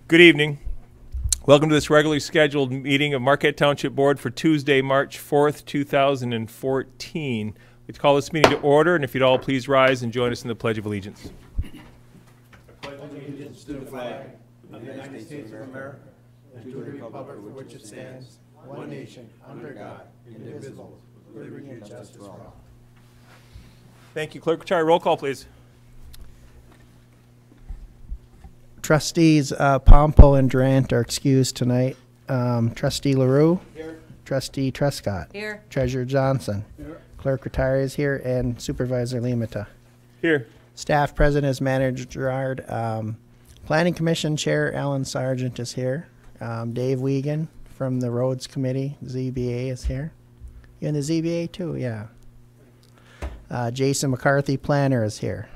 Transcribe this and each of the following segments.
Good evening. Welcome to this regularly scheduled meeting of Marquette Township Board for Tuesday, March 4th, 2014. We'd call this meeting to order, and if you'd all please rise and join us in the Pledge of Allegiance. I pledge allegiance to the flag of the United States of America and to the republic for which it stands, one nation, under God, indivisible, with liberty and justice for all. Thank you. Clerk Retired, roll call, please. Trustees Pompo and Durant are excused tonight. Trustee LaRue. Here. Trustee Trescott. Here. Treasurer Johnson. Here. Clerk Retire is here, and Supervisor Limata. Here. Staff present is Manager Gerard. Planning Commission Chair Alan Sargent is here. Dave Wiegand from the Roads Committee, ZBA, is here. You in the ZBA too? Yeah. Jason McCarthy, Planner, is here.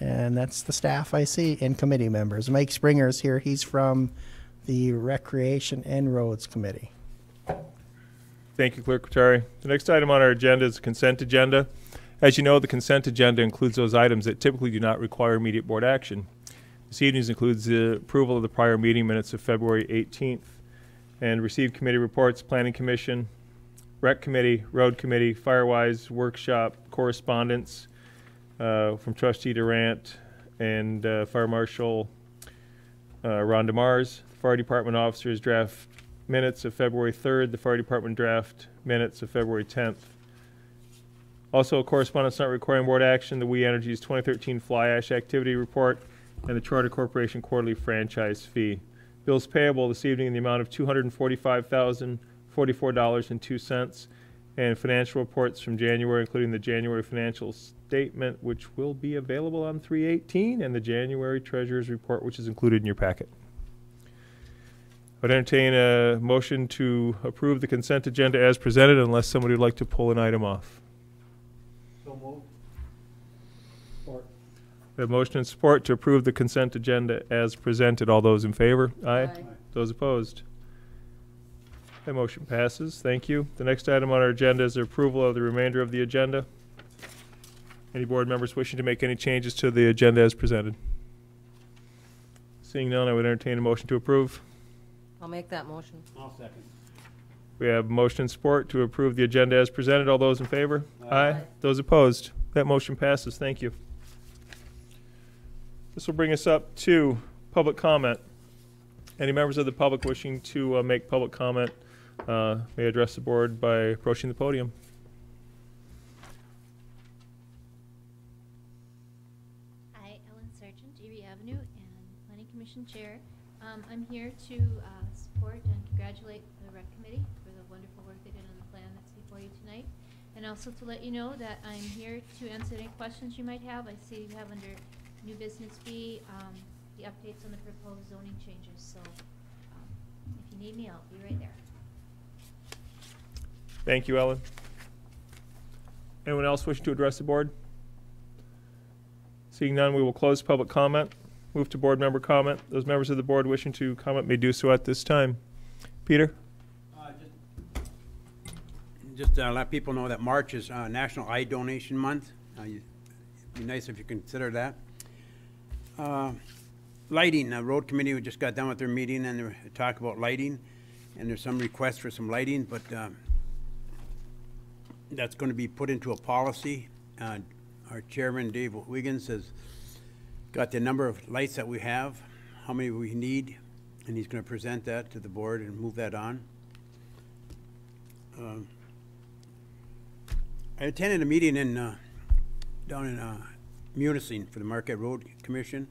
And that's the staff I see, and committee members. Mike Springer is here. He's from the Recreation and Roads Committee. Thank you, Clerk Retired. The next item on our agenda is the consent agenda. As you know, the consent agenda includes those items that typically do not require immediate board action. This evening's includes the approval of the prior meeting minutes of February 18th and received committee reports, Planning Commission, Rec Committee, Road Committee, Firewise Workshop, correspondence from Trustee Durant and Fire Marshal Ron DeMars. Fire Department officers draft minutes of February 3rd, the Fire Department draft minutes of February 10th. Also, correspondence not requiring board action, the We Energy's 2013 fly ash activity report, and the Charter Corporation quarterly franchise fee. Bills payable this evening in the amount of $245,044.02, and financial reports from January, including the January financial statement, which will be available on 3/18, and the January Treasurer's report, which is included in your packet. I would entertain a motion to approve the consent agenda as presented, unless somebody would like to pull an item off. So moved. Support. We have motion and support to approve the consent agenda as presented. All those in favor? Aye. Aye. Those opposed? That motion passes. Thank you. The next item on our agenda is the approval of the remainder of the agenda. Any board members wishing to make any changes to the agenda as presented? Seeing none, I would entertain a motion to approve. I'll make that motion. I'll second. We have motion and support to approve the agenda as presented. All those in favor? Aye. Those opposed? That motion passes. Thank you. This will bring us up to public comment. Any members of the public wishing to make public comment may address the board by approaching the podium. Hi, Ellen Sargent, Erie Avenue, and Planning Commission Chair. I'm here to support and congratulate the Rec Committee for the wonderful work they did on the plan that's before you tonight. And also to let you know that I'm here to answer any questions you might have. I see you have under new business B the updates on the proposed zoning changes. So if you need me, I'll be right there. Thank you, Ellen. Anyone else wishing to address the board? Seeing none, we will close public comment. Move to board member comment. Those members of the board wishing to comment may do so at this time. Peter? Just let people know that March is National Eye Donation Month. It'd be nice if you consider that. Lighting, the road committee just got done with their meeting and they talk about lighting, and there's some requests for some lighting, but that's going to be put into a policy. Our chairman, Dave Wiggins, has got the number of lights that we have, how many we need, and he's going to present that to the board and move that on. I attended a meeting in down in Munising for the Marquette Road Commission.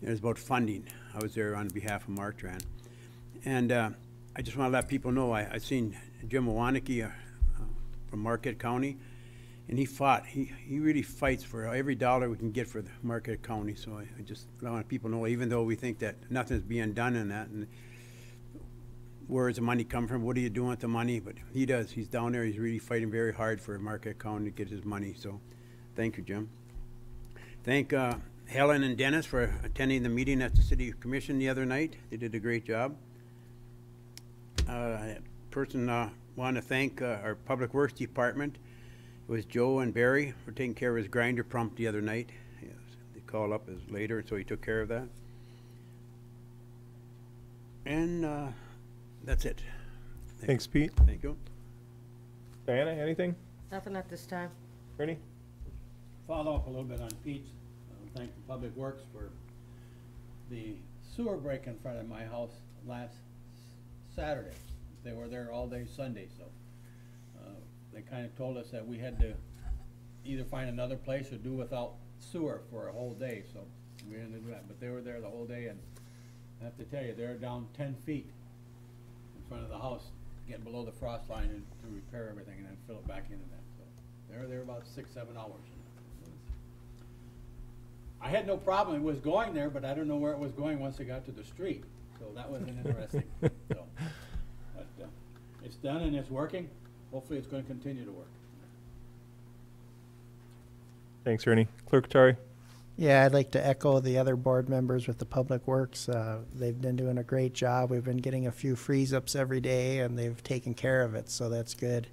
It was about funding. I was there on behalf of Martran. And I just want to let people know, I seen Jim Iwaniki from Marquette County, and he fought. He really fights for every dollar we can get for the Marquette County. So I just want people to know, even though we think that nothing's being done in that, and where does the money come from? What are you doing with the money? But he does. He's down there. He's really fighting very hard for Marquette County to get his money. So thank you, Jim. Thank Helen and Dennis for attending the meeting at the City Commission the other night. They did a great job. Want to thank our Public Works Department. It was Joe and Barry for taking care of his grinder pump the other night. Yes, they called up as later, so he took care of that. And that's it. Thanks, Pete. Thank you. Diana, anything? Nothing at this time. Ernie? Follow up a little bit on Pete's. Thank the Public Works for the sewer break in front of my house last Saturday. They were there all day Sunday, so they kind of told us that we had to either find another place or do without sewer for a whole day, so we ended up doing that. But they were there the whole day, and I have to tell you, they're down 10 feet in front of the house, getting below the frost line and to repair everything and then fill it back into that. So they were there about 6-7 hours. I had no problem, it was going there, but I don't know where it was going once it got to the street. So that was interesting. So, but it's done and it's working. Hopefully it's going to continue to work. Thanks, Ernie. Clerk Tari? Yeah, I'd like to echo the other board members with the Public Works. They've been doing a great job. We've been getting a few freeze-ups every day, and they've taken care of it, so that's good.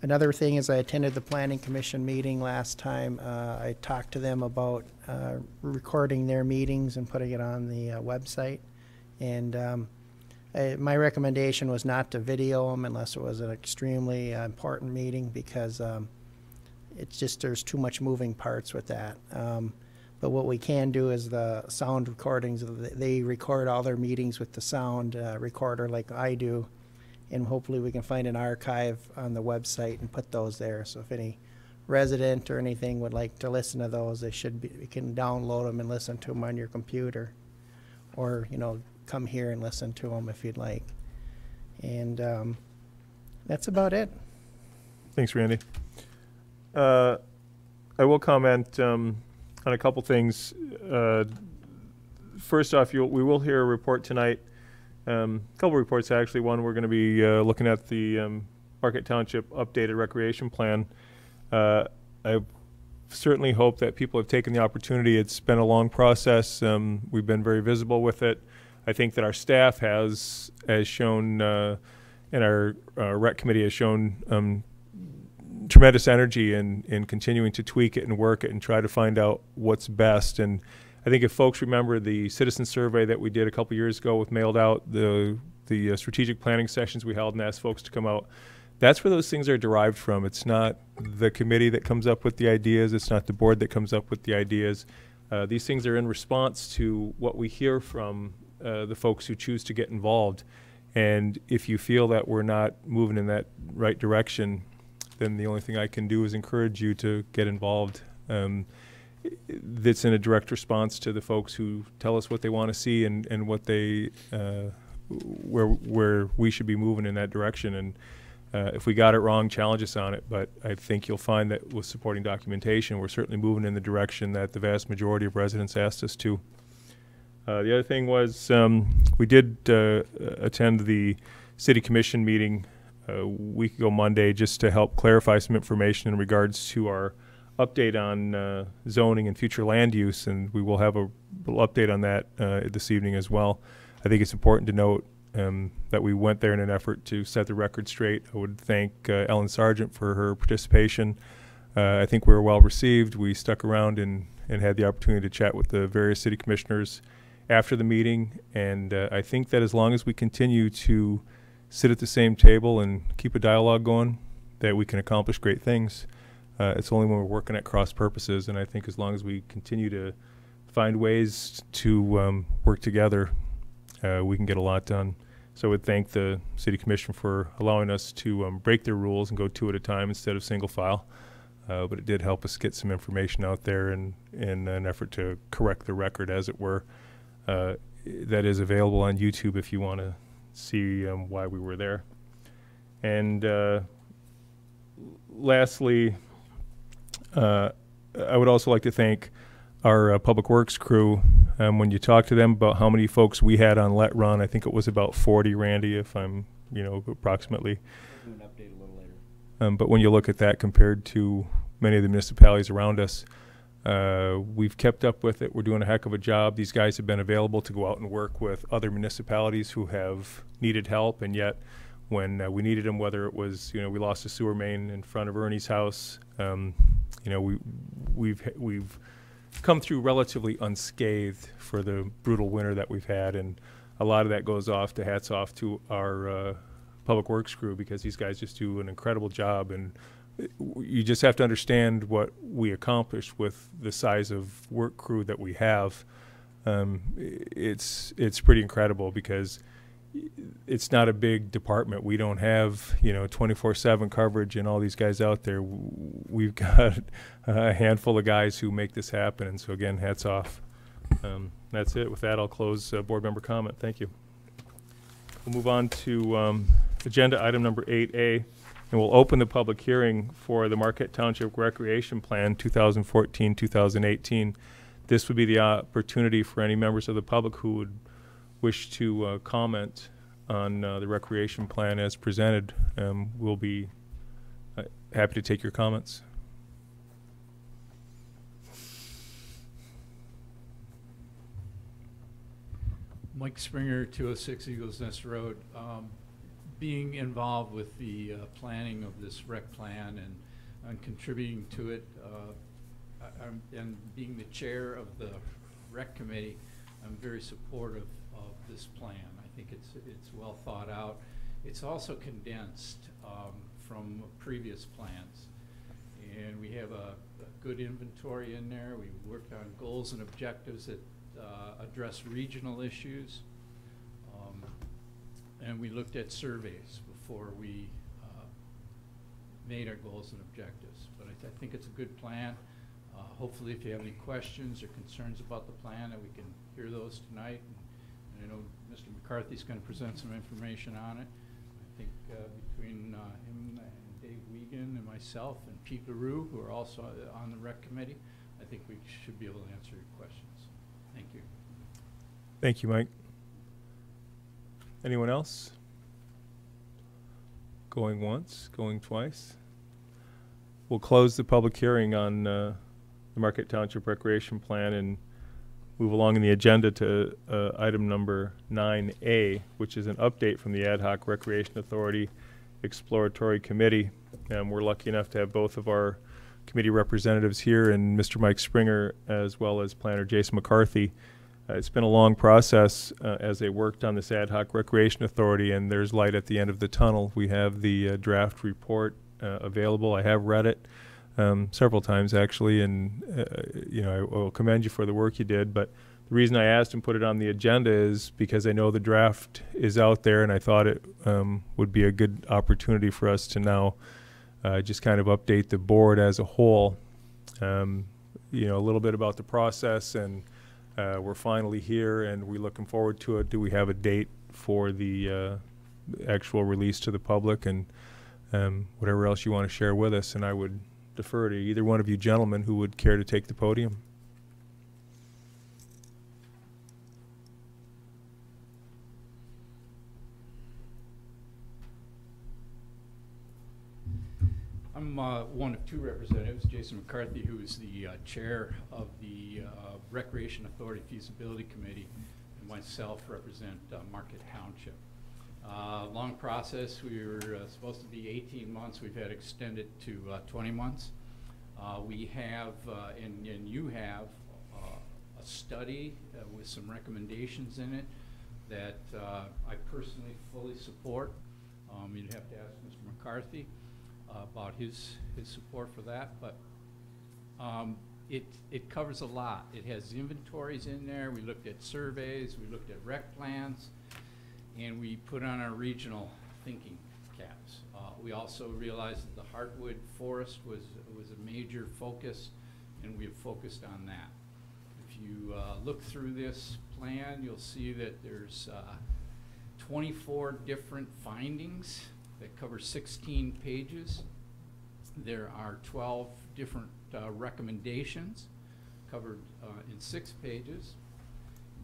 Another thing is I attended the Planning Commission meeting last time. I talked to them about recording their meetings and putting it on the website. And my recommendation was not to video them unless it was an extremely important meeting, because it's just there's too much moving parts with that. But what we can do is the sound recordings. They record all their meetings with the sound recorder like I do. And hopefully we can find an archive on the website and put those there. So if any resident or anything would like to listen to those, they should be, you can download them and listen to them on your computer. Or, you know, come here and listen to them if you'd like. And that's about it. Thanks, Randy. I will comment on a couple things. First off, we will hear a report tonight. A couple reports, actually. One, we're going to be looking at the Marquette Township updated recreation plan. I certainly hope that people have taken the opportunity. It's been a long process. We've been very visible with it. I think that our staff has shown, and our rec committee has shown tremendous energy in continuing to tweak it and work it and try to find out what's best. And I think if folks remember the citizen survey that we did a couple years ago with mailed out, the strategic planning sessions we held and asked folks to come out, that's where those things are derived from. It's not the committee that comes up with the ideas. It's not the board that comes up with the ideas. These things are in response to what we hear from the folks who choose to get involved. And if you feel that we're not moving in that right direction, then the only thing I can do is encourage you to get involved. That's in a direct response to the folks who tell us what they want to see and what they where we should be moving in that direction. And if we got it wrong, challenge us on it. But I think you'll find that with supporting documentation, we're certainly moving in the direction that the vast majority of residents asked us to. The other thing was we did attend the City Commission meeting a week ago Monday, just to help clarify some information in regards to our update on zoning and future land use, and we will have a little update on that this evening as well. I think it's important to note that we went there in an effort to set the record straight. I would thank Ellen Sargent for her participation. I think we were well received. We stuck around and had the opportunity to chat with the various city commissioners after the meeting, and I think that as long as we continue to sit at the same table and keep a dialogue going, that we can accomplish great things. It's only when we're working at cross purposes, and I think as long as we continue to find ways to work together, we can get a lot done. So I would thank the City Commission for allowing us to break their rules and go two at a time instead of single file. But it did help us get some information out there in an effort to correct the record, as it were. That is available on YouTube if you want to see why we were there. And lastly, I would also like to thank our Public Works crew. When you talk to them about how many folks we had on Let Run, I think it was about 40, Randy, if I'm, approximately. We'll do an update a little later. But when you look at that compared to many of the municipalities around us, we've kept up with it. We're doing a heck of a job. These guys have been available to go out and work with other municipalities who have needed help, and yet when we needed them, whether it was, we lost a sewer main in front of Ernie's house, we've come through relatively unscathed for the brutal winter that we've had, and a lot of that goes off to hats off to our public works crew, because these guys just do an incredible job, and you just have to understand what we accomplish with the size of work crew that we have. It's pretty incredible, because it's not a big department. We don't have 24/7 coverage and all these guys out there. We've got a handful of guys who make this happen, and so again, hats off. That's it. With that, I'll close board member comment. Thank you. We'll move on to agenda item number 8A, and we'll open the public hearing for the Marquette Township Recreation Plan 2014-2018. This would be the opportunity for any members of the public who would wish to comment on the recreation plan as presented. We'll be happy to take your comments. Mike Springer, 206 Eagles Nest Road. Being involved with the planning of this rec plan and contributing to it, and being the chair of the rec committee, I'm very supportive of this plan. I think it's well thought out. It's also condensed from previous plans, and we have a good inventory in there. We worked on goals and objectives that address regional issues, and we looked at surveys before we made our goals and objectives. But I think it's a good plan. Hopefully, if you have any questions or concerns about the plan, that we can hear those tonight. And I know Mr. McCarthy's going to present some information on it. I think between him and Dave Wiegand and myself and Pete LaRue, who are also on the rec committee, I think we should be able to answer your questions. Thank you. Thank you, Mike. Anyone else? Going once, going twice? We'll close the public hearing on the Marquette Township Recreation Plan and move along in the agenda to item number 9A, which is an update from the Ad Hoc Recreation Authority Exploratory Committee. And we're lucky enough to have both of our committee representatives here, and Mr. Mike Springer, as well as planner Jason McCarthy. It's been a long process as they worked on this Ad Hoc Recreation Authority, and there's light at the end of the tunnel. We have the draft report available. I have read it several times, actually, and I will commend you for the work you did. But the reason I asked and put it on the agenda is because I know the draft is out there, and I thought it would be a good opportunity for us to now just kind of update the board as a whole. A little bit about the process, and we're finally here, and we're looking forward to it. Do we have a date for the actual release to the public, and whatever else you want to share with us? And I would defer to either one of you gentlemen who would care to take the podium. I'm one of two representatives, Jason McCarthy, who is the chair of the Recreation Authority Feasibility Committee, and myself represent Marquette Township. Long process. We were supposed to be 18 months. We've had extended to 20 months. We have, and you have, a study with some recommendations in it that I personally fully support. You'd have to ask Mr. McCarthy about his support for that, but it covers a lot. It has inventories in there. We looked at surveys. We looked at rec plans. And we put on our regional thinking caps. We also realized that the Heartwood Forest was a major focus, and we have focused on that. If you look through this plan, you'll see that there's 24 different findings that cover 16 pages. There are 12 different recommendations covered in 6 pages.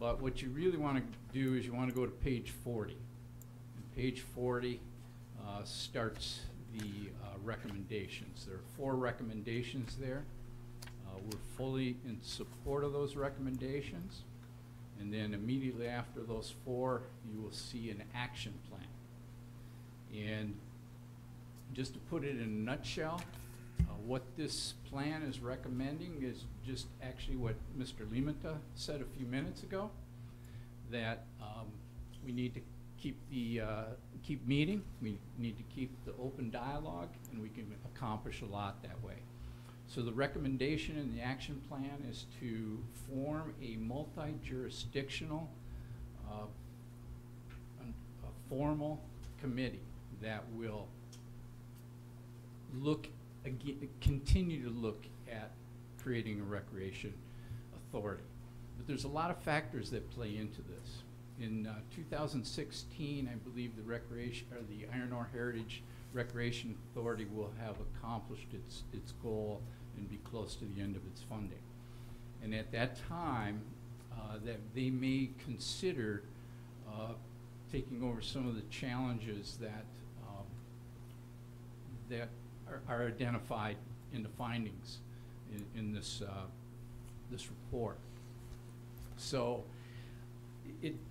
But what you really want to do is you want to go to page 40. And page 40 starts the recommendations. There are 4 recommendations there. We're fully in support of those recommendations. And then immediately after those 4, you will see an action plan. And just to put it in a nutshell, what this plan is recommending is just actually what Mr. Limata said a few minutes ago, that we need to keep meeting, we need to keep the open dialogue, and we can accomplish a lot that way. So the recommendation in the action plan is to form a multi-jurisdictional, a formal committee that will continue to look at creating a recreation authority. But there's a lot of factors that play into this. In 2016, I believe the Iron Ore Heritage Recreation Authority will have accomplished its goal and be close to the end of its funding. And at that time, that they may consider taking over some of the challenges that are identified in the findings in this report. So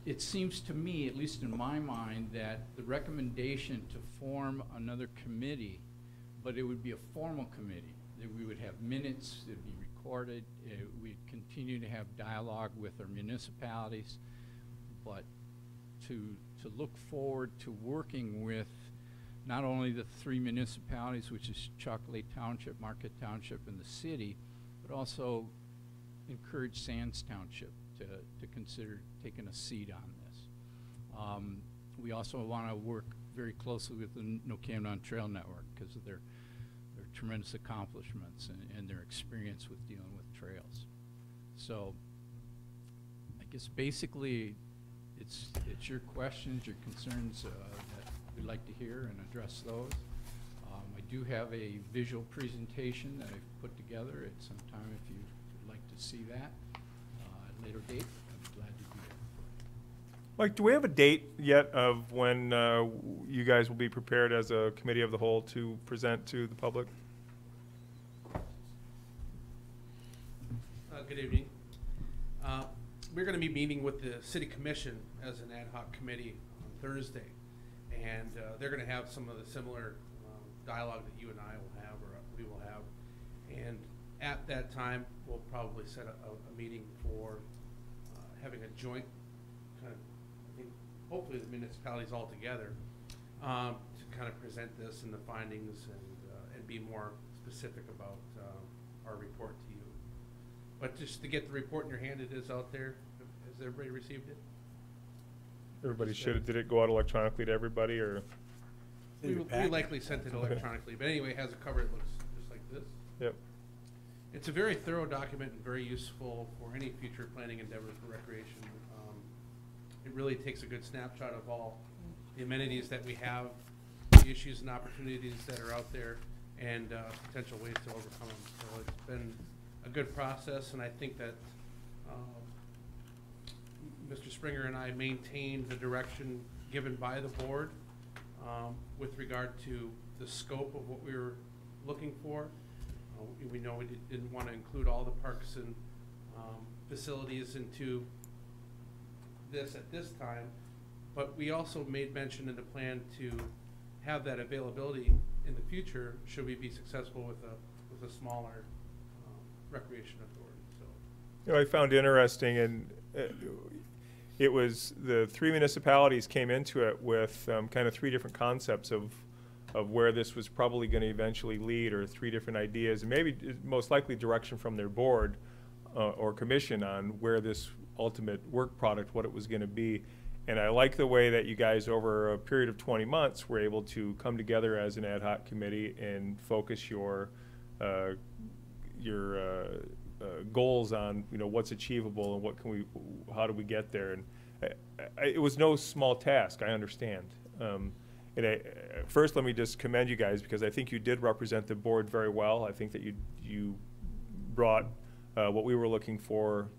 it seems to me, at least in my mind, that the recommendation to form another committee, but it would be a formal committee, that we would have minutes, it'd be recorded, we'd continue to have dialogue with our municipalities, but to look forward to working with not only the 3 municipalities, which is Chocolate Township, Marquette Township, and the city, but also encourage Sands Township to consider taking a seat on this. We also want to work very closely with the No Camden Trail Network because of their tremendous accomplishments and their experience with dealing with trails. So I guess basically it's your questions, your concerns that we'd like to hear and address those. I do have a visual presentation that I've put together at some time if you would like to see that at a later date. I'd be glad to do that. Mike, do we have a date yet of when you guys will be prepared as a committee of the whole to present to the public? Good evening. We're going to be meeting with the City Commission as an ad hoc committee on Thursday, and they're going to have some of the similar dialogue that you and I will have, or we will have. And at that time, we'll probably set a meeting for having a joint kind of, I think, hopefully the municipalities all together to kind of present this and the findings and be more specific about our report to you. But just to get the report in your hand, it is out there. Has everybody received it? Everybody should. Did it go out electronically to everybody, or? We likely sent it electronically, but anyway, it has a cover that looks just like this. Yep. It's a very thorough document and very useful for any future planning endeavor for recreation. It really takes a good snapshot of all the amenities that we have, the issues and opportunities that are out there, and potential ways to overcome them. So it's been a good process, and I think that Mr. Springer and I maintained the direction given by the board with regard to the scope of what we were looking for. We know we didn't want to include all the parks and facilities into this at this time, but we also made mention in the plan to have that availability in the future should we be successful with a smaller recreation authority. So, You know, I found interesting, and it was the 3 municipalities came into it with kind of 3 different concepts of where this was probably going to eventually lead, or 3 different ideas, and maybe most likely direction from their board or commission on where this ultimate work product, what it was going to be. And I like the way that you guys, over a period of 20 months, were able to come together as an ad hoc committee and focus your goals on, you know, what's achievable and what can we, how do we get there. And it was no small task, I understand. First, let me just commend you guys, because I think you did represent the board very well. I think that you brought what we were looking for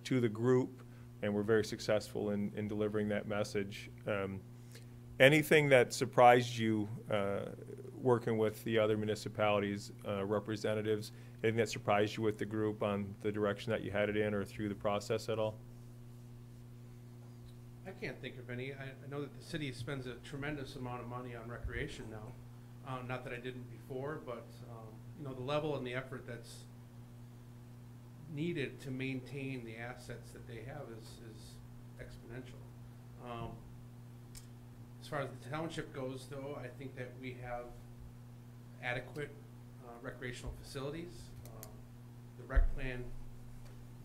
to the group, and were very successful in delivering that message. Anything that surprised you working with the other municipalities' representatives? Anything that surprised you with the group on the direction that you had it in, or through the process at all? I can't think of any. I know that the city spends a tremendous amount of money on recreation now. Not that I didn't before, but you know, the level and the effort that's needed to maintain the assets that they have is exponential. As far as the township goes, though, I think that we have adequate recreational facilities. The rec plan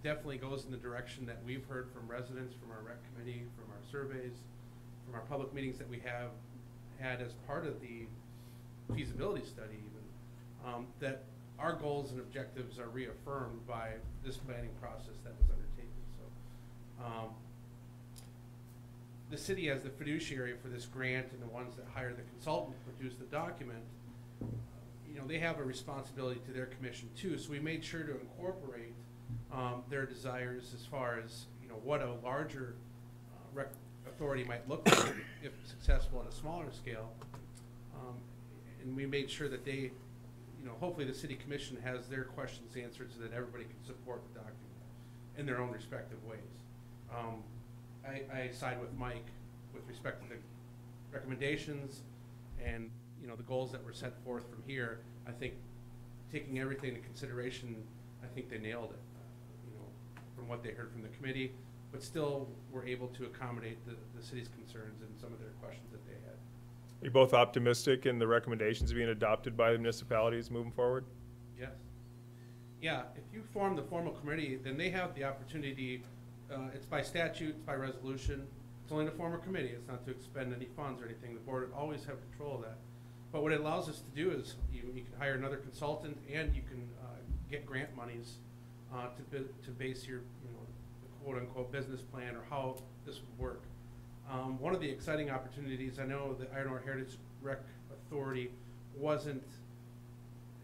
definitely goes in the direction that we've heard from residents, from our rec committee, from our surveys, from our public meetings that we have had as part of the feasibility study even, that our goals and objectives are reaffirmed by this planning process that was undertaken. So the city as the fiduciary for this grant and the ones that hire the consultant to produce the document, you know, they have a responsibility to their commission too. So we made sure to incorporate their desires as far as, you know, what a larger rec authority might look like if successful at a smaller scale. And we made sure that they, you know, hopefully the city commission has their questions answered so that everybody can support the document in their own respective ways. I side with Mike with respect to the recommendations and, you know, the goals that were set forth from here. I think taking everything into consideration, I think they nailed it, you know, from what they heard from the committee, but still were able to accommodate the city's concerns and some of their questions that they had. Are you both optimistic in the recommendations being adopted by the municipalities moving forward? Yes. Yeah, if you form the formal committee, then they have the opportunity, it's by statute, it's by resolution, it's only to form a committee, it's not to expend any funds or anything. The board would always have control of that. But what it allows us to do is you can hire another consultant and you can get grant monies to base your, you know, quote-unquote business plan or how this would work. One of the exciting opportunities, I know the Iron Ore Heritage Rec Authority wasn't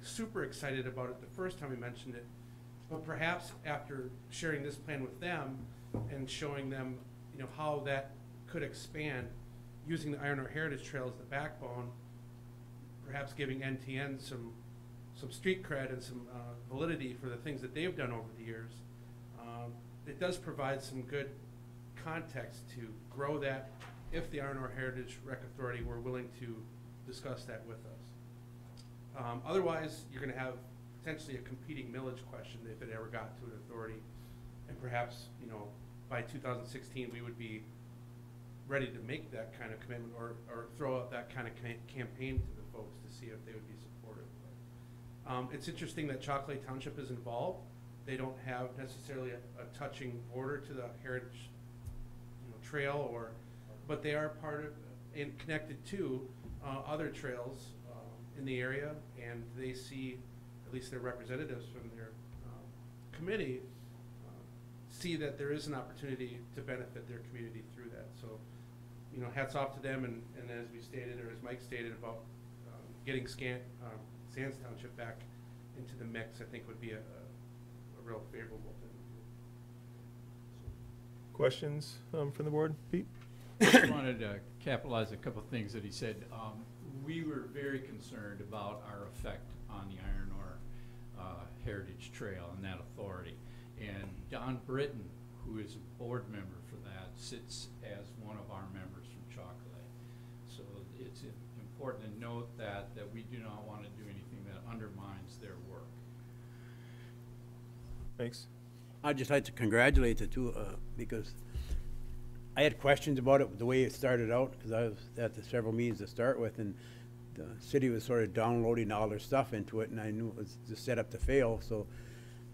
super excited about it the first time we mentioned it, but perhaps after sharing this plan with them and showing them, you know, how that could expand using the Iron Ore Heritage Trail as the backbone, perhaps giving NTN some street cred and some validity for the things that they've done over the years. It does provide some good context to grow that if the Iron Ore Heritage Rec Authority were willing to discuss that with us. Otherwise, you're going to have potentially a competing millage question if it ever got to an authority, and perhaps, you know, by 2016 we would be ready to make that kind of commitment or throw out that kind of campaign to the folks to see if they would be supportive. It's interesting that Marquette Township is involved. They don't have necessarily a touching border to the heritage, you know, trail, but they are part of and connected to other trails in the area, and they see, at least their representatives from their committee, see that there is an opportunity to benefit their community through that. So, you know, hats off to them, and as we stated, or as Mike stated about getting Sands Township back into the mix, I think would be a real favorable thing. Questions from the board? Pete? I just wanted to capitalize a couple of things that he said. We were very concerned about our effect on the Iron Ore Heritage Trail and that authority. And Don Britton, who is a board member for that, sits as one of our members from Chocolate. So it's important to note that we do not want to do anything that undermines their work. Thanks. I'd just like to congratulate the two, because I had questions about it, the way it started out, because I was at the several meetings to start with, and the city was sort of downloading all their stuff into it, and I knew it was just set up to fail. So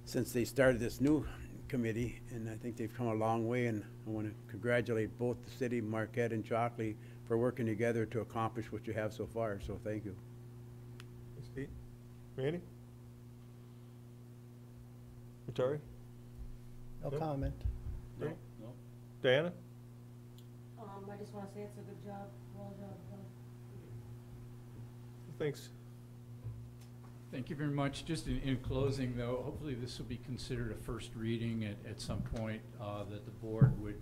since they started this new committee, and I think they've come a long way, and I want to congratulate both the city, Marquette and Shockley, for working together to accomplish what you have so far. So thank you. Thanks, Pete. Randy? Atari? No No? comment. No? Diana? I just want to say it's a good job. Well done. Thanks. Thank you very much. Just in closing, though, hopefully this will be considered a first reading at some point, that the board would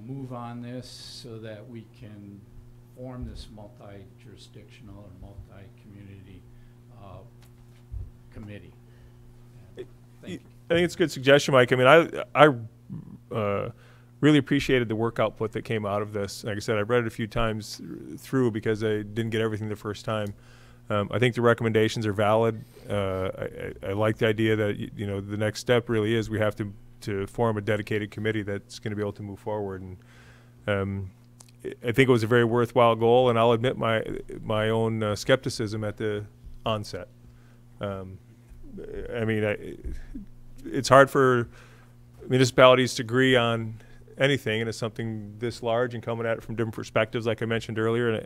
move on this so that we can form this multi-jurisdictional or multi-community committee. Thank you. I think it's a good suggestion, Mike. I mean, I really appreciated the work output that came out of this. Like I said, I read it a few times through because I didn't get everything the first time. I think the recommendations are valid. I like the idea that, you know, the next step really is we have to form a dedicated committee that's going to be able to move forward. I think it was a very worthwhile goal, and I'll admit my own skepticism at the onset. I mean, it's hard for municipalities to agree on anything, and it's something this large and coming at it from different perspectives, like I mentioned earlier.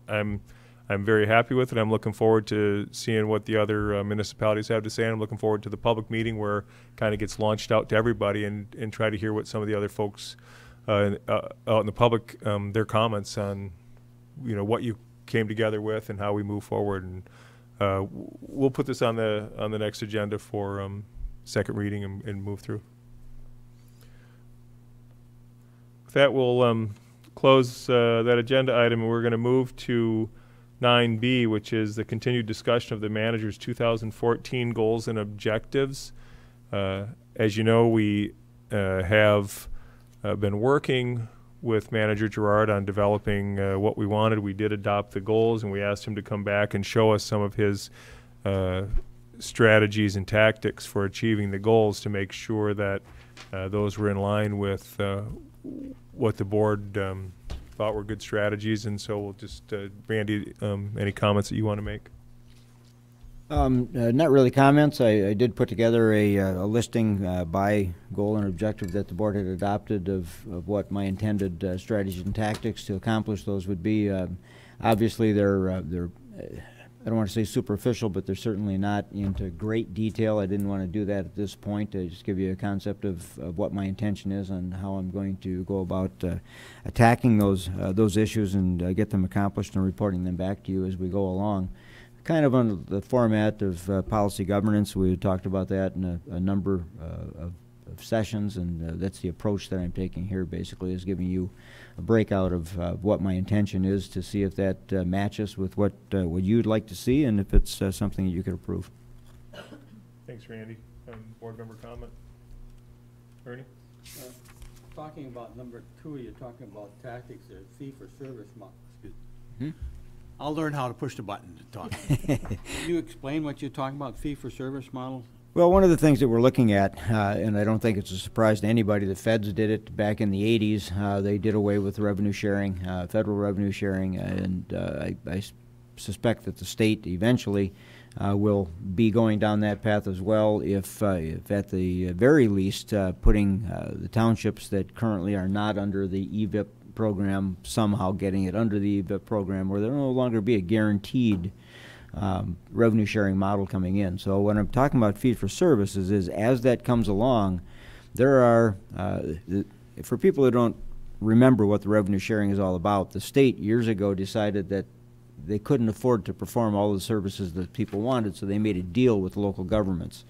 And I'm very happy with it. I'm looking forward to seeing what the other municipalities have to say, and I'm looking forward to the public meeting where it kind of gets launched out to everybody and try to hear what some of the other folks out in the public, their comments on, you know, what you came together with and how we move forward. And we'll put this on the next agenda for second reading and move through. With that, we'll close that agenda item, and we're going to move to 9B, which is the continued discussion of the manager's 2014 goals and objectives. As you know, we have been working with Manager Gerard on developing what we wanted. We did adopt the goals, and we asked him to come back and show us some of his strategies and tactics for achieving the goals to make sure that those were in line with what the board thought were good strategies. And so we'll just, Randy, any comments that you want to make? Not really comments. I did put together a listing by goal and objective that the board had adopted of what my intended strategies and tactics to accomplish those would be. Obviously, they're I don't want to say superficial, but they're certainly not into great detail. I didn't want to do that at this point. I just give you a concept of what my intention is and how I'm going to go about attacking those issues and get them accomplished and reporting them back to you as we go along. Kind of under the format of policy governance. We talked about that in a number of sessions, and that's the approach that I'm taking here, basically, is giving you a breakout of what my intention is to see if that matches with what you'd like to see and if it's something that you could approve. Thanks, Randy. Board member comment? Ernie? Talking about number 2, you're talking about tactics, fee-for-service model. Excuse me. Hmm? I'll learn how to push the button to talk. Can you explain what you're talking about, fee-for-service model? Well, one of the things that we're looking at, and I don't think it's a surprise to anybody, the feds did it back in the 80s. They did away with revenue sharing, federal revenue sharing, and I suspect that the state eventually will be going down that path as well, if at the very least putting the townships that currently are not under the EVIP program somehow getting it under the EVIP program, where there will no longer be a guaranteed revenue sharing model coming in. So when I'm talking about fee for services is as that comes along, there are, for people who don't remember what the revenue sharing is all about, the state years ago decided that they couldn't afford to perform all the services that people wanted, so they made a deal with local governments.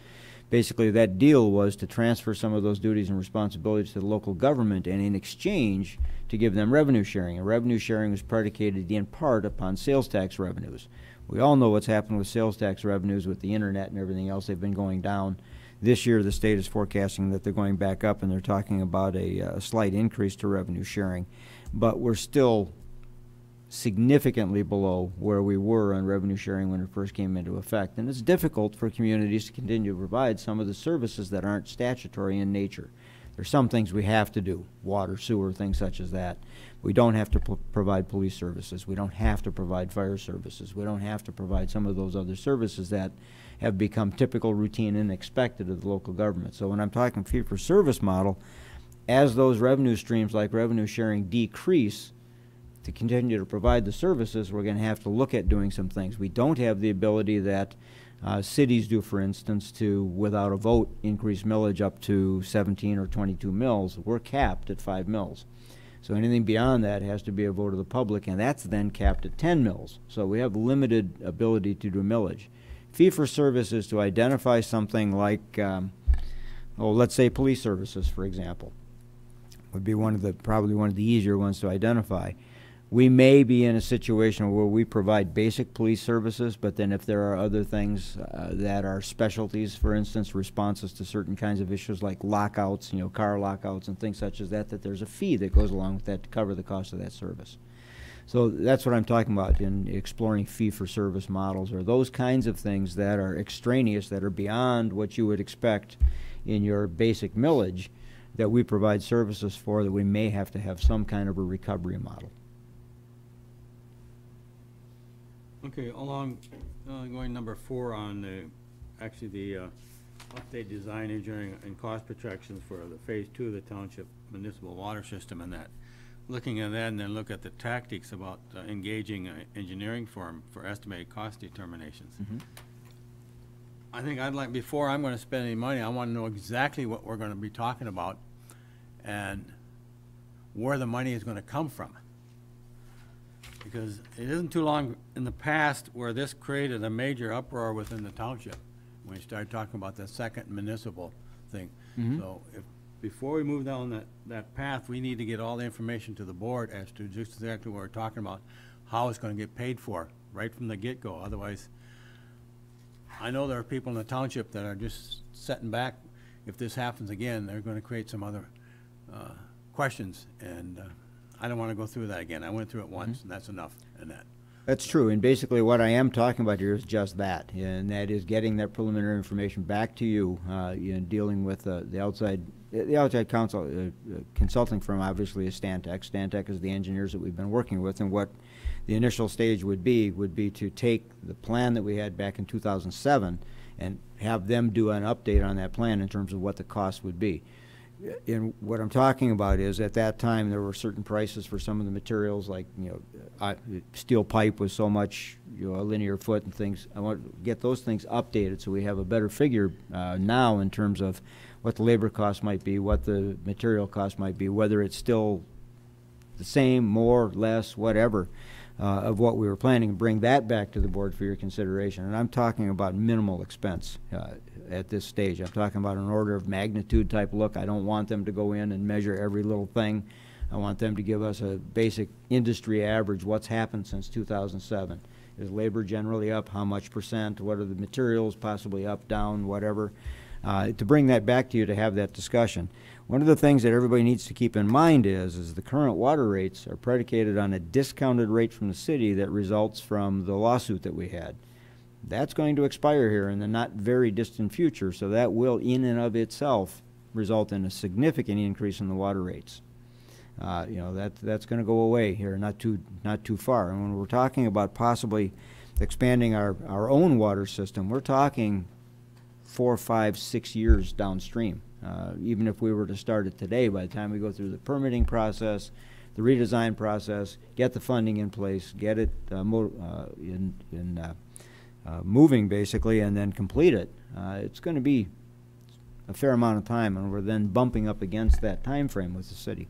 Basically, that deal was to transfer some of those duties and responsibilities to the local government, and in exchange to give them revenue sharing. And revenue sharing was predicated in part upon sales tax revenues. We all know what's happened with sales tax revenues with the internet and everything else. They've been going down. This year the state is forecasting that they're going back up, and they're talking about a slight increase to revenue sharing. But we're still significantly below where we were on revenue sharing when it first came into effect. And it's difficult for communities to continue to provide some of the services that aren't statutory in nature. There's some things we have to do, water, sewer, things such as that. We don't have to provide police services. We don't have to provide fire services. We don't have to provide some of those other services that have become typical, routine, and expected of the local government. So when I'm talking fee-for-service model, as those revenue streams like revenue sharing decrease, to continue to provide the services, we're going to have to look at doing some things. We don't have the ability that cities do, for instance, to, without a vote, increase millage up to 17 or 22 mills. We're capped at 5 mills. So anything beyond that has to be a vote of the public, and that's then capped at 10 mills. So we have limited ability to do millage. Fee-for-service is to identify something like, let's say police services, for example, would be probably one of the easier ones to identify. We may be in a situation where we provide basic police services, but then if there are other things that are specialties, for instance, responses to certain kinds of issues like lockouts, car lockouts and things such as that, that there's a fee that goes along with that to cover the cost of that service. So that's what I'm talking about in exploring fee-for-service models, or those kinds of things that are extraneous, that are beyond what you would expect in your basic millage, that we provide services for, that we may have to have some kind of a recovery model. Okay, along, going number 4 on the, actually the update design, engineering, and cost projections for the phase 2 of the township municipal water system and that. Looking at that and then look at the tactics about engaging an engineering firm for estimated cost determinations. I think I'd like, before I'm gonna spend any money, I wanna know exactly what we're gonna be talking about and where the money is gonna come from. Because it isn't too long in the past where this created a major uproar within the township when we started talking about the second municipal thing. So if, before we move down that path, we need to get all the information to the board as to just exactly what we're talking about, how it's gonna get paid for, right from the get-go. Otherwise, I know there are people in the township that are just sitting back. If this happens again, they're gonna create some other questions, and I don't wanna go through that again. I went through it once, and that's enough in that. That's true, and basically what I am talking about here is just that, and that is getting that preliminary information back to you, dealing with the outside counsel, consulting firm obviously is Stantec. Stantec is the engineers that we've been working with, and what the initial stage would be to take the plan that we had back in 2007 and have them do an update on that plan in terms of what the cost would be. And what I'm talking about is, at that time, there were certain prices for some of the materials, like, steel pipe was so much, a linear foot and things. I want to get those things updated so we have a better figure now in terms of what the labor cost might be, what the material cost might be, whether it's still the same, more, less, whatever, of what we were planning, and bring that back to the board for your consideration. And I'm talking about minimal expense at this stage. I'm talking about an order of magnitude type look. I don't want them to go in and measure every little thing. I want them to give us a basic industry average, what's happened since 2007. Is labor generally up? How much percent? What are the materials possibly up, down, whatever? To bring that back to you to have that discussion. One of the things that everybody needs to keep in mind is the current water rates are predicated on a discounted rate from the city that results from the lawsuit that we had. That's going to expire here in the not very distant future, so that will in and of itself result in a significant increase in the water rates. That's going to go away here not too far. And when we're talking about possibly expanding our own water system, we're talking 4, 5, 6 years downstream. Even if we were to start it today, by the time we go through the permitting process, the redesign process, get the funding in place, get it moving basically, and then complete it, it's going to be a fair amount of time, and we're then bumping up against that time frame with the city.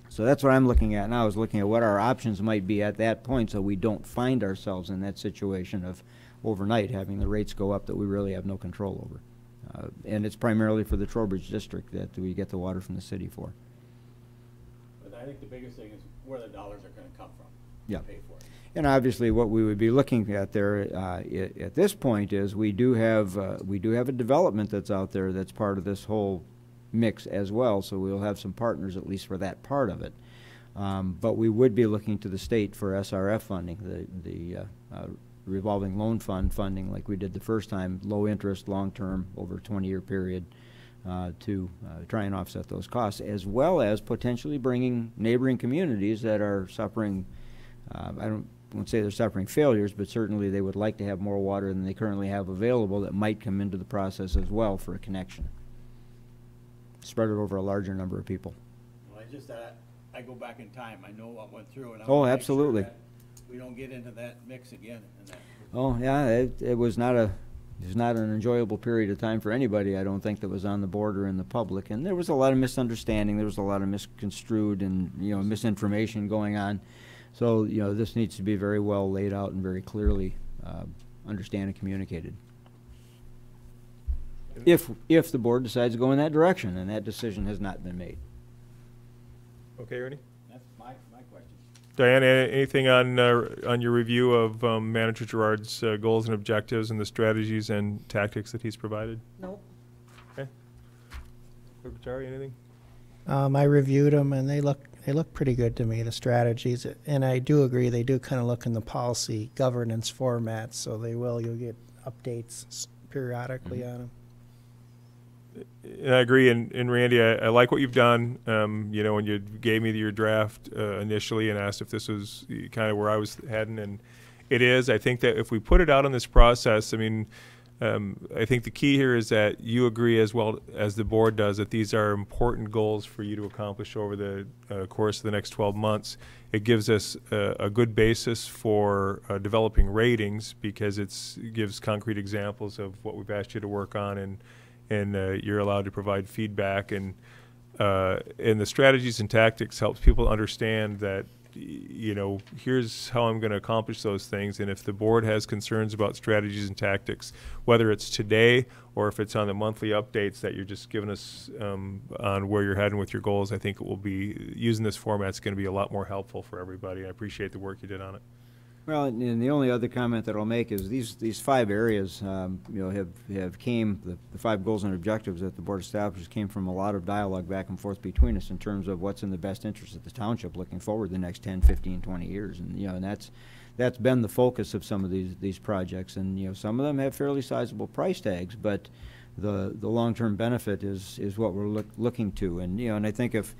So that's what I'm looking at now, is looking at what our options might be at that point, so we don't find ourselves in that situation of overnight having the rates go up that we really have no control over. And it's primarily for the Trowbridge district that we get the water from the city for. But I think the biggest thing is where the dollars are gonna come from. Yeah. To pay for it. And obviously what we would be looking at there at this point is we do have a development that's out there that's part of this whole mix as well, so we'll have some partners at least for that part of it. But we would be looking to the state for SRF funding, the revolving loan fund funding like we did the first time, low interest, long-term, over a 20-year period, to try and offset those costs, as well as potentially bringing neighboring communities that are suffering, I won't say they're suffering failures, but certainly they would like to have more water than they currently have available, that might come into the process as well for a connection. Spread it over a larger number of people. Well, I just, I go back in time. I know what went through, and I Oh, wanna make absolutely. sure that we don't get into that mix again. And that. Oh yeah, it was not an enjoyable period of time for anybody, I don't think, that was on the board or in the public. And there was a lot of misunderstanding. There was a lot of misconstrued and misinformation going on. So this needs to be very well laid out and very clearly understand and communicated. If the board decides to go in that direction, and that decision has not been made. Okay, Ernie? That's my question. Diane, anything on your review of Manager Gerard's goals and objectives and the strategies and tactics that he's provided? Nope. Okay. Secretary, anything? I reviewed them, and they look pretty good to me, the strategies. And I do agree, they do kind of look in the policy governance format, so you'll get updates periodically on them. I agree, and Randy, I like what you've done. You know, when you gave me your draft initially and asked if this was kind of where I was heading, and it is. I think that if we put it out on this process, I mean, I think the key here is that you agree as well as the board does that these are important goals for you to accomplish over the course of the next 12 months. It gives us a good basis for developing ratings because it gives concrete examples of what we've asked you to work on, and you're allowed to provide feedback. And the strategies and tactics helps people understand that, you know, here's how I'm going to accomplish those things. And if the board has concerns about strategies and tactics, whether it's today or if it's on the monthly updates that you're just giving us on where you're heading with your goals, I think it will be, using this format, it's going to be a lot more helpful for everybody. I appreciate the work you did on it. Well, and the only other comment that I'll make is these 5 areas, you know, have came, the 5 goals and objectives that the board established came from a lot of dialogue back and forth between us in terms of what's in the best interest of the township looking forward the next 10, 15, 20 years. And, you know, and that's been the focus of some of these projects. And, you know, some of them have fairly sizable price tags, but the long-term benefit is what we're looking to. And, you know, and I think if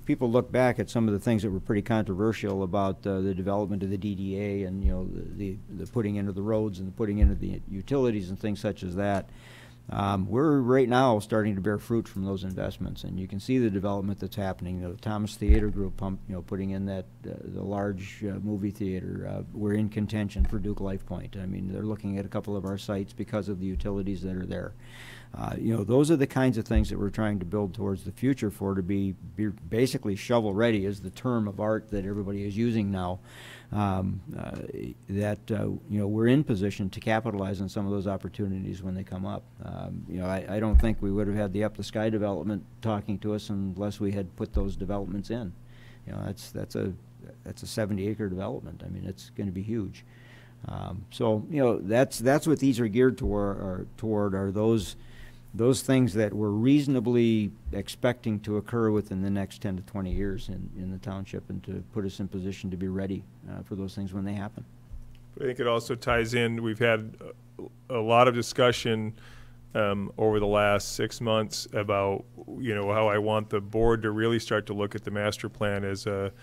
people look back at some of the things that were pretty controversial about the development of the DDA and, you know, the putting into the roads and the putting into the utilities and things such as that, we're right now starting to bear fruit from those investments, and you can see the development that's happening. You know, the Thomas Theater Group, putting in that the large movie theater. We're in contention for Duke Life Point. I mean, they're looking at a couple of our sites because of the utilities that are there. You know, those are the kinds of things that we're trying to build towards the future to be basically shovel ready is the term of art that everybody is using now. You know, we're in position to capitalize on some of those opportunities when they come up. You know, I don't think we would have had the Up the Sky development talking to us unless we had put those developments in. You know, that's a 70-acre development. I mean, it's going to be huge. So, you know, that's what these are geared toward are those things that we're reasonably expecting to occur within the next 10 to 20 years in the township, and to put us in position to be ready for those things when they happen. I think it also ties in, we've had a lot of discussion over the last 6 months about, you know, how I want the board to really start to look at the master plan as a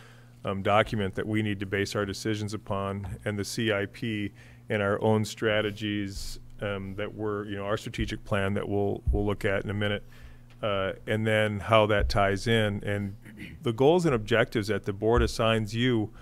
document that we need to base our decisions upon, and the CIP and our own strategies that we're, you know, our strategic plan that we'll look at in a minute, and then how that ties in. And the goals and objectives that the board assigns you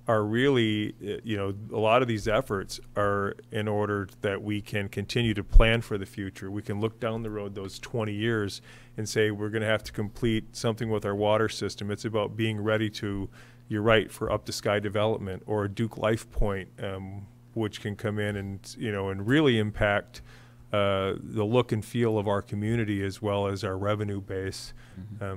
are really, you know, a lot of these efforts are in order that we can continue to plan for the future. We can look down the road those 20 years and say we're going to have to complete something with our water system. It's about being ready to, you're right, for Up the Sky development or Duke Life Point, which can come in and, you know, and really impact the look and feel of our community as well as our revenue base.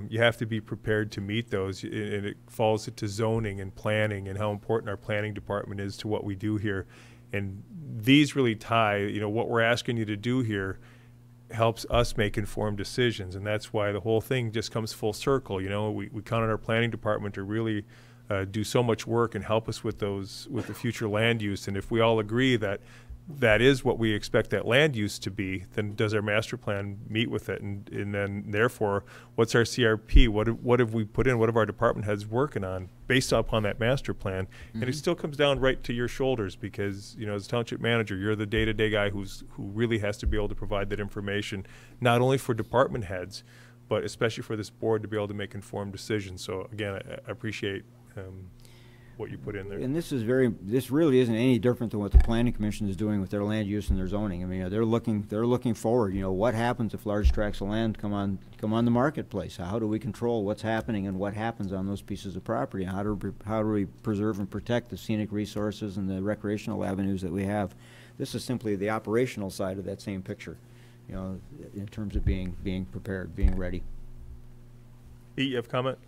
You have to be prepared to meet those, and it falls into zoning and planning and how important our planning department is to what we do here. And these really tie, you know, what we're asking you to do here helps us make informed decisions, and that's why the whole thing just comes full circle. You know, we count on our planning department to really do so much work and help us with the future land use. And if we all agree that that is what we expect that land use to be, then does our master plan meet with it? And then therefore, what's our CRP? What have we put in? What have our department heads working on based upon that master plan? And it still comes down right to your shoulders, because, you know, as township manager, you're the day-to-day guy who really has to be able to provide that information, not only for department heads, but especially for this board to be able to make informed decisions. So again, I appreciate what you put in there. And this really isn't any different than what the Planning Commission is doing with their land use and their zoning. I mean, they're looking forward. You know, what happens if large tracts of land come on the marketplace? How do we control what's happening and what happens on those pieces of property? How do we preserve and protect the scenic resources and the recreational avenues that we have? This is simply the operational side of that same picture, you know, in terms of being prepared, being ready. Pete, you have a comment?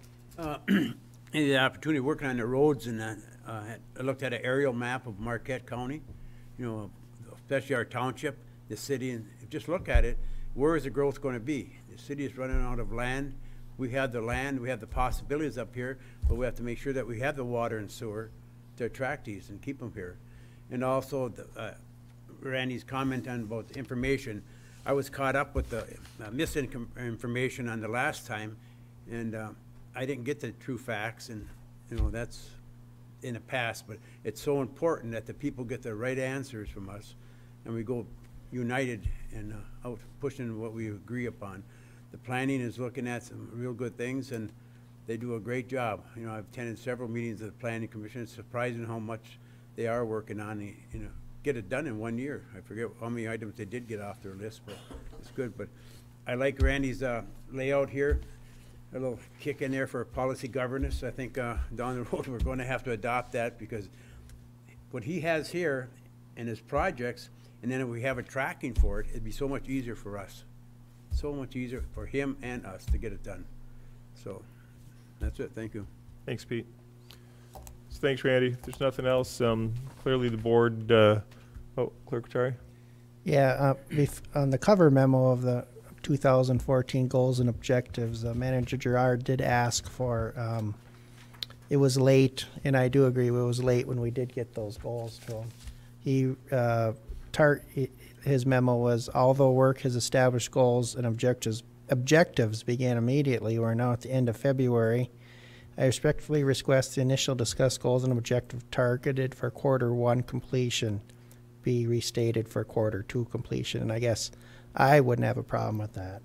The opportunity working on the roads, and I looked at an aerial map of Marquette County, you know, especially our township, the city, and just look at it. Where is the growth going to be? The city is running out of land. We have the land, we have the possibilities up here, but we have to make sure that we have the water and sewer to attract these and keep them here. And also, Randy's comment on about the information. I was caught up with the misinformation on the last time, and I didn't get the true facts, and, you know, that's in the past, but it's so important that the people get the right answers from us, and we go united and out pushing what we agree upon. The planning is looking at some real good things, and they do a great job. You know, I've attended several meetings of the Planning Commission. It's surprising how much they are working on, you know, get it done in 1 year. I forget how many items they did get off their list, but it's good. But I like Randy's layout here. A little kick in there for policy governance. I think down the road we're going to have to adopt that, because what he has here in his projects, and then if we have a tracking for it, it'd be so much easier for us. So much easier for him and us to get it done. So that's it. Thank you. Thanks, Pete. So thanks, Randy. If there's nothing else, clearly the board, oh, Clerk Rattari? Yeah, on the cover memo of the 2014 goals and objectives, Manager Gerard did ask for, it was late, and I do agree it was late when we did get those goals to him. His memo was, although work has established goals and objectives began immediately, we're now at the end of February. I respectfully request the initial discussed goals and objective targeted for Q1 completion be restated for Q2 completion. And I guess I wouldn't have a problem with that.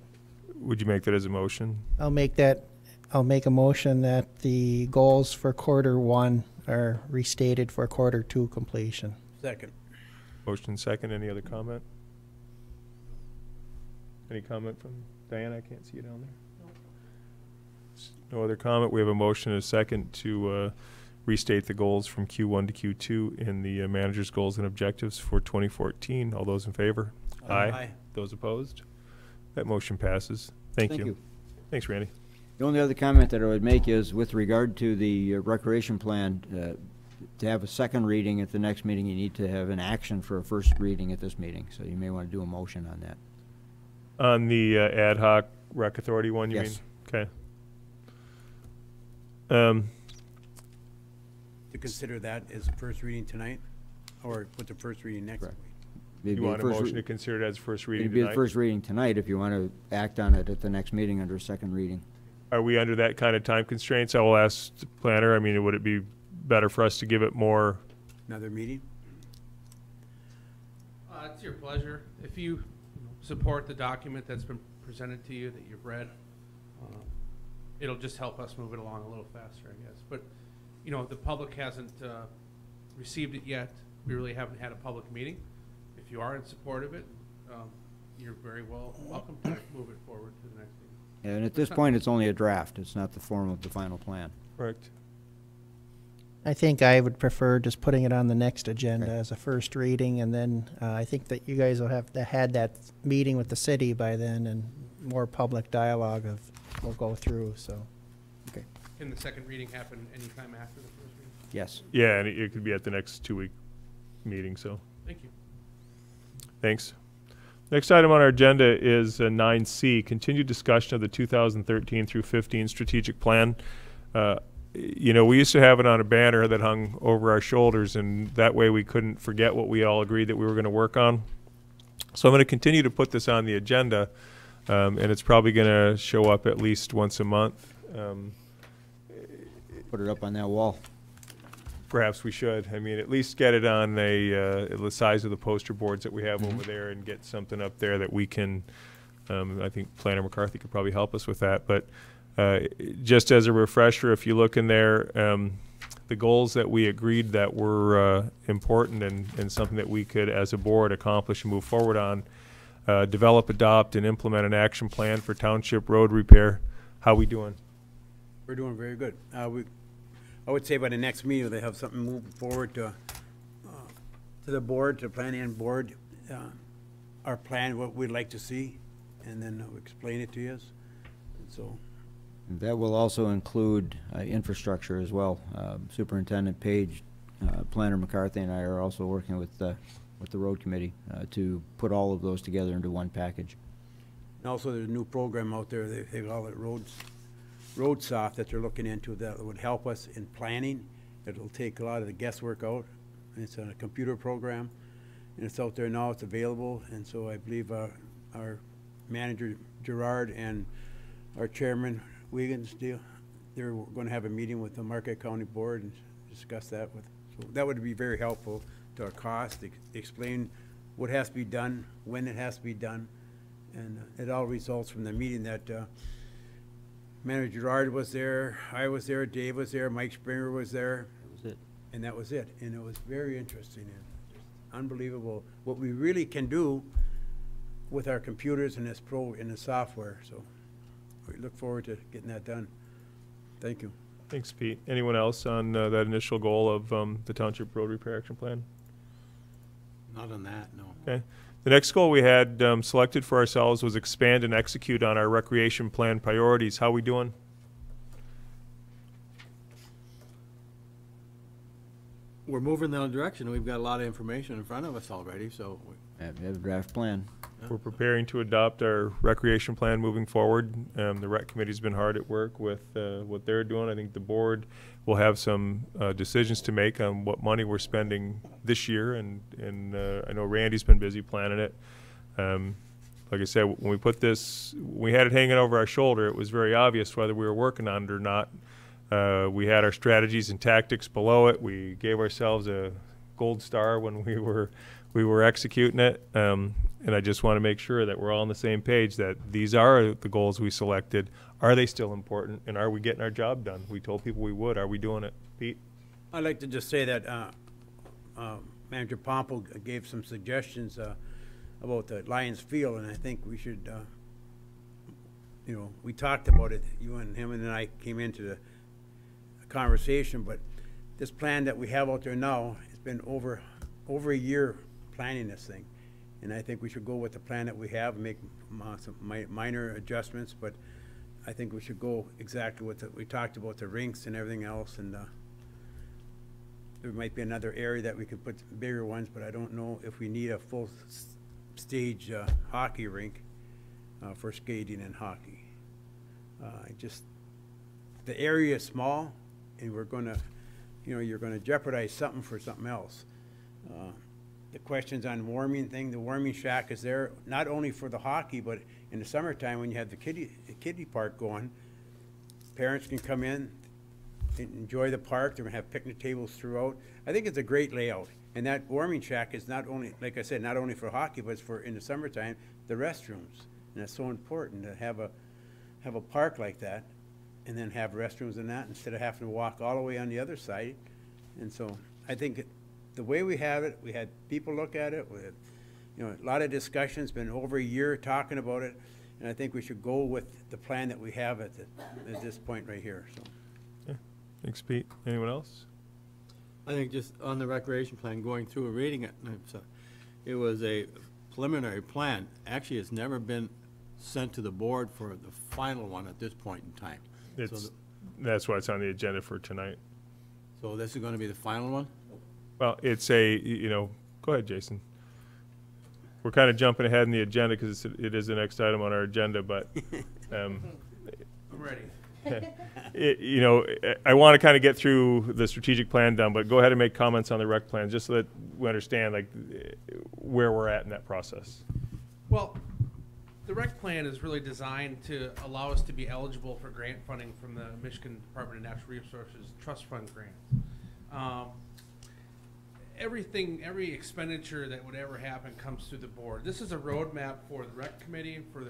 Would you make that as a motion? I'll make a motion that the goals for Q1 are restated for Q2 completion. Second. Motion second. Any other comment? Any comment from Diana? I can't see you down there. No other comment. We have a motion and a second to restate the goals from Q1 to Q2 in the manager's goals and objectives for 2014. All those in favor? Aye. Those opposed? That motion passes. Thank you. Thanks, Randy. The only other comment that I would make is with regard to the recreation plan, to have a second reading at the next meeting, you need to have an action for a first reading at this meeting. So you may want to do a motion on that. On the ad hoc rec authority one, you mean? Yes. Okay. To consider that as a first reading tonight, or put the first reading next Correct. week? You want a motion to consider it as first reading It'd be tonight? the first reading tonight if you want to act on it at the next meeting under second reading. Are we under that kind of time constraints? I will ask the planner. I mean, would it be better for us to give it more? Another meeting? It's your pleasure. If you support the document that's been presented to you that you've read, it'll just help us move it along a little faster, I guess. But, you know, the public hasn't received it yet. We really haven't had a public meeting. If you are in support of it, you're very welcome to move it forward to the next meeting. And at this point, it's only a draft. It's not the form of the final plan. Correct. I think I would prefer just putting it on the next agenda Okay. as a first reading, and then I think that you guys will have had that meeting with the city by then, and more public dialogue will go through, so. Can the second reading happen anytime after the first reading? Yes. Yeah, and it could be at the next 2-week meeting, so Thank you. thanks. Next item on our agenda is 9C, continued discussion of the 2013 through 15 strategic plan. You know, we used to have it on a banner that hung over our shoulders, and that way we couldn't forget what we all agreed that we were going to work on. So I'm going to continue to put this on the agenda, and it's probably going to show up at least once a month. Put it up on that wall. Perhaps we should. I mean, at least get it on the size of the poster boards that we have over there, and get something up there that we can, I think Planner McCarthy could probably help us with that. But just as a refresher, if you look in there, the goals that we agreed that were important and something that we could, as a board, accomplish and move forward on, develop, adopt, and implement an action plan for township road repair. How we doing? We're doing very good. I would say by the next meeting, they have something moving forward to the board, to the planning board, our plan, what we'd like to see, and then I'll explain it to you. And so. That will also include infrastructure as well. Superintendent Page, Planner McCarthy, and I are also working with the road committee to put all of those together into one package. And also, there's a new program out there. They call it RoadSoft that they're looking into that would help us in planning. It'll take a lot of the guesswork out. It's a computer program, and it's out there now. It's available, and so I believe our manager Gerard and our chairman Wiegand's deal. They're going to have a meeting with the Marquette County Board and discuss that with. So that would be very helpful to our cost. Explain what has to be done, when it has to be done, and it all results from the meeting that Manager Gerard was there, I was there, Dave was there, Mike Springer was there. That was it. And that was it. And it was very interesting and just unbelievable what we really can do with our computers and the software. So we look forward to getting that done. Thank you. Thanks, Pete. Anyone else on that initial goal of the Township Road Repair Action Plan? Not on that, no. Okay. The next goal we had selected for ourselves was expand and execute on our recreation plan priorities. How we doing? We're moving in that direction. We've got a lot of information in front of us already, so We have a draft plan. We're preparing to adopt our recreation plan moving forward. The rec committee's been hard at work with what they're doing. I think the board will have some decisions to make on what money we're spending this year, and I know Randy's been busy planning it. Like I said, when we put this, we had it hanging over our shoulder, it was very obvious whether we were working on it or not. We had our strategies and tactics below it. We gave ourselves a gold star when we were executing it. And I just want to make sure that we're all on the same page, that these are the goals we selected. Are they still important? And are we getting our job done? We told people we would. Are we doing it? Pete? I'd like to just say that Manager Pomple gave some suggestions about the Lions Field, and I think we should, you know, we talked about it, you and him and I came into the conversation, but this plan that we have out there now, it's been over a year planning this thing. And I think we should go with the plan that we have and make some minor adjustments, but I think we should go exactly what we talked about, the rinks and everything else, and there might be another area that we could put bigger ones, but I don't know if we need a full stage hockey rink for skating and hockey. The area is small, and we're gonna, you know, you're gonna jeopardize something for something else. The questions on warming thing, the warming shack is there not only for the hockey, but in the summertime when you have the kiddie park going, parents can come in and enjoy the park. They're gonna have picnic tables throughout. I think it's a great layout. And that warming shack is not only, like I said, not only for hockey, but it's for, in the summertime, the restrooms. And that's so important to have a park like that and then have restrooms in that instead of having to walk all the way on the other side. And so I think the way we have it, we had people look at it, we had, you know, a lot of discussions, been over a year talking about it, and I think we should go with the plan that we have at this point right here. So. Yeah. Thanks, Pete. Anyone else? I think just on the recreation plan, going through and reading it, it was a preliminary plan. Actually, it's never been sent to the board for the final one at this point in time. That's why it's on the agenda for tonight. So this is going to be the final one? Well, it's you know, go ahead, Jason. We're kind of jumping ahead in the agenda because it is the next item on our agenda, but I'm ready. you know, I want to kind of get through the strategic plan done, but go ahead and make comments on the rec plan just so that we understand like where we're at in that process. Well, the rec plan is really designed to allow us to be eligible for grant funding from the Michigan Department of Natural Resources Trust Fund grant. Every expenditure that would ever happen comes through the board. This is a roadmap for the rec committee, for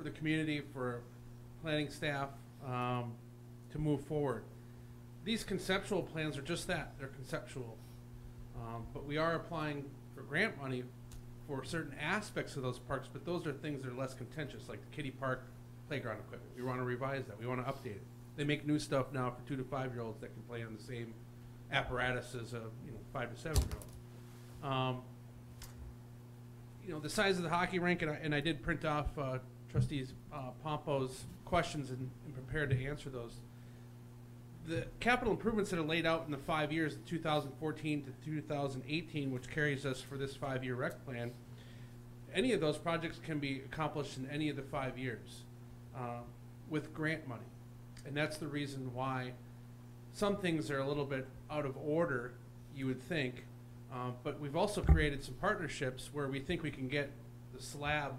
the community, for planning staff to move forward. These conceptual plans are just that, they're conceptual. But we are applying for grant money for certain aspects of those parks, but those are things that are less contentious, like the kiddie park playground equipment. We want to revise that, we want to update it. They make new stuff now for 2 to 5-year-olds that can play on the same apparatus as a 5 to 7-year-old. You know, the size of the hockey rink, and I did print off Trustees Pompo's questions and prepared to answer those. The capital improvements that are laid out in the 5 years, 2014 to 2018, which carries us for this 5-year rec plan, any of those projects can be accomplished in any of the 5 years with grant money. And that's the reason why some things are a little bit out of order, you would think, but we've also created some partnerships where we think we can get the slab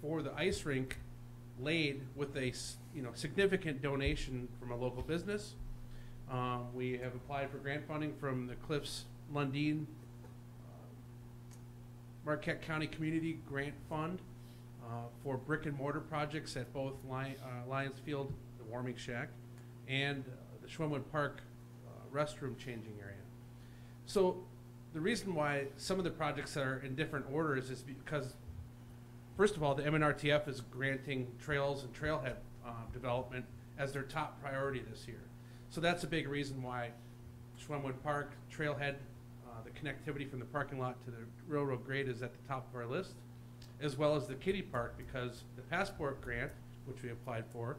for the ice rink laid with a significant donation from a local business. We have applied for grant funding from the Cliffs Lundin Marquette County Community Grant Fund for brick and mortar projects at both Lions Field, the warming shack, and the Schwimwood Park restroom changing area. So the reason why some of the projects are in different orders is because, first of all, the MNRTF is granting trails and trailhead development as their top priority this year. So that's a big reason why Schwimwood Park, trailhead, the connectivity from the parking lot to the railroad grade is at the top of our list, as well as the kiddie park, because the passport grant, which we applied for,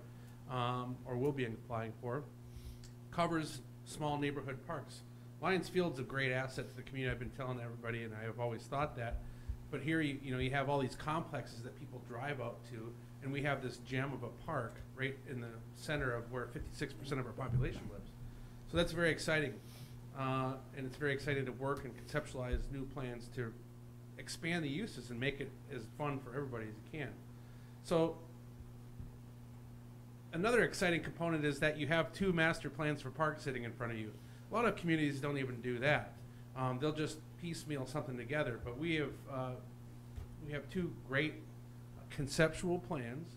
or will be applying for, covers small neighborhood parks. Lions Field's a great asset to the community. I've been telling everybody, and I have always thought that. But here, you have all these complexes that people drive out to, and we have this gem of a park right in the center of where 56% of our population lives. So that's very exciting, and it's very exciting to work and conceptualize new plans to expand the uses and make it as fun for everybody as you can. So another exciting component is that you have 2 master plans for parks sitting in front of you. A lot of communities don't even do that. They'll just piecemeal something together, but we have 2 great conceptual plans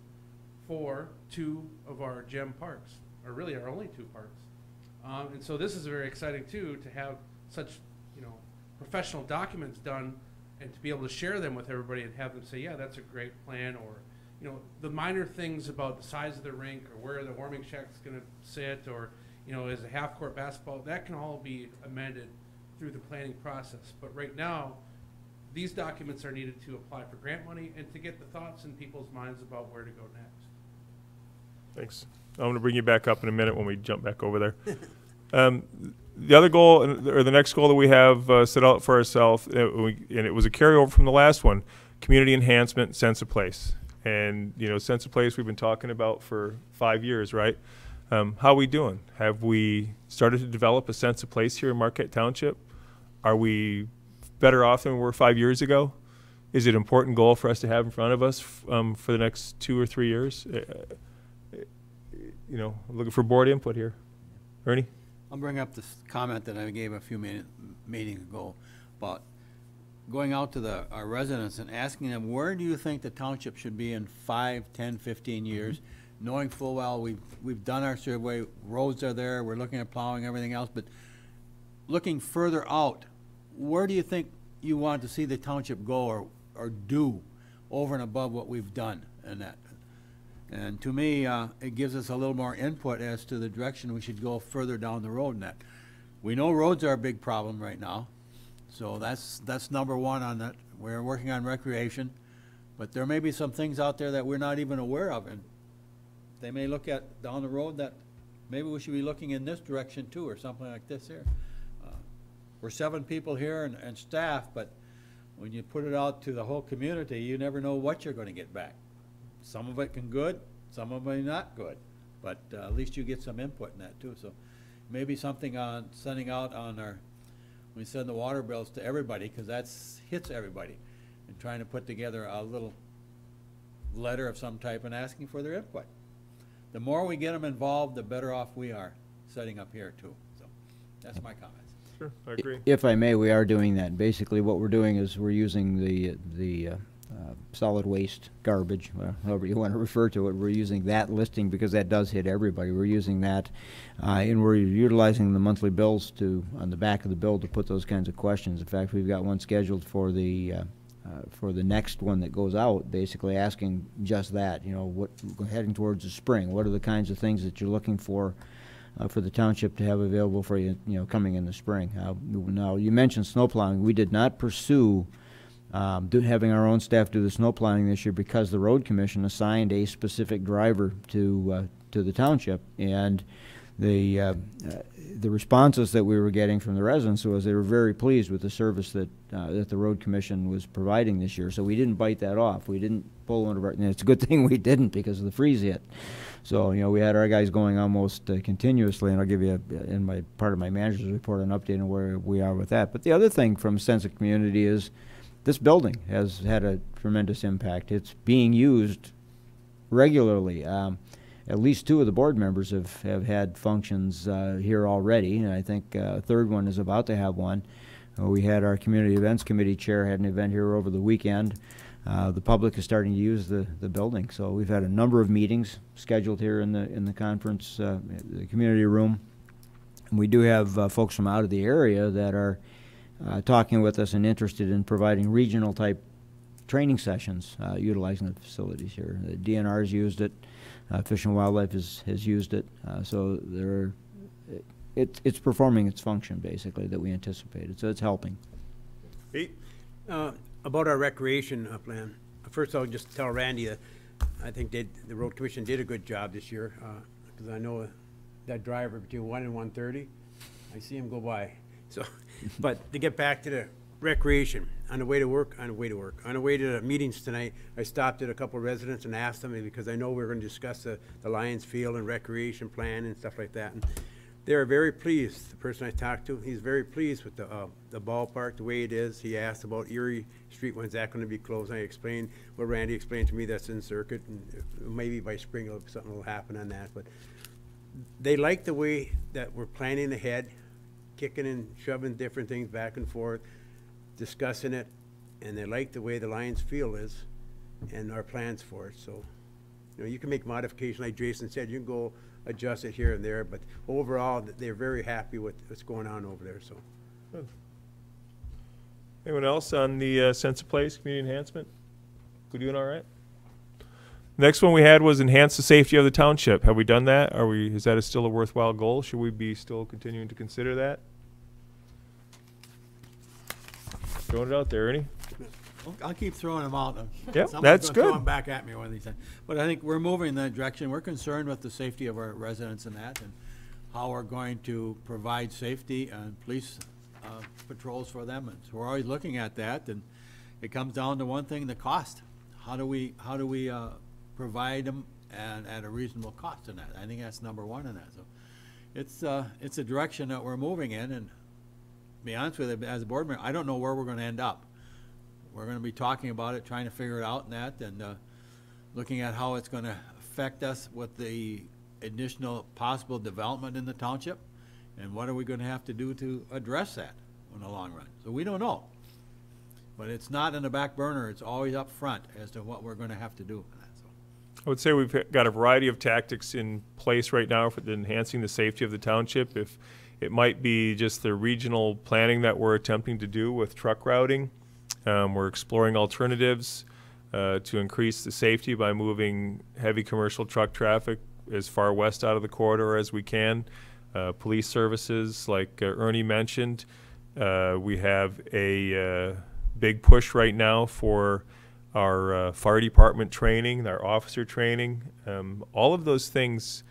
for 2 of our gem parks, or really our only 2 parks. And so this is very exciting too, to have such professional documents done and to be able to share them with everybody and have them say, yeah, that's a great plan, or the minor things about the size of the rink or where the warming shack's going to sit, or is a half-court basketball, that can all be amended through the planning process. But right now, these documents are needed to apply for grant money and to get the thoughts in people's minds about where to go next. Thanks. I'm going to bring you back up in a minute when we jump back over there. The other goal, or the next goal that we have set out for ourselves, and it was a carryover from the last one, community enhancement, sense of place. And, sense of place we've been talking about for 5 years, right? How are we doing? Have we started to develop a sense of place here in Marquette Township? Are we better off than we were 5 years ago? Is it an important goal for us to have in front of us for the next 2 or 3 years? I'm looking for board input here. Ernie? I'll bring up this comment that I gave a few meetings ago about going out to our residents and asking them, where do you think the township should be in 5, 10, 15 years? Knowing full well we've done our survey, roads are there, we're looking at plowing, everything else, but looking further out, where do you think you want to see the township go or do over and above what we've done in that? And to me, it gives us a little more input as to the direction we should go further down the road in that. We know roads are a big problem right now, so that's number 1 on that. We're working on recreation, but there may be some things out there that we're not even aware of, and they may look at down the road that maybe we should be looking in this direction too, or something like this here. We're 7 people here and staff, but when you put it out to the whole community, you never know what you're going to get back. Some of it can good, some of it not good, but at least you get some input in that too. So maybe something on sending out on we send the water bills to everybody, because that hits everybody, and trying to put together a little letter of some type and asking for their input. The more we get them involved, the better off we are setting up here too. So that's my comments. Sure, I agree. If I may, we are doing that. Basically, what we're doing is we're using the solid waste garbage, however you want to refer to it. We're using that listing because that does hit everybody. We're using that, and we're utilizing the monthly bills on the back of the bill to put those kinds of questions. In fact, we've got one scheduled for the next one that goes out, basically asking just that. Heading towards the spring, what are the kinds of things that you're looking for the township to have available for you, coming in the spring? Now, you mentioned snow plowing. We did not pursue having our own staff do the snow plowing this year because the road commission assigned a specific driver to the township, and the responses that we were getting from the residents was they were very pleased with the service that the road commission was providing this year. So we didn't bite that off. We didn't pull one of our. And it's a good thing we didn't, because of the freeze hit. So we had our guys going almost continuously, and I'll give you in my part of my manager's report an update on where we are with that. But the other thing from sense of community is this building has had a tremendous impact. It's being used regularly. At least 2 of the board members have had functions here already, and I think a third one is about to have one. We had our Community Events Committee chair had an event here over the weekend. The public is starting to use the building, so we've had a number of meetings scheduled here in the conference, the community room. And we do have folks from out of the area that are talking with us and interested in providing regional type training sessions utilizing the facilities here. The DNR has used it. Fish and Wildlife has used it. So it's performing its function basically that we anticipated. So it's helping. Pete? About our recreation plan, first I'll just tell Randy that I think the road commission did a good job this year, because I know that driver between 1 and 1:30, I see him go by. So, but to get back to the recreation, on the way to the meetings tonight, I stopped at a couple of residents and asked them, because I know we're going to discuss the Lions Field and recreation plan and stuff like that. And they're very pleased. The person I talked to, he's very pleased with the ballpark, the way it is. He asked about Erie Street, when's that going to be closed? And I explained what Randy explained to me, that's in circuit, and maybe by spring something will happen on that. But they like the way that we're planning ahead, kicking and shoving different things back and forth, discussing it, and they like the way the Lions Field is and our plans for it. So, you know, you can make modifications, like Jason said, you can go adjust it here and there, but overall, they're very happy with what's going on over there. So, Good. Anyone else on the sense of place, community enhancement? We doing all right? Next one we had was enhance the safety of the township. Have we done that? Is that still a worthwhile goal? Should we be still continuing to consider that? Throwing it out there, Ernie. I'll keep throwing them out. Yep, Someone's that's gonna good. Throw them back at me one of these times. But I think we're moving in that direction. We're concerned with the safety of our residents and that, and how we're going to provide safety and police patrols for them. And so we're always looking at that, and it comes down to one thing: the cost. How do we provide them and at a reasonable cost in that? I think that's number one in that. So it's a direction that we're moving in, and to be honest with you, as a board member, I don't know where we're going to end up. We're going to be talking about it, trying to figure it out and that, and looking at how it's going to affect us with the additional possible development in the township, and what are we going to have to do to address that in the long run. So we don't know. But it's not in the back burner. It's always up front as to what we're going to have to do in that. So. I would say we've got a variety of tactics in place right now for enhancing the safety of the township. If it might be just the regional planning that we're attempting to do with truck routing. We're exploring alternatives to increase the safety by moving heavy commercial truck traffic as far west out of the corridor as we can. Police services, like Ernie mentioned, we have a big push right now for our fire department training, our officer training. All of those things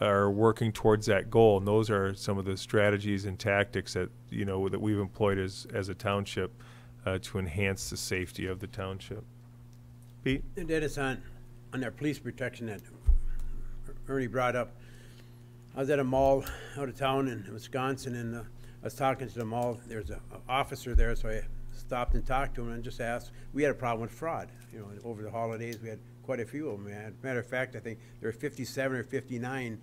are working towards that goal, and those are some of the strategies and tactics that that we've employed as a township to enhance the safety of the township. Pete? and that is on our police protection that Ernie brought up. I was at a mall out of town in Wisconsin, and I was talking to the mall. There's an officer there, so I stopped and talked to him and just asked. We had a problem with fraud. Over the holidays, we had quite a few of them. Matter of fact, I think there were 57 or 59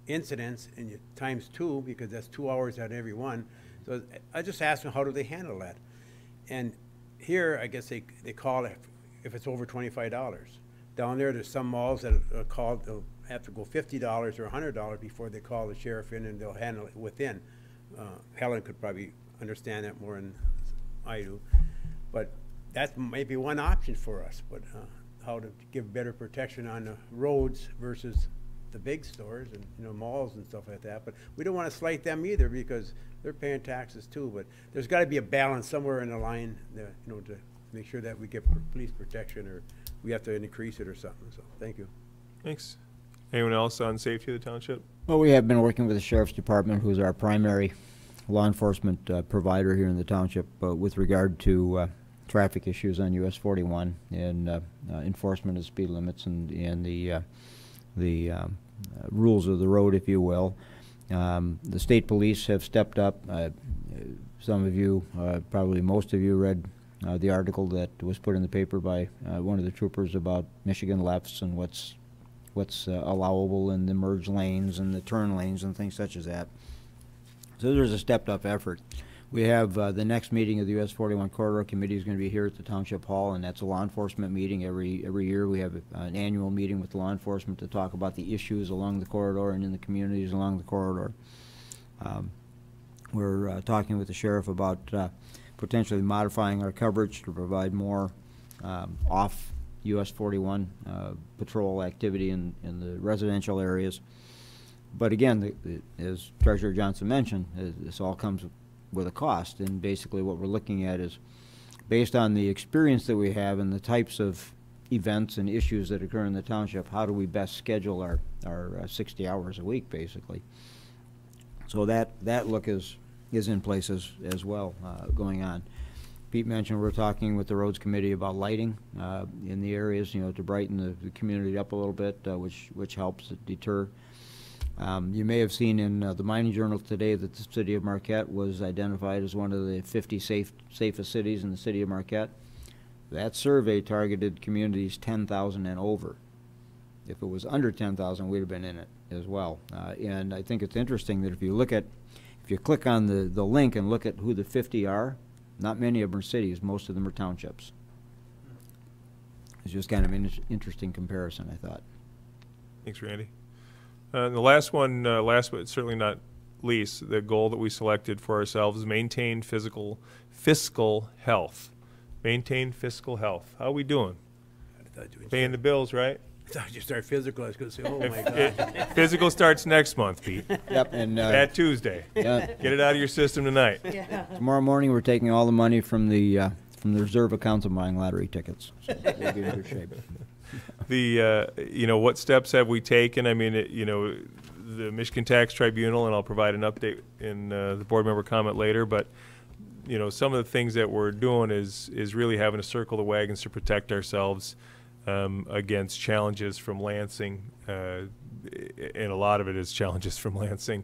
incidents, and you times 2, because that's 2 hours out of every one. So I just asked them, how do they handle that? And here, I guess they call it if it's over $25. Down there's some malls that are called, they'll have to go $50 or $100 before they call the sheriff in, and they'll handle it within. Helen could probably understand that more than I do. But that might be one option for us, but how to give better protection on the roads versus the big stores and malls and stuff like that. But we don't want to slight them either, because they're paying taxes too. But there's got to be a balance somewhere in the line, to make sure that we get police protection, or we have to increase it or something. So thank you. Thanks. Anyone else on safety of the township? Well, we have been working with the Sheriff's Department, who's our primary law enforcement provider here in the township, with regard to traffic issues on US 41 and enforcement of speed limits and the rules of the road, if you will. The state police have stepped up. Some of you, probably most of you, read the article that was put in the paper by one of the troopers about Michigan lefts and what's allowable in the merge lanes and the turn lanes and things such as that. So there's a stepped-up effort. We have the next meeting of the US 41 Corridor Committee is going to be here at the Township Hall, and that's a law enforcement meeting. Every year we have an annual meeting with law enforcement to talk about the issues along the corridor and in the communities along the corridor. We're talking with the sheriff about potentially modifying our coverage to provide more off US 41 patrol activity in the residential areas. But again, as Treasurer Johnson mentioned, this all comes with a cost, and basically what we're looking at is, based on the experience that we have and the types of events and issues that occur in the township, how do we best schedule our 60 hours a week, basically. So that look is in place as well going on. Pete mentioned we're talking with the roads committee about lighting in the areas, to brighten the community up a little bit, which helps deter. You may have seen in the Mining Journal today that the city of Marquette was identified as one of the 50 safest cities in the city of Marquette. That survey targeted communities 10,000 and over. If it was under 10,000, we'd have been in it as well. And I think it's interesting that if you click on the link and look at who the 50 are, not many of them are cities, most of them are townships. It's just kind of an interesting comparison, I thought. Thanks, Randy. The last one, last but certainly not least, the goal that we selected for ourselves is maintain fiscal health. Maintain fiscal health. How are we doing? Paying the bills, right? I thought you start physical. I was going to say, oh my God. Physical starts next month, Pete. Yep, and that Tuesday. Yeah. Get it out of your system tonight. Yeah. Tomorrow morning we're taking all the money from the reserve accounts and buying lottery tickets. So we'll be in good shape. What steps have we taken? I mean, the Michigan Tax Tribunal, and I'll provide an update in the board member comment later, but some of the things that we're doing is really having to circle the wagons to protect ourselves against challenges from Lansing, and a lot of it is challenges from Lansing.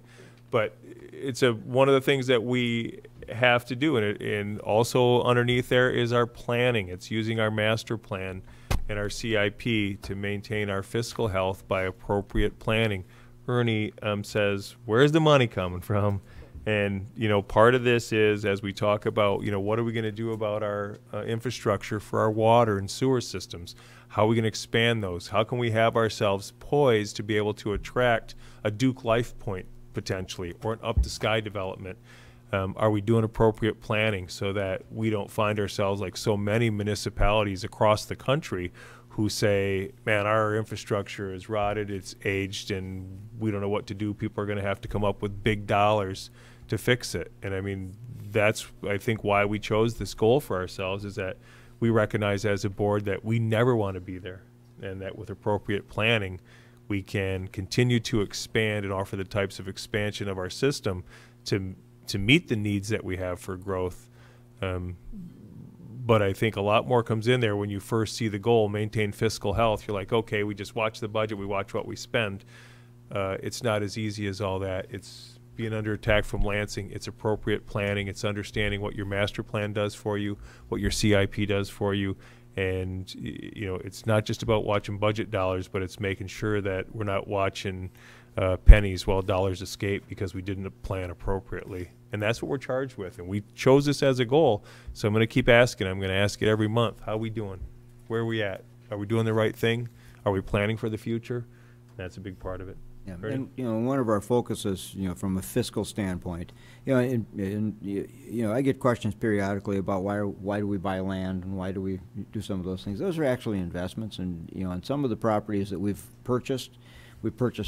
But it's one of the things that we have to do, and also underneath there is our planning. It's using our master plan and our CIP to maintain our fiscal health by appropriate planning. Ernie says, where's the money coming from? And, part of this is, as we talk about, what are we going to do about our infrastructure for our water and sewer systems? How are we going to expand those? How can we have ourselves poised to be able to attract a Duke Life Point potentially, or an Up to Sky development? Are we doing appropriate planning so that we don't find ourselves like so many municipalities across the country who say, man, our infrastructure is rotted, it's aged, and we don't know what to do. People are going to have to come up with big dollars to fix it. And I mean, that's, I think, why we chose this goal for ourselves, is that we recognize as a board that we never want to be there, and that with appropriate planning, we can continue to expand and offer the types of expansion of our system to meet the needs that we have for growth. But I think a lot more comes in there when you first see the goal, maintain fiscal health. You're like, okay, we just watch the budget, we watch what we spend. It's not as easy as all that. It's being under attack from Lansing. It's appropriate planning. It's understanding what your master plan does for you, what your CIP does for you. And, it's not just about watching budget dollars, but it's making sure that we're not watching pennies while dollars escape because we didn't plan appropriately. And that's what we're charged with. And we chose this as a goal. So I'm going to keep asking. I'm going to ask it every month. How are we doing? Where are we at? Are we doing the right thing? Are we planning for the future? That's a big part of it. Yeah, and one of our focuses, from a fiscal standpoint, I get questions periodically about why do we buy land and why do we do some of those things. Those are actually investments, and on some of the properties that we purchased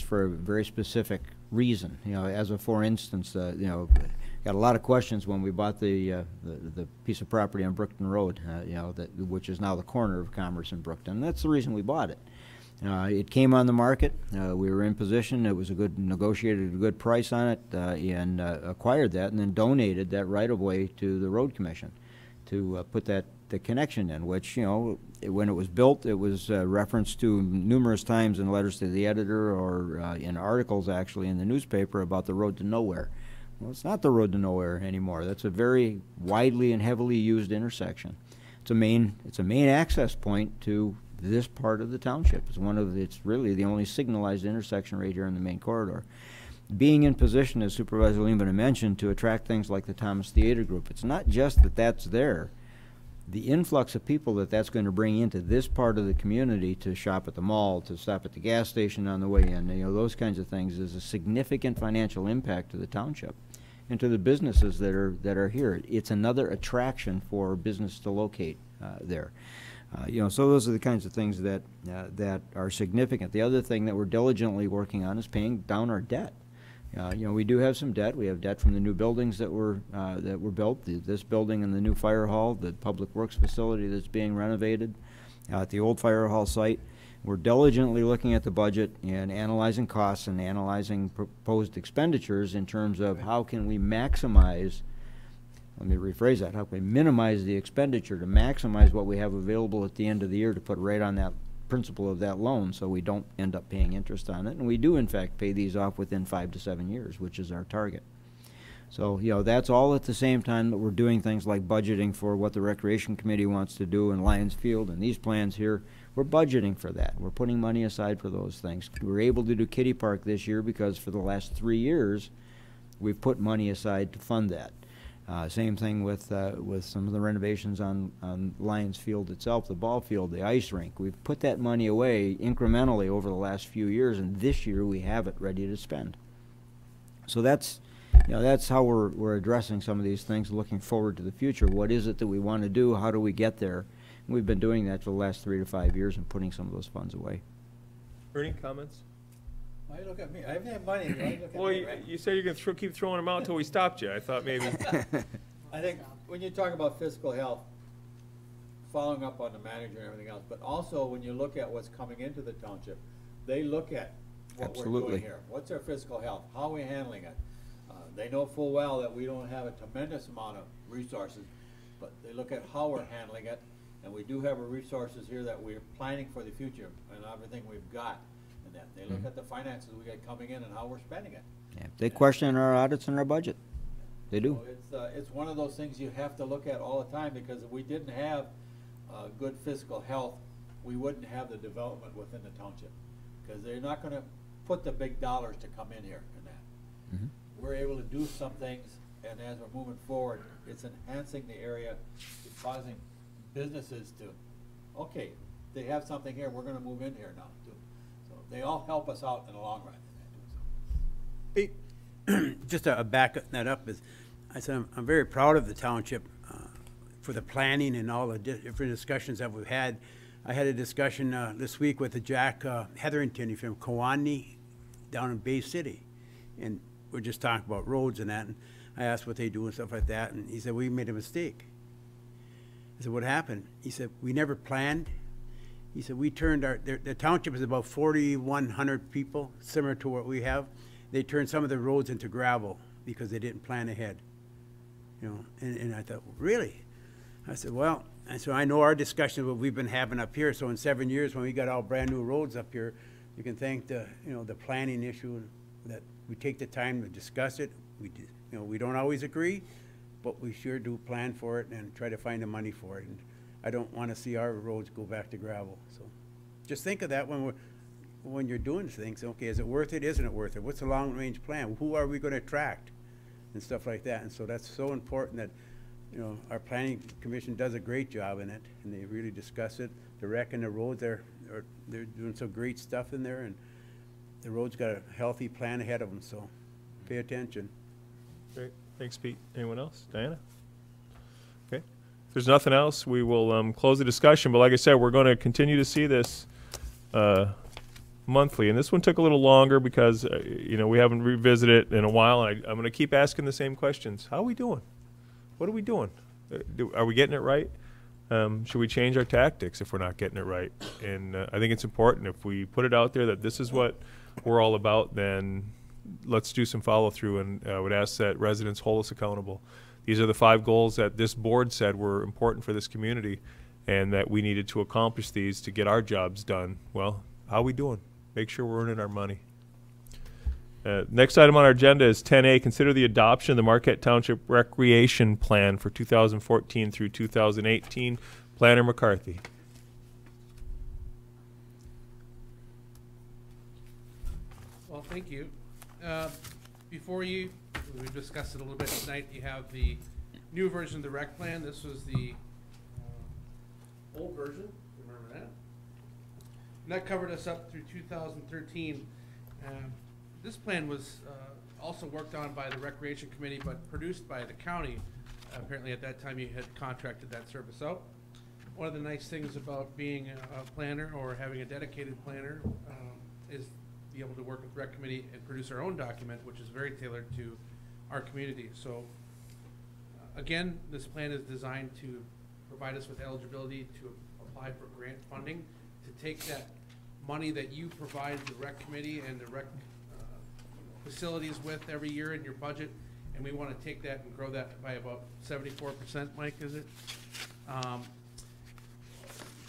for a very specific reason. As a for instance, got a lot of questions when we bought the piece of property on Brookton Road, which is now the corner of Commerce in Brookton. And that's the reason we bought it. It came on the market. We were in position. It was negotiated a good price on it, and acquired that, and then donated that right of way to the road commission to put the connection in. Which when it was built, it was referenced to numerous times in letters to the editor or in articles actually in the newspaper about the road to nowhere. Well, it's not the road to nowhere anymore. That's a very widely and heavily used intersection. it's a main access point to this part of the township. It's really the only signalized intersection right here in the main corridor. Being in position, as Supervisor Lehman mentioned, to attract things like the Thomas Theater Group. It's not just that that's there. The influx of people that's going to bring into this part of the community to shop at the mall, to stop at the gas station on the way in, those kinds of things, is a significant financial impact to the township and to the businesses that are here. It's another attraction for business to locate there. So those are the kinds of things that are significant. The other thing that we're diligently working on is paying down our debt. We do have some debt. We have debt from the new buildings that were built, this building and the new fire hall, the public works facility that's being renovated at the old fire hall site. We're diligently looking at the budget and analyzing costs and analyzing proposed expenditures in terms of how can we maximize, let me rephrase that, how can we minimize the expenditure to maximize what we have available at the end of the year to put right on that principal of that loan, so we don't end up paying interest on it. And we do in fact pay these off within 5 to 7 years, which is our target. So that's all at the same time that we're doing things like budgeting for what the Recreation Committee wants to do in Lions Field and these plans here. We're budgeting for that. We're putting money aside for those things. We were able to do Kitty Park this year because for the last 3 years we've put money aside to fund that. Same thing with some of the renovations on Lions Field itself, the ball field, the ice rink. We've put that money away incrementally over the last few years, and this year we have it ready to spend. So that's how we're addressing some of these things, looking forward to the future. What is it that we want to do? How do we get there? And we've been doing that for the last 3 to 5 years and putting some of those funds away. Ernie, comments? Why you look at me? I haven't had money. Why you look at Well, me, right? you said you're going to keep throwing them out until we stopped you. I thought maybe. I think when you talk about fiscal health, following up on the manager and everything else, but also when you look at what's coming into the township, they look at what we're doing here. What's our fiscal health? How are we handling it? They know full well that we don't have a tremendous amount of resources, but they look at how we're handling it, and we do have resources here that we're planning for the future and everything we've got. And that they look at the finances we got coming in and how we're spending it. Yeah, they question our audits and our budget. They do. So it's one of those things you have to look at all the time, because if we didn't have good fiscal health, we wouldn't have the development within the township, because they're not going to put the big dollars to come in here and that. Mm-hmm. We're able to do some things, and as we're moving forward, it's enhancing the area, it's causing businesses to, okay, they have something here, we're going to move in here now too. So they all help us out in the long run. Hey, just to back that up, is I said I'm very proud of the township for the planning and all the different discussions that we've had. I had a discussion this week with the Jack Hetherington from Kawani down in Bay City, and we're just talking about roads and that, and I asked what they do and stuff like that, and he said, we made a mistake. I said, what happened? He said, we never planned. He said, we turned the township is about 4,100 people, similar to what we have. They turned some of the roads into gravel because they didn't plan ahead. And I thought, really? I said, well, and so I know our discussion what we've been having up here. So in 7 years, when we got all brand new roads up here, you can thank the the planning issue that we take the time to discuss it. We don't always agree, but we sure do plan for it and try to find the money for it. And I don't want to see our roads go back to gravel. So just think of that when you're doing things. Okay, is it worth it? Isn't it worth it? What's the long-range plan? Who are we going to attract? And stuff like that. And so that's so important that our planning commission does a great job in it, and they really discuss it. The rec and the roads, they're doing some great stuff in there, and the road's got a healthy plan ahead of them. So pay attention. Great. Thanks, Pete. Anyone else? Diana? Okay. If there's nothing else, we will close the discussion. But like I said, we're going to continue to see this monthly. And this one took a little longer because, we haven't revisited it in a while. And I'm going to keep asking the same questions. How are we doing? What are we doing? Are we getting it right? Should we change our tactics if we're not getting it right? And I think it's important if we put it out there that this is what we're all about, then let's do some follow-through, and I would ask that residents hold us accountable. These are the 5 goals that this board said were important for this community and that we needed to accomplish these to get our jobs done. Well, how are we doing? Make sure we're earning our money. Next item on our agenda is 10A, consider the adoption of the Marquette Township Recreation Plan for 2014 through 2018. Planner McCarthy. Well, thank you. Before you, we've discussed it a little bit tonight, you have the new version of the rec plan. This was the old version, remember that? And that covered us up through 2013. This plan was also worked on by the Recreation Committee, but produced by the county. Apparently at that time you had contracted that service out. One of the nice things about being a planner or having a dedicated planner is be able to work with Rec Committee and produce our own document, which is very tailored to our community. So again, this plan is designed to provide us with eligibility to apply for grant funding, to take that money that you provide the Rec Committee and the Rec facilities with every year in your budget, and we want to take that and grow that by about 74%, Mike, is it?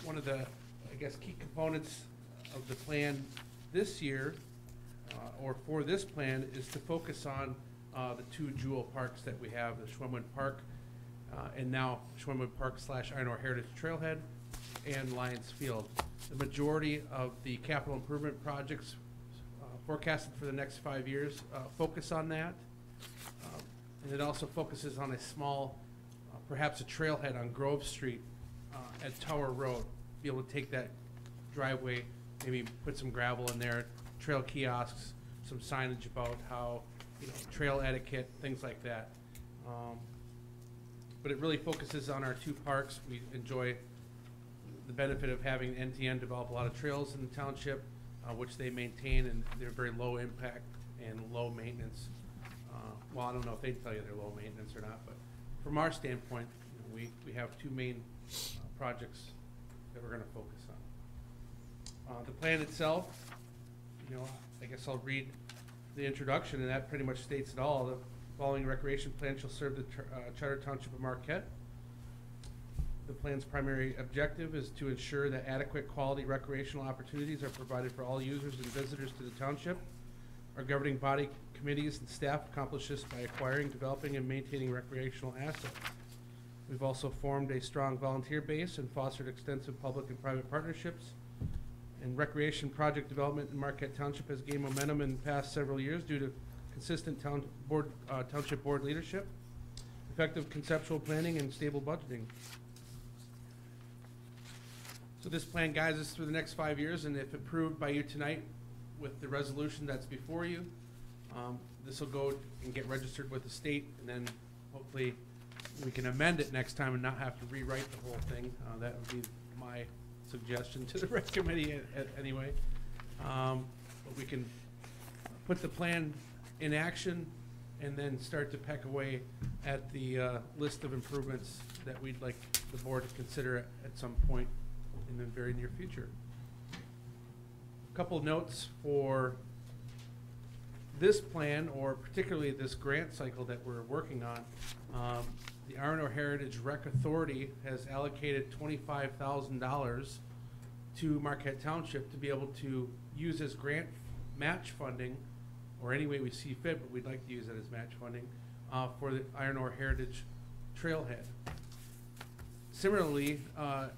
One of the, I guess, key components of the plan this year, or for this plan, is to focus on the two jewel parks that we have, the Schwimwood Park, and now Schwimwood Park / Iron Ore Heritage Trailhead, and Lions Field. The majority of the capital improvement projects forecasted for the next 5 years focus on that. And it also focuses on a small, perhaps a trailhead on Grove Street at Tower Road. Be able to take that driveway, maybe put some gravel in there, trail kiosks, some signage about how, trail etiquette, things like that. But it really focuses on our two parks. We enjoy the benefit of having NTN develop a lot of trails in the township, which they maintain, and they're very low impact and low maintenance. Well, I don't know if they tell you they're low maintenance or not, but from our standpoint, we have two main projects that we're going to focus on. The plan itself, I guess I'll read the introduction, and that pretty much states it all. The following recreation plan shall serve the Charter Township of Marquette. The plan's primary objective is to ensure that adequate quality recreational opportunities are provided for all users and visitors to the township. Our governing body, committees, and staff accomplish this by acquiring, developing, and maintaining recreational assets. We've also formed a strong volunteer base and fostered extensive public and private partnerships. And recreation project development in Marquette Township has gained momentum in the past several years due to consistent township board leadership, effective conceptual planning, and stable budgeting. So this plan guides us through the next 5 years, and if approved by you tonight with the resolution that's before you, this will go and get registered with the state, and then hopefully we can amend it next time and not have to rewrite the whole thing. That would be my suggestion to the Rec Committee anyway. But we can put the plan in action and then start to peck away at the list of improvements that we'd like the board to consider at some point in the very near future. A couple of notes for this plan, or particularly this grant cycle that we're working on. The Iron Ore Heritage Rec Authority has allocated $25,000 to Marquette Township to be able to use as grant match funding, or any way we see fit, but we'd like to use it as match funding, for the Iron Ore Heritage Trailhead. Similarly,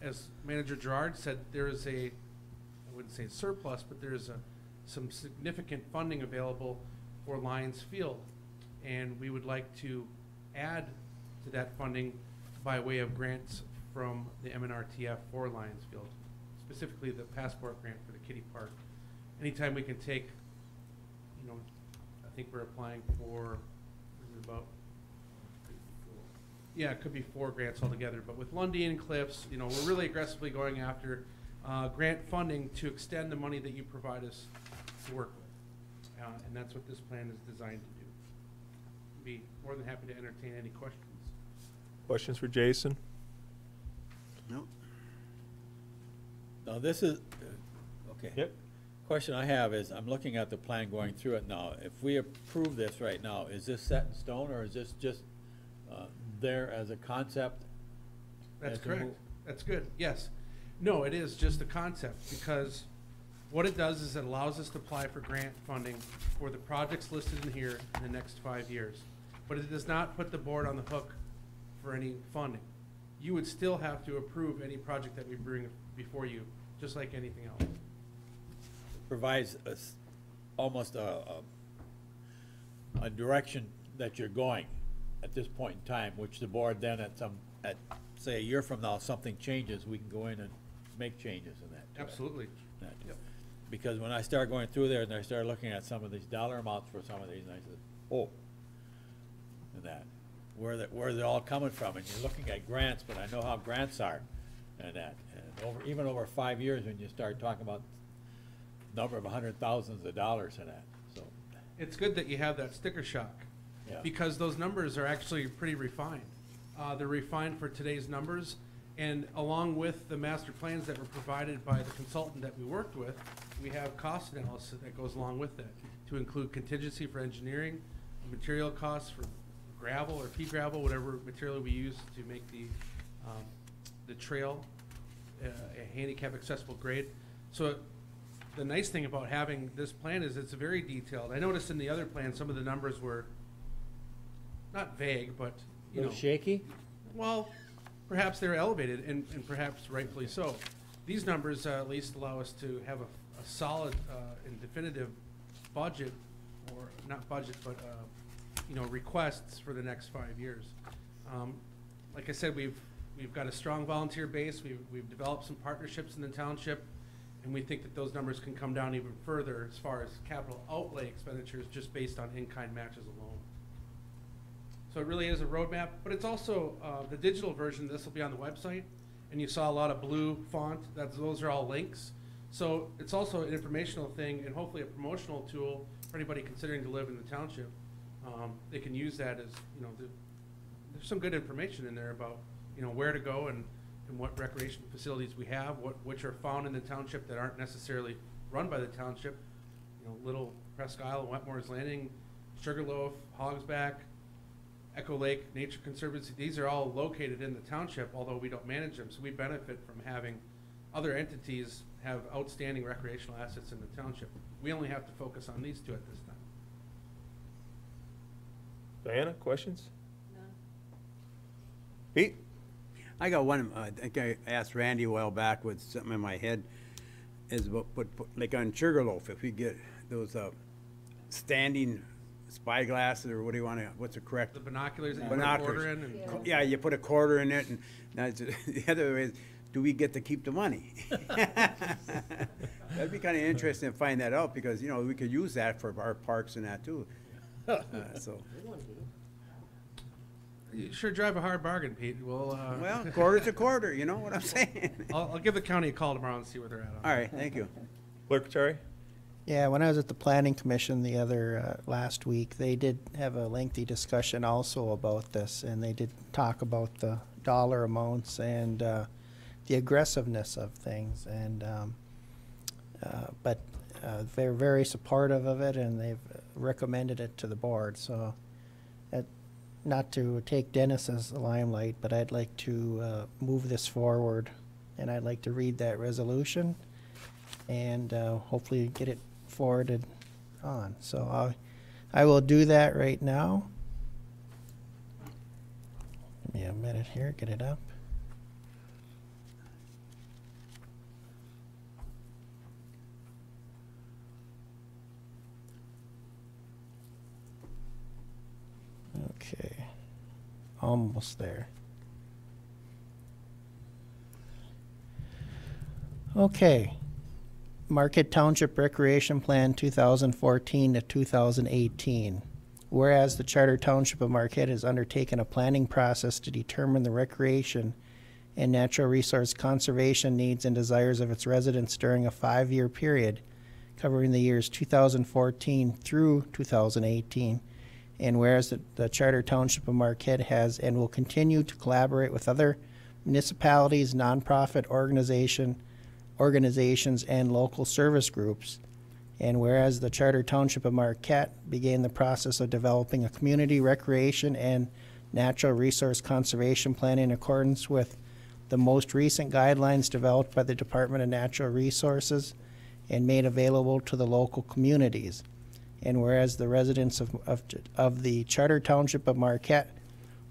as Manager Gerard said, there is I wouldn't say surplus, but there's some significant funding available for Lions Field, and we would like to add to that funding by way of grants from the MNRTF for Lions Field, specifically the passport grant for the Kitty Park. Anytime we can take, I think we're applying for it could be 4 grants altogether, but with Lundy and Cliffs, we're really aggressively going after grant funding to extend the money that you provide us to work with. And that's what this plan is designed to do. Be more than happy to entertain any questions. Questions for Jason? No. Now, this is, okay. Yep. Question I have is, I'm looking at the plan going through it now. If we approve this right now, is this set in stone, or is this just there as a concept? That's correct. That's good. Yes. No, it is just a concept, because what it does is it allows us to apply for grant funding for the projects listed in here in the next 5 years. But it does not put the board on the hook for any funding. you would still have to approve any project that we bring before you, just like anything else. Provides us almost a direction that you're going at this point in time, which the board then say a year from now, something changes, we can go in and make changes in that. Absolutely. That. Yep. Because when I started going through there and I started looking at some of these dollar amounts for some of these, and I said, oh, and that, where they're all coming from, and you're looking at grants, but I know how grants are, and that, and even over 5 years, when you start talking about number of $100,000s of dollars in that, so. It's good that you have that sticker shock, Yeah. because those numbers are actually pretty refined. They're refined for today's numbers, and along with the master plans that were provided by the consultant that we worked with, we have cost analysis that goes along with that, to include contingency for engineering, material costs for gravel or pea gravel, whatever material we use to make the trail a handicap accessible grade. So the nice thing about having this plan is it's very detailed. I noticed in the other plan, some of the numbers were not vague, but, you know. Shaky? Well, perhaps they're elevated, and perhaps rightfully so. These numbers at least allow us to have a solid and definitive budget, or not budget, but you know, requests for the next 5 years. Like I said, we've got a strong volunteer base. We've developed some partnerships in the township, and we think that those numbers can come down even further as far as capital outlay expenditures just based on in-kind matches alone. So it really is a roadmap, but it's also the digital version. This will be on the website, and you saw a lot of blue font. Those are all links. So it's also an informational thing and hopefully a promotional tool for anybody considering to live in the township. They can use that as, you know, there's some good information in there about, you know, where to go and what recreation facilities we have, which are found in the township that aren't necessarily run by the township. You know, Little Presque Isle, Wetmore's Landing, Sugarloaf, Hogsback, Echo Lake Nature Conservancy. These are all located in the township, although we don't manage them. So we benefit from having other entities have outstanding recreational assets in the township. We only have to focus on these two at this time. Diana, questions? None. Pete? I got one, I think I asked Randy a while back with something in my head, is about, like on Sugarloaf, if we get those standing spyglasses, or what do you want to, what's the correct? The binoculars that you put a Binoculars. quarter in. And Yeah, you put a quarter in it, and now the other way is, do we get to keep the money? That'd be kind of interesting to find that out, because, you know, we could use that for our parks and that too. So, You sure drive a hard bargain, Pete. Well, quarter's a quarter, you know what I'm saying? I'll give the county a call tomorrow and see where they're at on it. All right, thank you. Clerk Terry? Yeah, when I was at the planning commission the other last week, they did have a lengthy discussion also about this, and they did talk about the dollar amounts and the aggressiveness of things, and but they're very supportive of it, and they've recommended it to the board. So, not to take Dennis's limelight, but I'd like to move this forward, and I'd like to read that resolution and hopefully get it forwarded on. So I will do that right now. Give me a minute here, get it up. Okay, almost there. Okay, Marquette Township Recreation Plan 2014 to 2018. Whereas the Charter Township of Marquette has undertaken a planning process to determine the recreation and natural resource conservation needs and desires of its residents during a 5-year period covering the years 2014 through 2018. And whereas the Charter Township of Marquette has and will continue to collaborate with other municipalities, nonprofit organizations, and local service groups. And whereas the Charter Township of Marquette began the process of developing a community recreation and natural resource conservation plan in accordance with the most recent guidelines developed by the Department of Natural Resources and made available to the local communities. And whereas the residents of the Charter Township of Marquette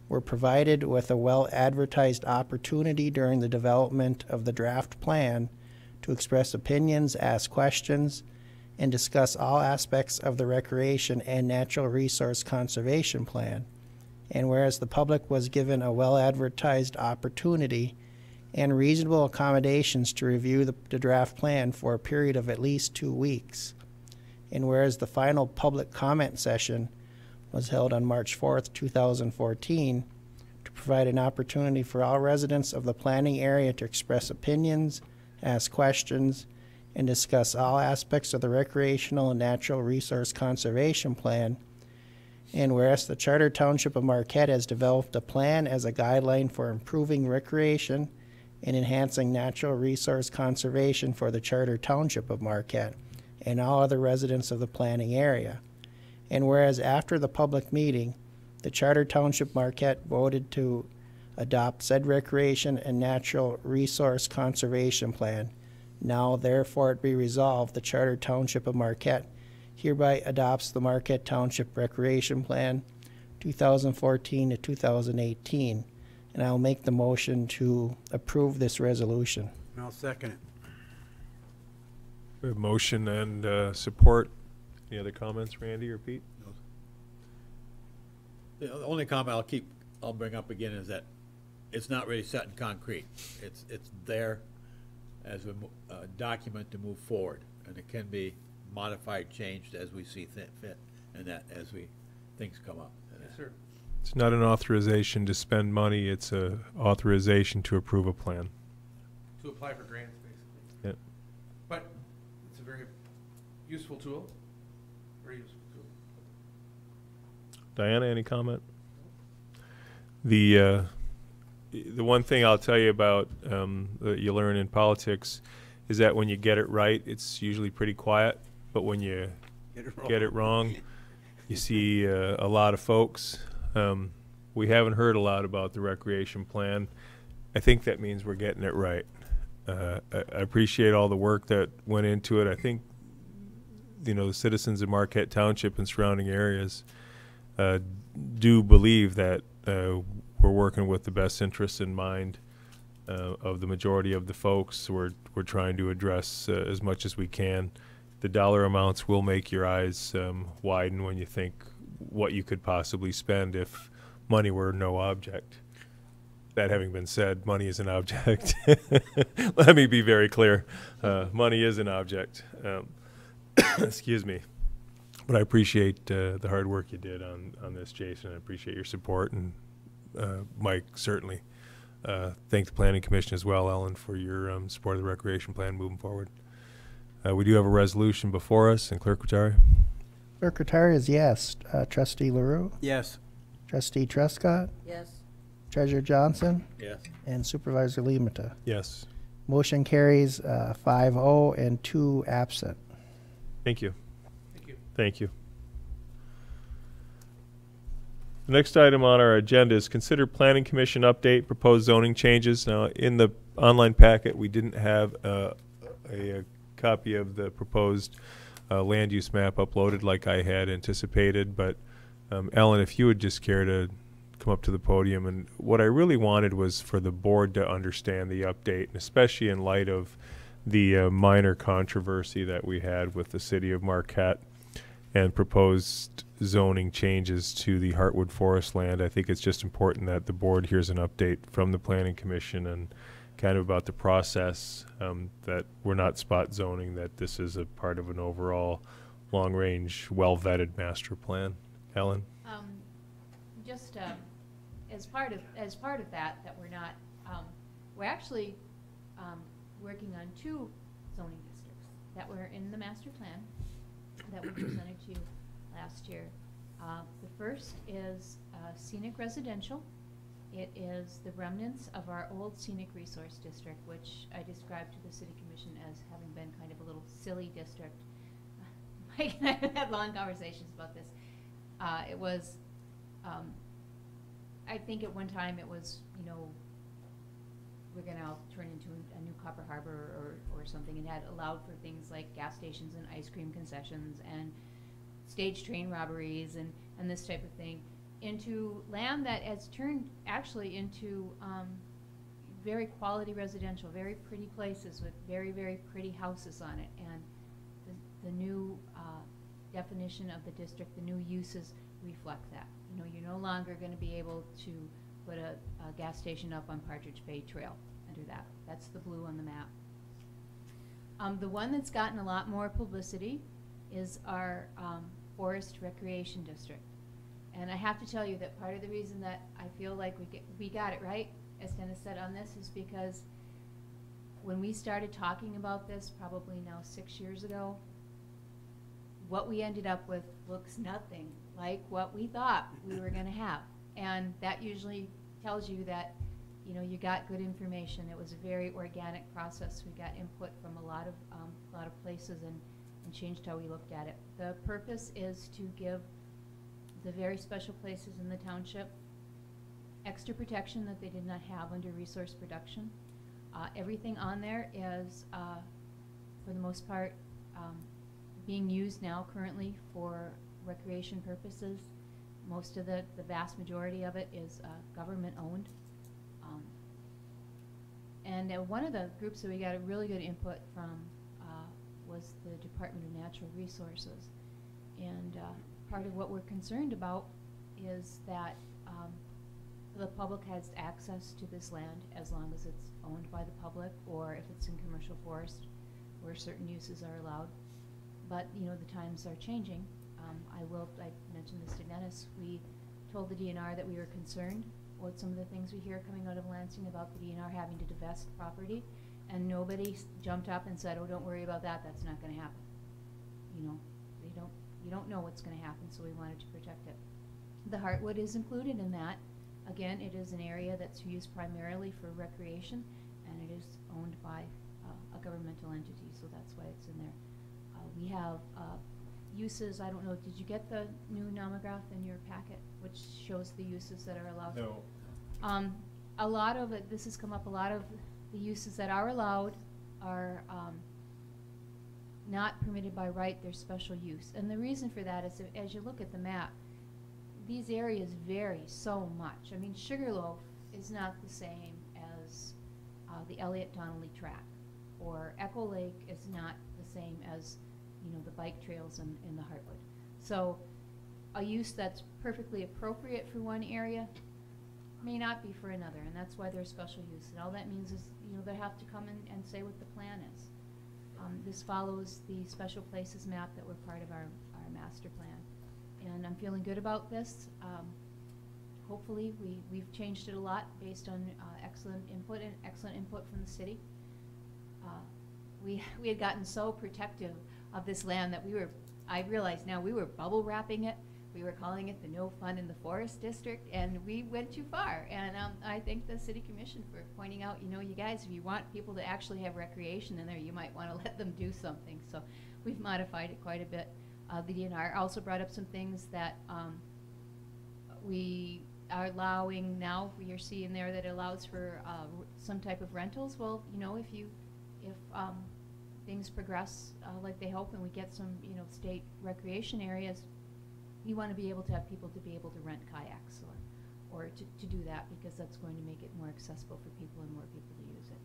were provided with a well-advertised opportunity during the development of the draft plan to express opinions, ask questions, and discuss all aspects of the recreation and natural resource conservation plan. And whereas the public was given a well-advertised opportunity and reasonable accommodations to review the draft plan for a period of at least 2 weeks. And whereas the final public comment session was held on March 4th, 2014, to provide an opportunity for all residents of the planning area to express opinions, ask questions, and discuss all aspects of the recreational and natural resource conservation plan. And whereas the Charter Township of Marquette has developed a plan as a guideline for improving recreation and enhancing natural resource conservation for the Charter Township of Marquette and all other residents of the planning area. And whereas after the public meeting, the Charter Township Marquette voted to adopt said recreation and natural resource conservation plan, now therefore it be resolved, the Charter Township of Marquette hereby adopts the Marquette Township Recreation Plan 2014 to 2018. And I'll make the motion to approve this resolution. I'll second it. We have motion and support. Any other comments, Randy or Pete? The only comment I'll bring up again is that it's not really set in concrete. It's there as a document to move forward, and it can be modified, changed as we see fit, and that as things come up. Yes, sir. It's not an authorization to spend money, it's a authorization to approve a plan. To apply for grants, basically. Yep. But it's a very useful tool. Very useful tool. Diana, any comment? The one thing I'll tell you about that you learn in politics is that when you get it right, it's usually pretty quiet. But when you get it wrong, you see a lot of folks. We haven't heard a lot about the recreation plan. I think that means we're getting it right. I appreciate all the work that went into it. I think, the citizens of Marquette Township and surrounding areas do believe that we're working with the best interests in mind of the majority of the folks. We're trying to address as much as we can. The dollar amounts will make your eyes widen when you think what you could possibly spend if money were no object. That having been said, money is an object. Let me be very clear. Money is an object. Excuse me. But I appreciate the hard work you did on this, Jason. I appreciate your support, and Mike, certainly. Thank the Planning Commission as well, Ellen, for your support of the recreation plan moving forward. We do have a resolution before us, and Clerk Rattari? Clerk Rattari is yes. Trustee LaRue? Yes. Trustee Trescott? Yes. Treasurer Johnson? Yes. And Supervisor Limata. Yes. Motion carries 5-0 and 2 absent. Thank you. Thank you. Thank you. The next item on our agenda is consider Planning Commission update, proposed zoning changes. Now, in the online packet, we didn't have a copy of the proposed land use map uploaded like I had anticipated, but Ellen, if you would just care to come up to the podium. And what I really wanted was for the board to understand the update, and especially in light of the minor controversy that we had with the city of Marquette and proposed zoning changes to the Heartwood Forest land. I think it's just important that the board hears an update from the Planning Commission and kind of about the process, that we're not spot zoning, that this is a part of an overall long-range, well-vetted master plan. Ellen? Just as part of that we're not, we're actually working on 2 zoning districts that were in the master plan that we presented to you last year. The first is scenic residential. It is the remnants of our old scenic resource district, which I described to the city commission as having been kind of a little silly district. Mike and I have had long conversations about this. It was, I think at one time it was, we're going to turn into a new Copper Harbor or something, and had allowed for things like gas stations and ice cream concessions and stage train robberies and this type of thing. into land that has turned actually into very quality residential, very pretty places with very, very pretty houses on it. And the new definition of the district, the new uses reflect that. You know, you're no longer going to be able to put a gas station up on Partridge Bay Trail under that. That's the blue on the map. The one that's gotten a lot more publicity is our Forest Recreation District. And I have to tell you that part of the reason that I feel like we got it right, as Dennis said on this, is because when we started talking about this, probably now 6 years ago, what we ended up with looks nothing like what we thought we were going to have. And that usually tells you that, you know, you got good information. It was a very organic process. We got input from a lot of places and changed how we looked at it. The purpose is to give the very special places in the township extra protection that they did not have under resource production. Everything on there is, for the most part, being used now currently for recreation purposes. Most of the vast majority of it is government owned. And one of the groups that we got a really good input from was the Department of Natural Resources. And part of what we're concerned about is that the public has access to this land as long as it's owned by the public, or if it's in commercial forest where certain uses are allowed. But you know, the times are changing. I mentioned this to Dennis. We told the DNR that we were concerned with some of the things we hear coming out of Lansing about the DNR having to divest property, and nobody jumped up and said, "Oh, don't worry about that. That's not going to happen." You know, you don't know what's going to happen, so we wanted to protect it. The Heartwood is included in that. Again, it is an area that's used primarily for recreation, and it is owned by a governmental entity, so that's why it's in there. We have uses. I don't know, did you get the new nomograph in your packet, which shows the uses that are allowed? No. A lot of it, this has come up, a lot of the uses that are allowed are not permitted by right, they're special use. And the reason for that is that as you look at the map, these areas vary so much. I mean, Sugarloaf is not the same as the Elliott Donnelly track, or Echo Lake is not the same as, you know, the bike trails in the Heartwood. So a use that's perfectly appropriate for one area may not be for another, and that's why there's special use. And all that means is, you know, they have to come in and say what the plan is. This follows the special places map that were part of our master plan. And I'm feeling good about this. Hopefully we've changed it a lot based on excellent input from the city. We had gotten so protective of this land that I realize now we were bubble wrapping it. We were calling it the No Fun in the Forest District, and we went too far. And I thank the City Commission for pointing out, you know, you guys, if you want people to actually have recreation in there, you might want to let them do something. So we've modified it quite a bit. The DNR also brought up some things that we are allowing now. You're seeing there that it allows for some type of rentals. Well, you know, if things progress like they hope, and we get some, you know, state recreation areas, you want to be able to have people to be able to rent kayaks or to do that, because that's going to make it more accessible for people and more people to use it.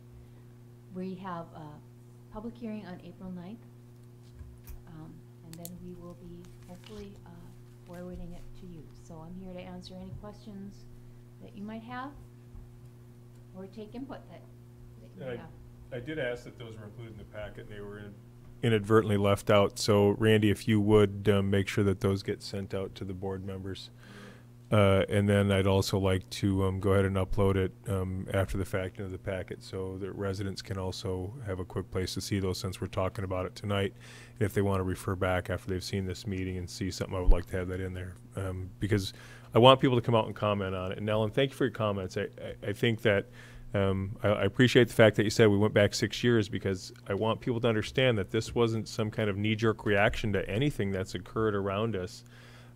We have a public hearing on April 9th, and then we will be hopefully forwarding it to you. So I'm here to answer any questions that you might have, or take input that you might have. I did ask that those were included in the packet, and they were inadvertently left out. So Randy, if you would make sure that those get sent out to the board members. And then I'd also like to go ahead and upload it after the fact into the packet, so that residents can also have a quick place to see those, since we're talking about it tonight. And if they want to refer back after they've seen this meeting and see something, I would like to have that in there, because I want people to come out and comment on it. And Ellen, thank you for your comments. I think that I appreciate the fact that you said we went back 6 years, because I want people to understand that this wasn't some kind of knee-jerk reaction to anything that's occurred around us.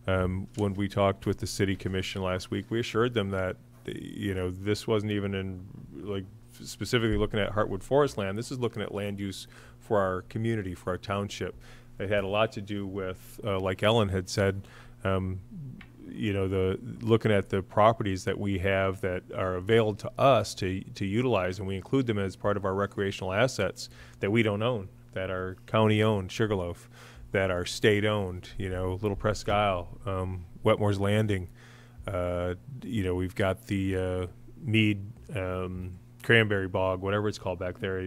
When we talked with the City Commission last week, we assured them that, you know, this wasn't even in, like, specifically looking at Heartwood Forest land. This is looking at land use for our community, for our township. It had a lot to do with, like Ellen had said, you looking at the properties that we have that are available to us to utilize, and we include them as part of our recreational assets that we don't own, that are county owned, Sugarloaf, that are state owned, Little Presque Isle, Wetmore's Landing. We've got the Mead Cranberry Bog, whatever it's called back there.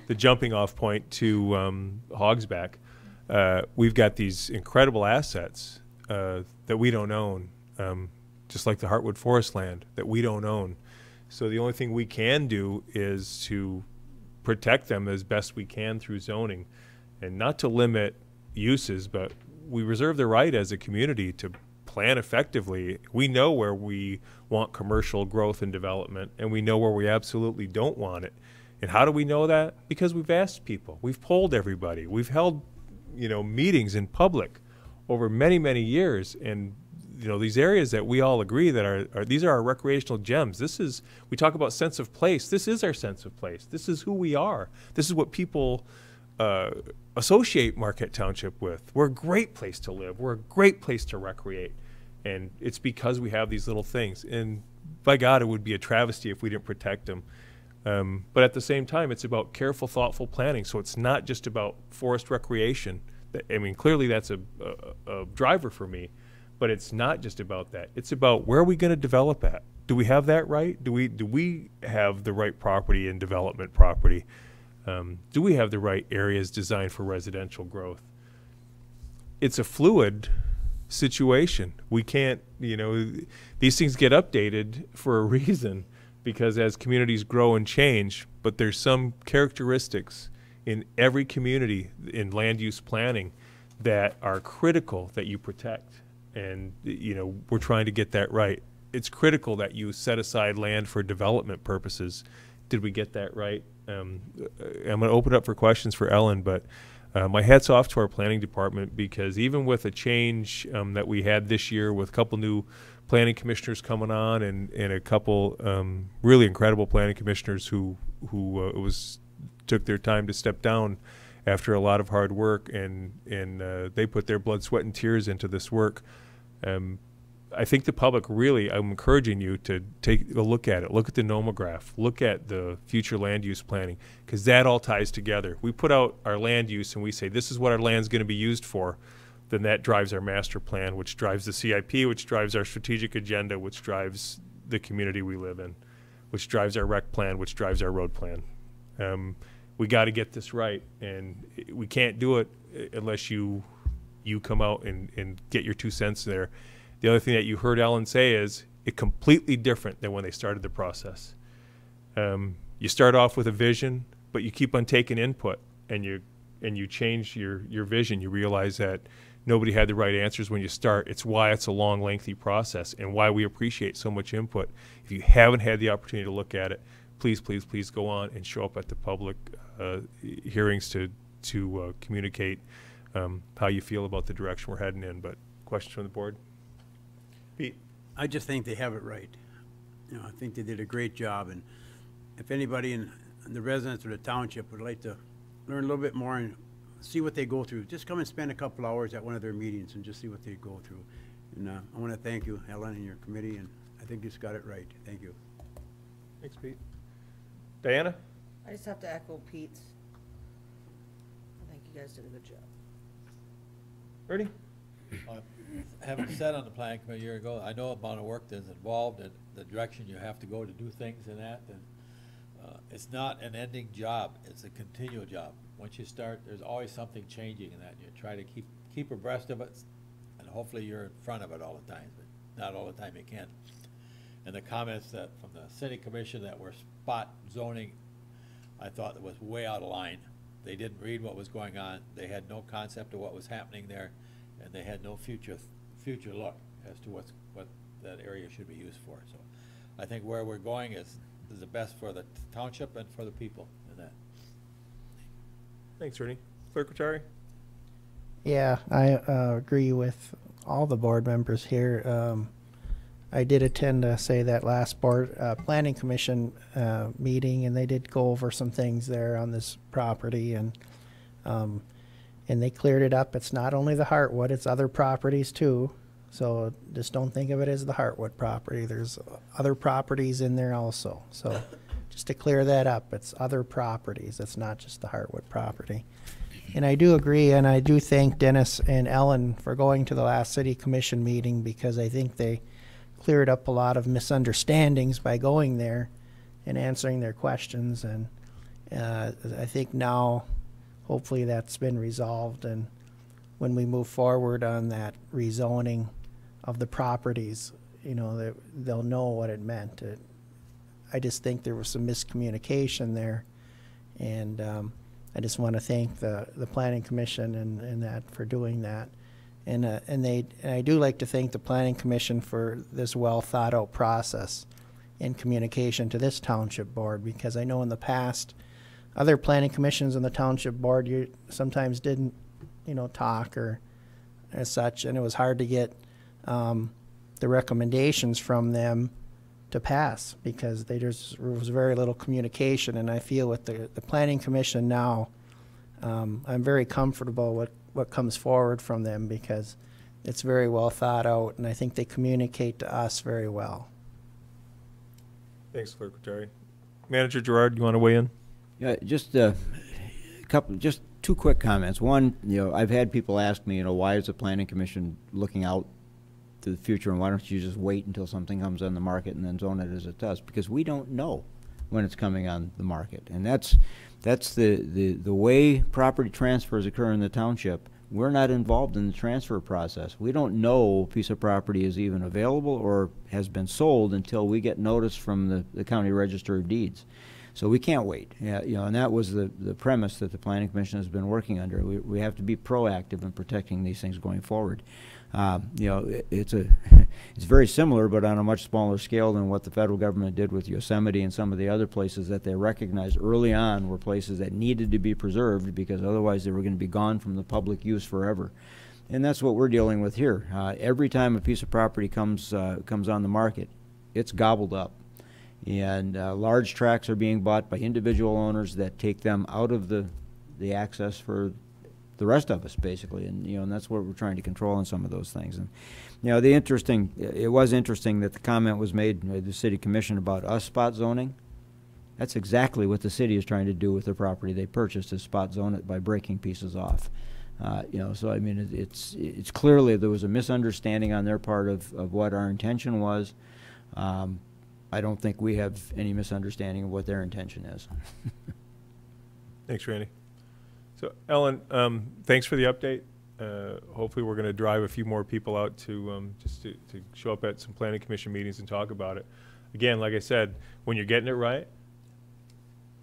The jumping off point to Hogsback. We've got these incredible assets that we don't own, just like the Heartwood Forest land that we don't own. So the only thing we can do is to protect them as best we can through zoning, and not to limit uses, but we reserve the right as a community to plan effectively. We know where we want commercial growth and development, and we know where we absolutely don't want it. And how do we know that? Because we've asked people, we've polled everybody, we've held meetings in public over many, many years, and these areas that we all agree that these are our recreational gems. We talk about sense of place. This is our sense of place. This is who we are. This is what people associate Marquette Township with. We're a great place to live. We're a great place to recreate, and it's because we have these little things. And by God, it would be a travesty if we didn't protect them. But at the same time, it's about careful, thoughtful planning. So it's not just about forest recreation. Clearly that's a driver for me, but it's not just about that. It's about, where are we going to develop at? Do we have that right? Do we have the right property and development property? Do we have the right areas designed for residential growth? It's a fluid situation. We can't, these things get updated for a reason, because as communities grow and change, but there's some characteristics in every community in land use planning that are critical that you protect. And, we're trying to get that right. It's critical that you set aside land for development purposes. Did we get that right? I'm going to open up for questions for Ellen, but my hat's off to our planning department, because even with a change that we had this year with a couple new planning commissioners coming on, and a couple really incredible planning commissioners who took their time to step down after a lot of hard work, and they put their blood, sweat, and tears into this work. I think the public really, I'm encouraging you to take a look at it. Look at the nomograph. Look at the future land use planning, because that all ties together. We put out our land use and we say, this is what our land's going to be used for. Then that drives our master plan, which drives the CIP, which drives our strategic agenda, which drives the community we live in, which drives our rec plan, which drives our road plan. We got to get this right, and we can't do it unless you come out and get your 2 cents there. The other thing that you heard Ellen say is it's completely different than when they started the process. You start off with a vision, but you keep on taking input, and you change your vision. You realize that nobody had the right answers when you start. It's why it's a long, lengthy process, and why we appreciate so much input. If you haven't had the opportunity to look at it, please, please, please go on and show up at the public hearings to communicate how you feel about the direction we're heading in. But questions from the board? Pete? I just think they have it right. I think they did a great job, and if anybody in the residents of the township would like to learn a little bit more and see what they go through, just come and spend a couple hours at one of their meetings and just see what they go through. And I want to thank you, Ellen, and your committee, and I think you just got it right. Thank you. Thanks, Pete. Diana? I just have to echo Pete's. I think you guys did a good job. Ernie? Having said on the planning committee a year ago, I know the amount of work that's involved and the direction you have to go to do things in that, and it's not an ending job, it's a continual job. Once you start, there's always something changing in that. You try to keep abreast of it, and hopefully you're in front of it all the time, but not all the time you can. And the comments that from the city commission that were spot zoning, I thought that was way out of line. They didn't read what was going on. They had no concept of what was happening there, and they had no future look as to what that area should be used for. So I think where we're going is the best for the township and for the people in that. Thanks, Ernie. Clerk Rattari? Yeah, I agree with all the board members here. I did attend, say, that last planning commission meeting, and they did go over some things there on this property, and they cleared it up. It's not only the Heartwood, it's other properties too. So just don't think of it as the Heartwood property. There's other properties in there also. So just to clear that up, it's other properties. It's not just the Heartwood property. And I do agree, and I do thank Dennis and Ellen for going to the last city commission meeting, because I think they cleared up a lot of misunderstandings by going there and answering their questions. And I think now, hopefully that's been resolved, and when we move forward on that rezoning of the properties, you know, they'll know what it meant. I just think there was some miscommunication there, and I just want to thank the Planning Commission and that for doing that. And I do like to thank the Planning Commission for this well thought out process in communication to this township board, because I know in the past other planning commissions in the township board, you sometimes didn't, you know, talk or as such, and it was hard to get the recommendations from them to pass, because there was very little communication. And I feel with the Planning Commission now, I'm very comfortable with what comes forward from them, because it's very well thought out, and I think they communicate to us very well. Thanks, Clerk Terry. Manager Gerard, you want to weigh in? Yeah, just just two quick comments. One, you know, I've had people ask me, you know, why is the Planning Commission looking out to the future, and why don't you just wait until something comes on the market and then zone it as it does? Because we don't know when it's coming on the market, and that's the way property transfers occur in the township. We're not involved in the transfer process. We don't know a piece of property is even available or has been sold until we get notice from the County Register of Deeds. So we can't wait. Yeah, you know, and that was the premise that the Planning Commission has been working under. We have to be proactive in protecting these things going forward. You know, it's very similar, but on a much smaller scale than what the federal government did with Yosemite and some of the other places that they recognized early on were places that needed to be preserved, because otherwise they were going to be gone from the public use forever. And that's what we're dealing with here. Every time a piece of property comes on the market, it's gobbled up. And large tracts are being bought by individual owners that take them out of the access for the rest of us, basically. And you know, and that's what we're trying to control on some of those things. And you know, it was interesting that the comment was made by the City Commission about us spot zoning. That's exactly what the city is trying to do with the property they purchased, is spot zone it by breaking pieces off. You know, so I mean, it's clearly there was a misunderstanding on their part of what our intention was. I don't think we have any misunderstanding of what their intention is. Thanks, Randy. So, Ellen, thanks for the update. Hopefully we're going to drive a few more people out to just to show up at some Planning Commission meetings and talk about it. Again, like I said, when you're getting it right,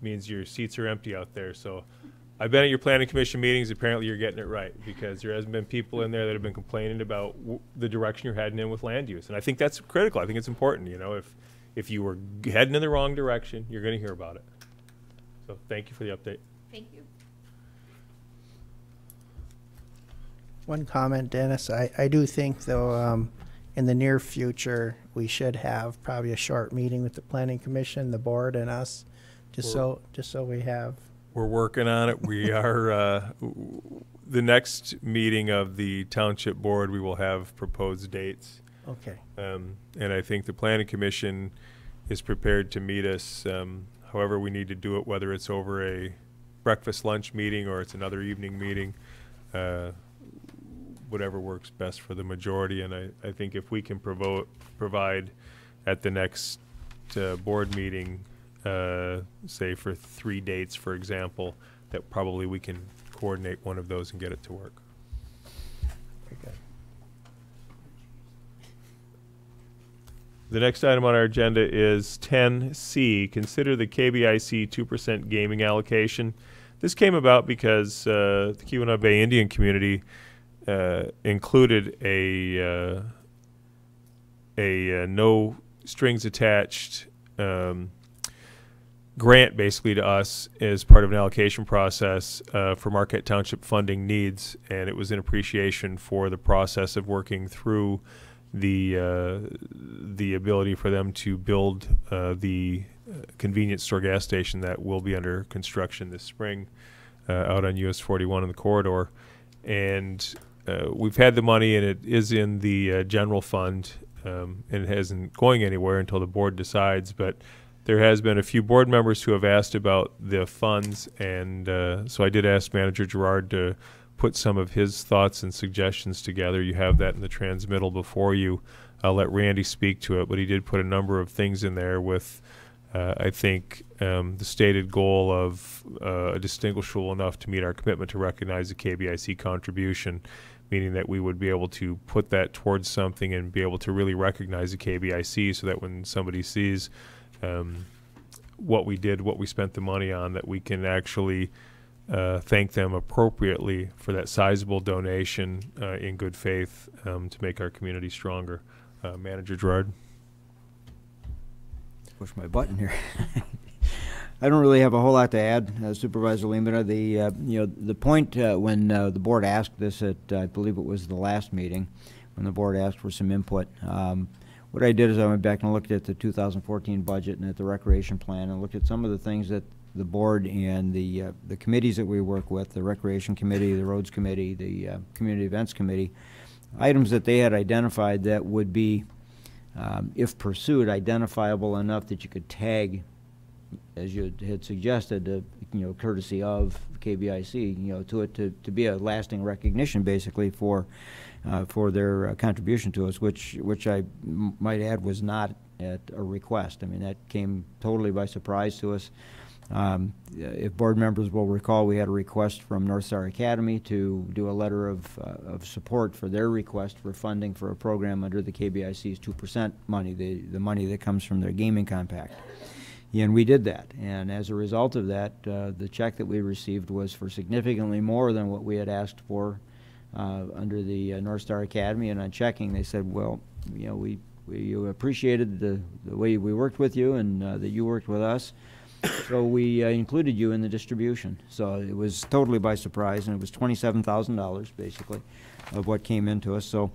means your seats are empty out there. So I've been at your Planning Commission meetings. Apparently you're getting it right, because there hasn't been people in there that have been complaining about the direction you're heading in with land use. And I think that's critical. I think it's important. You know, if you were heading in the wrong direction, you're going to hear about it. So thank you for the update. Thank you. One comment, Dennis. I do think, though, in the near future, we should have probably a short meeting with the Planning Commission, the board, and us, just so we have. We're working on it. We are the next meeting of the Township Board. We will have proposed dates. Okay. And I think the Planning Commission is prepared to meet us however we need to do it, whether it's over a breakfast lunch meeting or it's another evening meeting, whatever works best for the majority. And I think if we can provide at the next board meeting, say for 3 dates, for example, that probably we can coordinate one of those and get it to work. Okay. The next item on our agenda is 10C, consider the KBIC 2% gaming allocation. This came about because the Keweenaw Bay Indian community included a no strings attached grant basically to us as part of an allocation process for Marquette Township funding needs, and it was in appreciation for the process of working through the ability for them to build the convenience store gas station that will be under construction this spring out on US 41 in the corridor. And we've had the money and it is in the general fund, and it isn't going anywhere until the board decides. But there has been a few board members who have asked about the funds, and so I did ask Manager Gerard to put some of his thoughts and suggestions together. You have that in the transmittal before you. I'll let Randy speak to it, but he did put a number of things in there with, I think, the stated goal of distinguishable enough to meet our commitment to recognize the KBIC contribution, meaning that we would be able to put that towards something and be able to really recognize the KBIC so that when somebody sees what we did, what we spent the money on, that we can actually thank them appropriately for that sizable donation in good faith to make our community stronger. Manager Gerard. Push my button here. I don't really have a whole lot to add, Supervisor Lehman. The point when the board asked this at, I believe it was the last meeting, when the board asked for some input. What I did is I went back and looked at the 2014 budget and at the recreation plan and looked at some of the things that the board and the committees that we work with, the recreation committee, the roads committee, the community events committee, items that they had identified that would be, if pursued, identifiable enough that you could tag, as you had suggested, courtesy of KBIC, to it to be a lasting recognition, basically, for their contribution to us, which I might add was not at a request. I mean, that came totally by surprise to us. If board members will recall, we had a request from North Star Academy to do a letter of support for their request for funding for a program under the KBIC's 2% money, the money that comes from their gaming compact. And we did that. And as a result of that, the check that we received was for significantly more than what we had asked for under the North Star Academy. And on checking, they said, well, we appreciated the way we worked with you and that you worked with us. So we included you in the distribution. So it was totally by surprise, and it was $27,000 basically of what came into us. So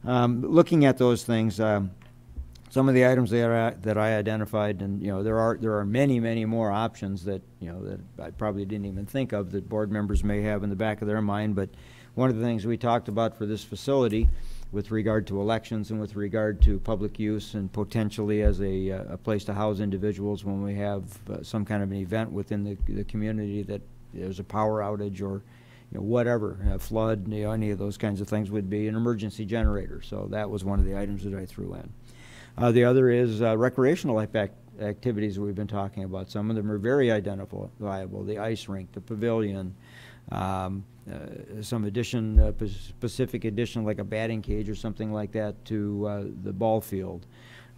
looking at those things, some of the items that I identified, and there are many more options that that I probably didn't even think of that board members may have in the back of their mind. But one of the things we talked about for this facility, with regard to elections and with regard to public use and potentially as a place to house individuals when we have some kind of an event within the community, that there's a power outage or whatever, a flood, any of those kinds of things, would be an emergency generator. So that was one of the items that I threw in. The other is recreational activities that we've been talking about. Some of them are very identifiable: the ice rink, the pavilion, some addition, specific addition like a batting cage or something like that to the ball field,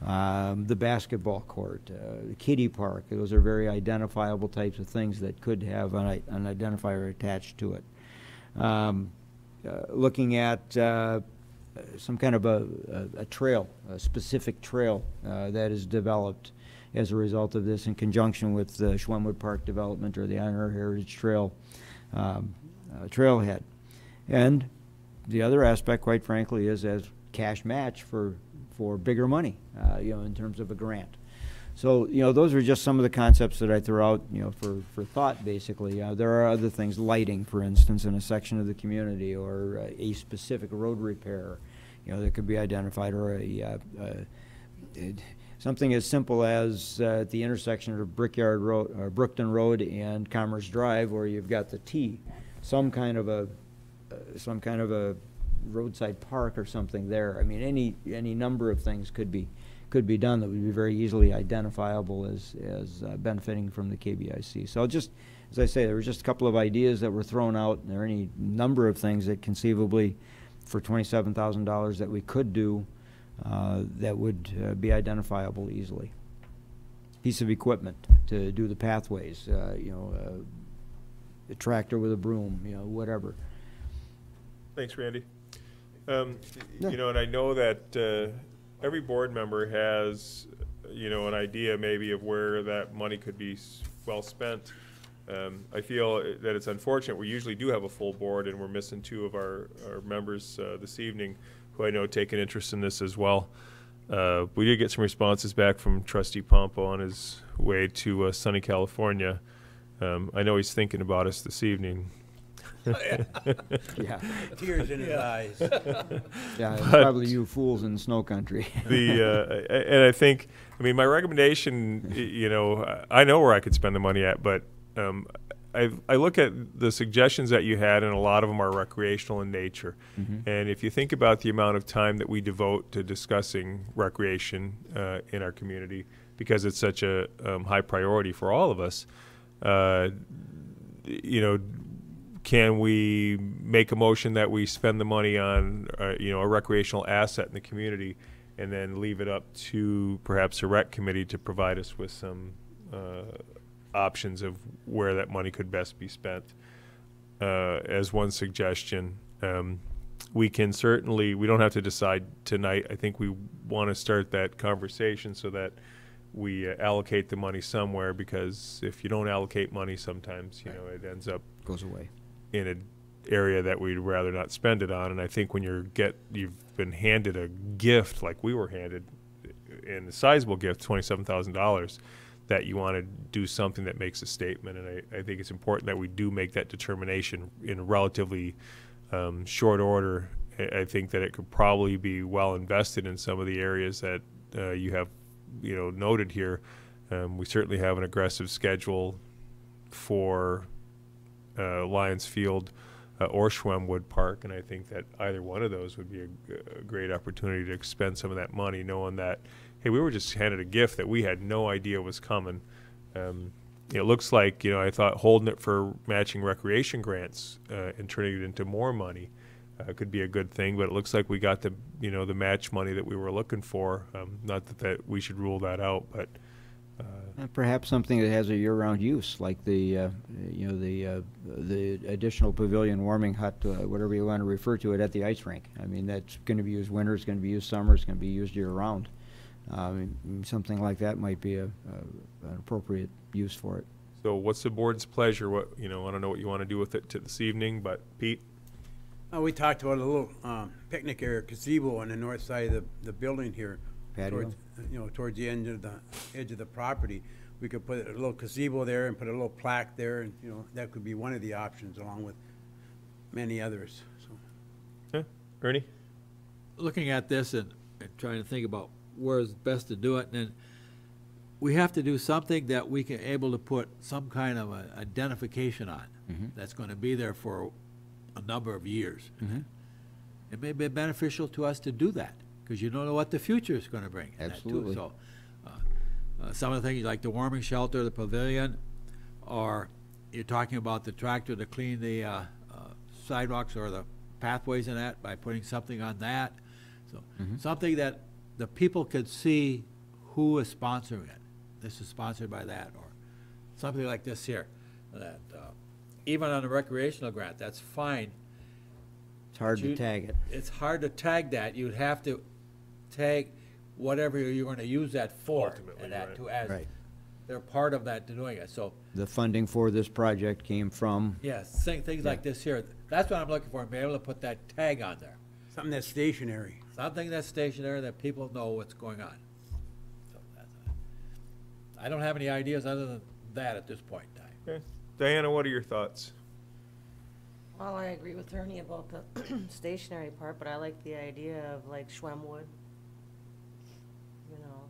the basketball court, the kiddie park. Those are very identifiable types of things that could have an identifier attached to it. Looking at some kind of a trail, a specific trail that is developed as a result of this in conjunction with the Schwemmwood Park development or the Honor Heritage Trail trailhead. And the other aspect, quite frankly, is as cash match for bigger money, in terms of a grant. So, those are just some of the concepts that I threw out, for thought, basically. There are other things, lighting, for instance, in a section of the community, or a specific road repair, that could be identified, or something as simple as at the intersection of Brickyard Road, or Brookton Road and Commerce Drive, where you've got the T, some kind of a roadside park or something there. I mean, any number of things could be done that would be very easily identifiable as benefiting from the KBIC. So just, as I say, there were just a couple of ideas that were thrown out, and there are any number of things that conceivably, for $27,000, that we could do that would be identifiable easily. Piece of equipment to do the pathways, a tractor with a broom, whatever. Thanks, Randy. And I know that every board member has, an idea maybe of where that money could be well spent. I feel that it's unfortunate. We usually do have a full board, and we're missing two of our members this evening, who I know take an interest in this as well. We did get some responses back from Trustee Pompo on his way to sunny California. I know he's thinking about us this evening. Yeah, Tears in his eyes. yeah, But- probably you fools in snow country. And I think, I mean, my recommendation, you know, I know where I could spend the money at, but I look at the suggestions that you had, and a lot of them are recreational in nature. And if you think about the amount of time that we devote to discussing recreation in our community, because it's such a high priority for all of us, you know, can we make a motion that we spend the money on, you know, a recreational asset in the community, and then leave it up to perhaps a rec committee to provide us with some options of where that money could best be spent? As one suggestion, we can certainly, we don't have to decide tonight. I think we want to start that conversation so that we allocate the money somewhere, because if you don't allocate money, sometimes, you know, it ends up Goes away. in an area that we'd rather not spend it on. And I think when you've been handed a gift like we were handed, and a sizable gift, $27,000, that you want to do something that makes a statement. And I think it's important that we do make that determination in relatively short order. I think that it could probably be well invested in some of the areas that you have, you know, noted here. We certainly have an aggressive schedule for Lions Field or Schwemmwood Park, and I think that either one of those would be a great opportunity to expend some of that money, knowing that, hey, we were just handed a gift that we had no idea was coming. It looks like, you know, I thought holding it for matching recreation grants and turning it into more money could be a good thing, but it looks like we got the, you know, the match money that we were looking for. Not that we should rule that out, but Perhaps something that has a year-round use, like the you know, the additional pavilion warming hut, whatever you want to refer to it, at the ice rink. I mean, that's going to be used winter, it's going to be used summer, it's going to be used year-round. Something like that might be an appropriate use for it. so what's the board's pleasure? What, you know, I don't know what you want to do with it this evening, but Pete? We talked about a little picnic area, gazebo on the north side of the building here. Patio? Towards, you know, towards the edge of the property. We could put a little gazebo there and put a little plaque there, and, you know, that could be one of the options along with many others, so. Ernie? Looking at this and trying to think about where's best to do it, and then we have to do something that we can able to put some kind of a identification on, that's gonna be there for a number of years. It may be beneficial to us to do that, because you don't know what the future is gonna bring. in that, too. Absolutely. So, some of the things like the warming shelter, the pavilion, or you're talking about the tractor to clean the sidewalks or the pathways and that, by putting something on that. So something that the people could see who is sponsoring it. This is sponsored by that, or something like this here. That even on a recreational grant, that's fine. It's hard to You- tag it. It's hard to tag that. You'd have to tag whatever you're going to use that for. Ultimately, And that right. to as Right. they're part of that to doing it. So The funding for this project came from, yes, things like this here. That's what I'm looking for. Be able to put that tag on there. Something that's stationary. Something that's stationary that people know what's going on. So I don't have any ideas other than that at this point in time. Okay. Diana, what are your thoughts? Well, I agree with Ernie about the stationary part, but I like the idea of like Schwemmwood. You know,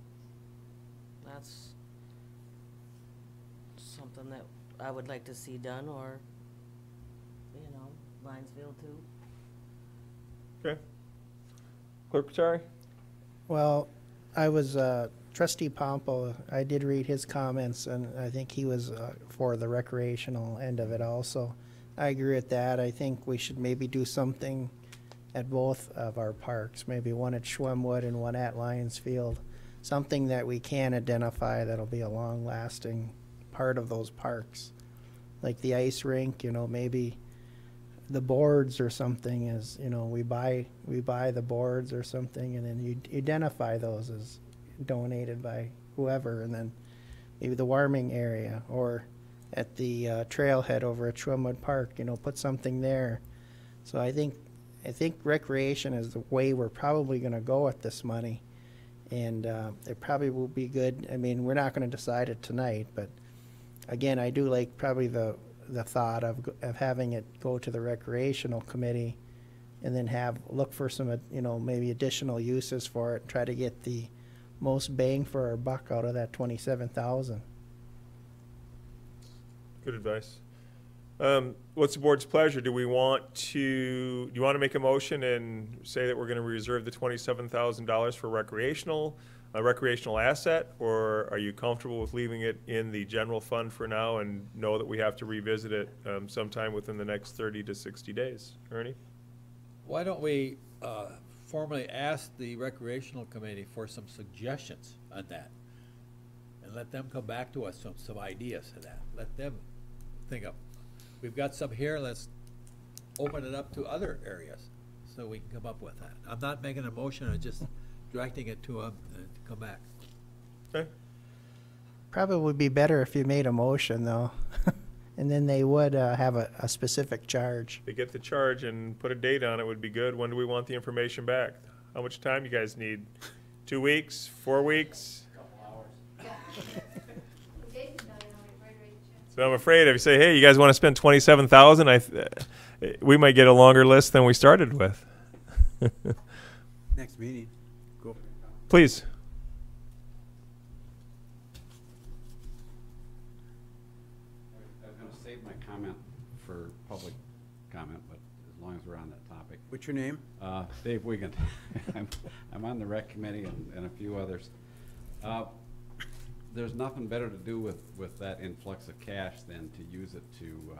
that's something that I would like to see done, or, you know, Linesville too. Okay. Clerk Patari? Well, I was, trustee Pompo, I did read his comments, and I think he was for the recreational end of it also. I agree with that. I think we should maybe do something at both of our parks, maybe one at Schwemmwood and one at Lions Field. Something that we can identify that'll be a long-lasting part of those parks. Like the ice rink, you know, maybe the boards or something is, you know, we buy the boards or something, and then you identify those as donated by whoever, and then maybe the warming area, or at the trailhead over at Schwemmwood Park, you know, put something there. So I think recreation is the way we're probably going to go with this money, and it probably will be good. I mean, we're not going to decide it tonight, but again, I do like probably the the thought of having it go to the recreational committee and then look for some, maybe additional uses for it, and try to get the most bang for our buck out of that 27,000. Good advice. What's the board's pleasure? Do you want to make a motion and say that we're going to reserve the $27,000 for a recreational asset, or are you comfortable with leaving it in the general fund for now and know that we have to revisit it sometime within the next 30 to 60 days? Ernie? Why don't we formally ask the recreational committee for some suggestions on that? And let them come back to us with some ideas to that. Let them think of, we've got some here, let's open it up to other areas so we can come up with that. I'm not making a motion, I'm just directing it to them and come back. Okay. Probably would be better if you made a motion, though. And then they would have a specific charge. They get the charge and put a date on it would be good. When do we want the information back? How much time you guys need? 2 weeks? 4 weeks? So I'm afraid if you say, hey, you guys want to spend $27,000, we might get a longer list than we started with. Next meeting. Go. Please. I was going to save my comment for public comment, but as long as we're on that topic. What's your name? Dave Wiegand. I'm on the rec committee and a few others. There's nothing better to do with that influx of cash than to use it to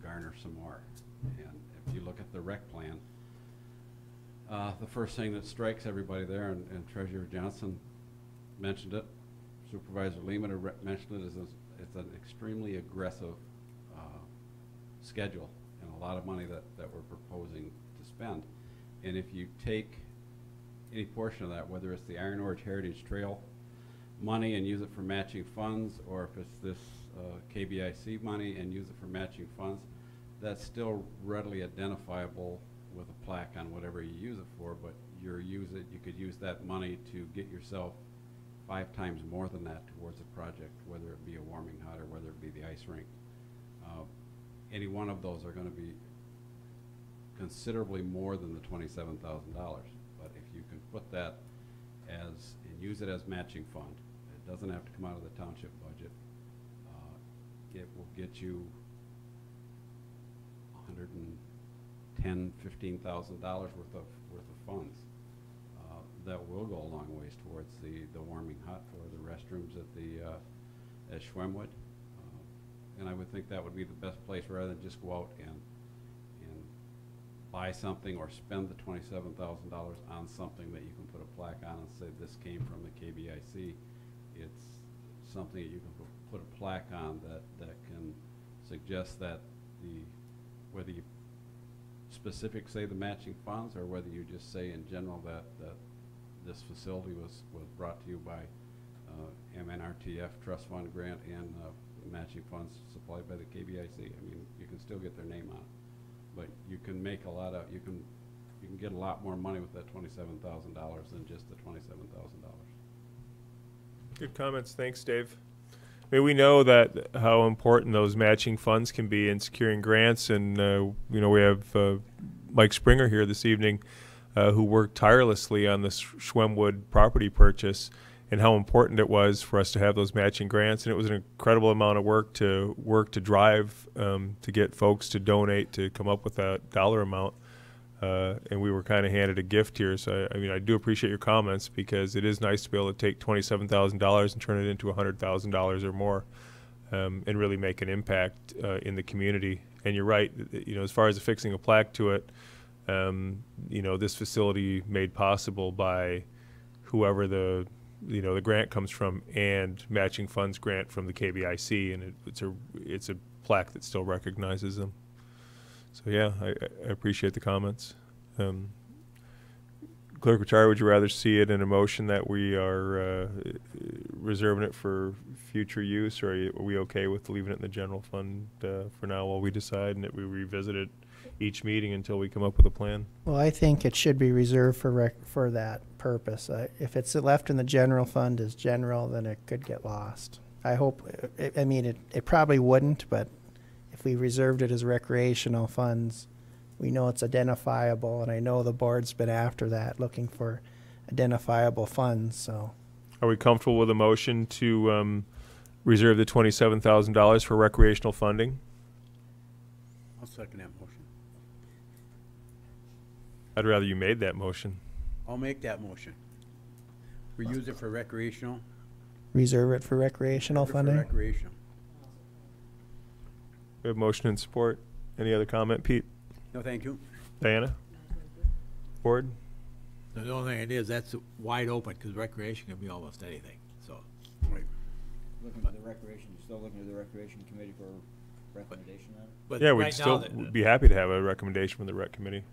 garner some more. And if you look at the rec plan, the first thing that strikes everybody there, and Treasurer Johnson mentioned it, Supervisor Lehman mentioned it, is it's an extremely aggressive schedule and a lot of money that we're proposing to spend. And if you take any portion of that, whether it's the Iron Orge Heritage Trail money and use it for matching funds, or if it's this KBIC money and use it for matching funds, that's still readily identifiable with a plaque on whatever you use it for, but you could use that money to get yourself 5 times more than that towards a project, whether it be a warming hut or whether it be the ice rink. Any one of those are going to be considerably more than the $27,000, but if you can put that and use it as matching fund, it doesn't have to come out of the township budget. It will get you $110,000, $15,000 worth of funds. That will go a long ways towards the warming hut or the restrooms at Schwemmwood. And I would think that would be the best place, rather than just go out and buy something or spend the $27,000 on something that you can put a plaque on and say this came from the KBIC. It's something that you can put a plaque on that can suggest that whether you specific say the matching funds, or whether you just say in general that this facility was brought to you by MNRTF Trust Fund grant and matching funds supplied by the KBIC. I mean, you can still get their name on it, but you can make you can get a lot more money with that $27,000 than just the $27,000. Good comments. Thanks, Dave. I mean, we know that how important those matching funds can be in securing grants, and we have Mike Springer here this evening, who worked tirelessly on this Schwemmwood property purchase, and how important it was for us to have those matching grants. And it was an incredible amount of work to drive to get folks to donate to come up with that dollar amount. And we were kind of handed a gift here. So, I mean, I do appreciate your comments, because it is nice to be able to take $27,000 and turn it into $100,000 or more, and really make an impact in the community. And you're right, as far as affixing a plaque to it, this facility made possible by whoever the grant comes from, and matching funds grant from the KBIC, and it's a plaque that still recognizes them. So yeah, I appreciate the comments. Clerk Retired, would you rather see it in a motion that we are reserving it for future use, or are we okay with leaving it in the general fund for now while we decide, and that we revisit it each meeting until we come up with a plan? Well, I think it should be reserved for that purpose. If it's left in the general fund as general, then it could get lost. I hope, it probably wouldn't, but if we reserved it as recreational funds, we know it's identifiable, and I know the board's been after that, looking for identifiable funds, so. Are we comfortable with a motion to reserve the $27,000 for recreational funding? I'll second that motion. I'd rather you made that motion. I'll make that motion. We use it for recreational. Reserve it for recreational For funding? recreational. We have motion and support. Any other comment, Pete? No, thank you. Diana? Board? The only thing it is, that's wide open, because recreation can be almost anything, so. Right. Looking for the recreation, you're still looking to the recreation committee for recommendation on it? But Yeah, we'd right now, still would be happy to have a recommendation from the rec committee.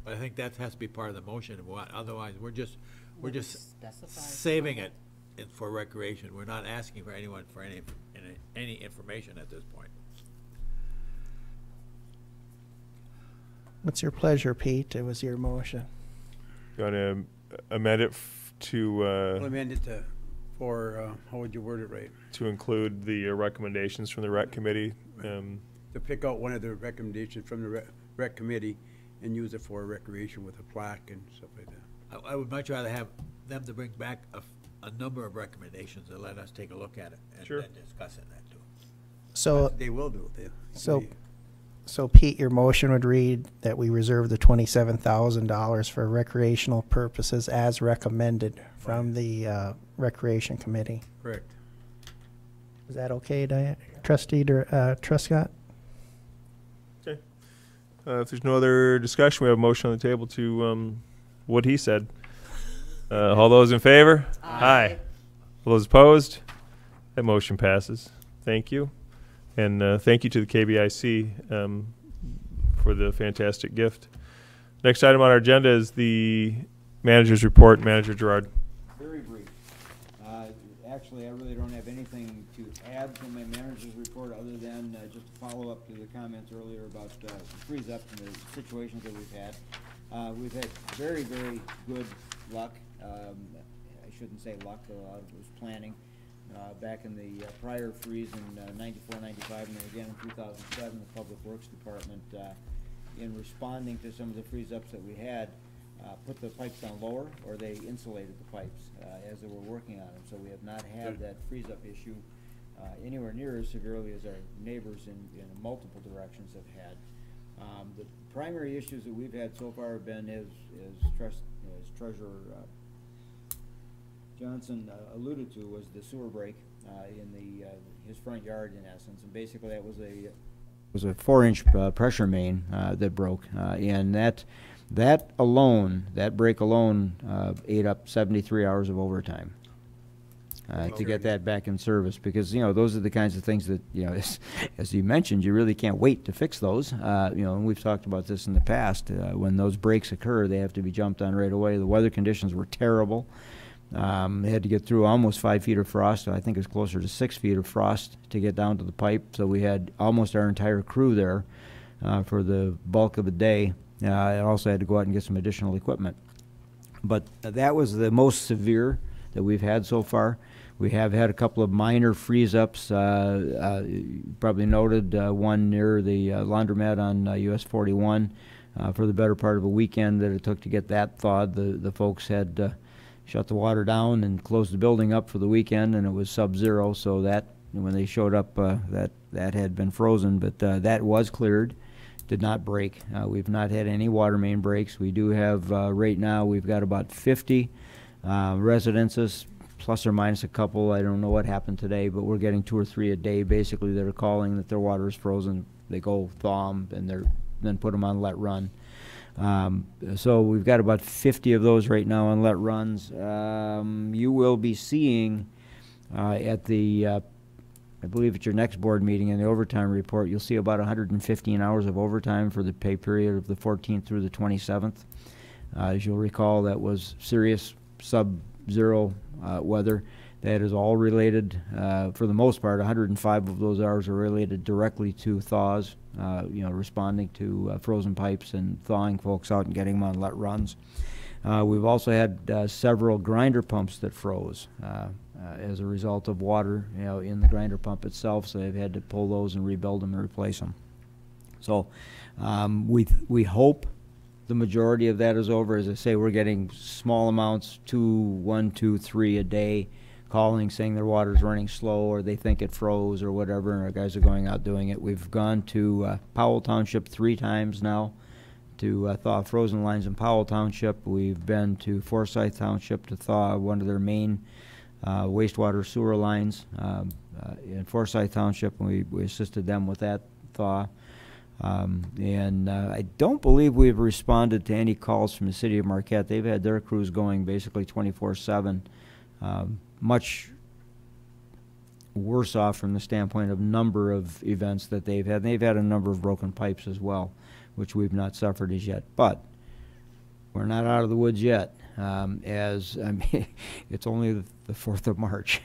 But I think that has to be part of the motion, otherwise, we're just Specify. saving it for recreation. We're not asking for anyone for any information at this point. What's your pleasure, Pete? It was your motion. You want to amend it We'll amend it to, how would you word it right? to include the recommendations from the rec committee? To pick out one of the recommendations from the rec committee and use it for recreation with a plaque and stuff like that. I would much rather have them to bring back a number of recommendations and let us take a look at it and Sure. then discuss it then too. So, They will do it. so Pete, your motion would read that we reserve the $27,000 for recreational purposes as recommended from the Recreation Committee. Correct. Is that okay, Trustee Truscott? Okay. If there's no other discussion, we have a motion on the table to what he said. All those in favor? Aye. All those opposed? That motion passes. Thank you. And thank you to the KBIC for the fantastic gift. Next item on our agenda is the manager's report. Manager Gerard. Very brief. Actually, I really don't have anything to add to my manager's report other than just to follow up to the comments earlier about the freeze up and the situations that we've had. We've had very, very good luck. I shouldn't say luck, a lot of it was planning. Back in the prior freeze in 94, 95, and then again in 2007, the Public Works Department, in responding to some of the freeze-ups that we had, put the pipes down lower, or they insulated the pipes as they were working on them. So we have not had that freeze-up issue anywhere near as severely as our neighbors in multiple directions have had. The primary issues that we've had so far have been, as Treasurer Johnson alluded to, was the sewer break in his front yard, in essence, and basically that was a 4-inch pressure main that broke, and that break alone ate up 73 hours of overtime to get that back in service, because those are the kinds of things that as you mentioned, you really can't wait to fix those. And we've talked about this in the past. When those breaks occur, they have to be jumped on right away. The weather conditions were terrible. They had to get through almost 5 feet of frost. I think it was closer to 6 feet of frost to get down to the pipe. So we had almost our entire crew there for the bulk of the day. I also had to go out and get some additional equipment. But that was the most severe that we've had so far. We have had a couple of minor freeze-ups. You probably noted one near the laundromat on US 41 for the better part of a weekend that it took to get that thawed. The folks had shut the water down and closed the building up for the weekend, and it was sub-zero, so that when they showed up, that had been frozen, but that was cleared, did not break. We've not had any water main breaks. We do have, right now, we've got about 50 residences, plus or minus a couple. I don't know what happened today, but we're getting 2 or 3 a day, basically, that are calling that their water is frozen. They go thaw them, and then put them on let run. So we've got about 50 of those right now on let runs. You will be seeing at the, I believe at your next board meeting in the overtime report, you'll see about 115 hours of overtime for the pay period of the 14th through the 27th. As you'll recall, that was serious sub-zero weather. That is all related, for the most part, 105 of those hours are related directly to thaws, responding to frozen pipes and thawing folks out and getting them on let runs. We've also had several grinder pumps that froze as a result of water in the grinder pump itself, so they've had to pull those and rebuild them and replace them. So we hope the majority of that is over. As I say, we're getting small amounts, 1, 2, 3 a day, calling saying their water's running slow or they think it froze or whatever, and our guys are going out doing it. We've gone to Powell Township 3 times now to thaw frozen lines in Powell Township. We've been to Forsyth Township to thaw one of their main wastewater sewer lines in Forsyth Township, and we assisted them with that thaw. I don't believe we've responded to any calls from the city of Marquette. They've had their crews going basically 24/7. Much worse off from the standpoint of number of events that they've had. They've had a number of broken pipes as well, which we've not suffered as yet. But we're not out of the woods yet. As I mean, it's only the 4th of March.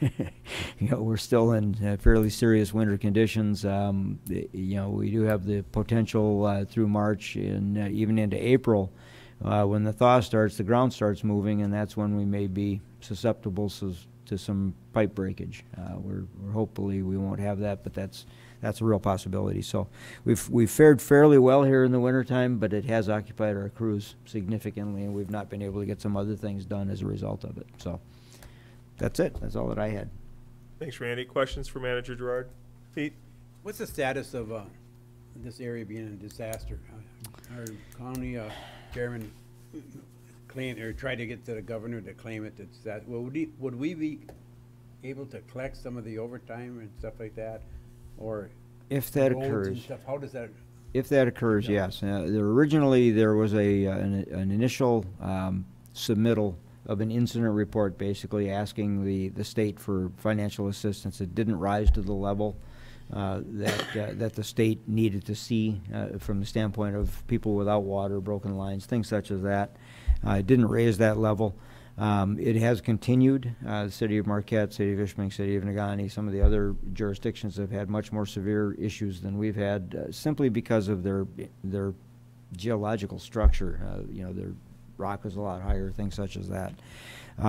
We're still in fairly serious winter conditions. We do have the potential through March and even into April, when the thaw starts, the ground starts moving, and that's when we may be susceptible to some pipe breakage. We're hopefully we won't have that, but that's a real possibility. So we've fared fairly well here in the wintertime, but it has occupied our crews significantly, and we've not been able to get some other things done as a result of it. So that's it. That's all that I had. Thanks, Randy. Questions for Manager Gerard? Pete? What's the status of this area being a disaster? Our county chairman claimed or tried to get to the governor to claim it. Would we be able to collect some of the overtime and stuff like that, or if that roads and occurs? stuff? How does that? If that occurs, yes. Originally, there was an initial submittal of an incident report, basically asking the state for financial assistance. It didn't rise to the level that the state needed to see from the standpoint of people without water, broken lines, things such as that. It didn't raise that level. It has continued. The city of Marquette, city of Ishpeming, city of Negaunee, some of the other jurisdictions have had much more severe issues than we've had, simply because of their geological structure. Their rock is a lot higher, things such as that.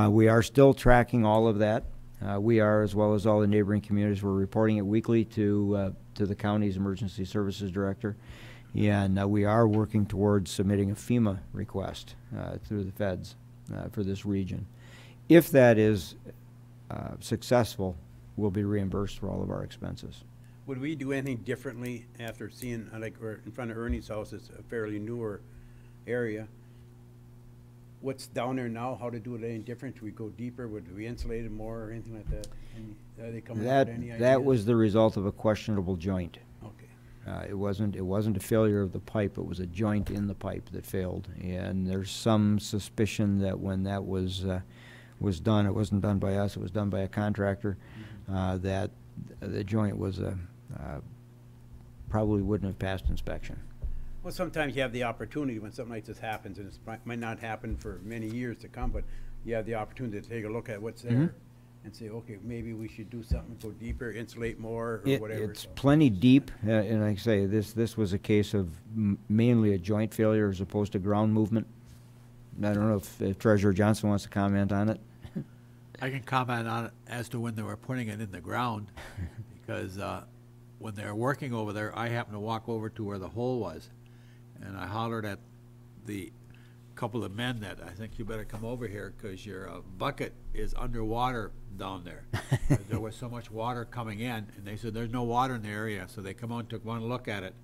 We are still tracking all of that. We are, as well as all the neighboring communities. We're reporting it weekly to the county's emergency services director, and we are working towards submitting a FEMA request through the feds for this region. If that is successful, we'll be reimbursed for all of our expenses. Would we do anything differently after seeing, like, we're in front of Ernie's house? It's a fairly newer area. What's down there now? How to do it any different? Should we go deeper? Would we insulate it more or anything like that? Are they coming up with any ideas? That was the result of a questionable joint. Okay. It wasn't a failure of the pipe. It was a joint in the pipe that failed, and there's some suspicion that when that was done, it wasn't done by us. It was done by a contractor. That the joint was probably wouldn't have passed inspection. Well, sometimes you have the opportunity when something like this happens, and it might not happen for many years to come, but you have the opportunity to take a look at what's there and say, okay, maybe we should do something, go deeper, insulate more, or whatever. It's plenty deep, and like I say, this was a case of mainly a joint failure as opposed to ground movement. I don't know if Treasurer Johnson wants to comment on it. I can comment on it as to when they were putting it in the ground, because when they were working over there, I happened to walk over to where the hole was, and I hollered at the couple of men that, I think you better come over here because your bucket is underwater down there. There was so much water coming in, and they said there's no water in the area, so they come on, took one look at it.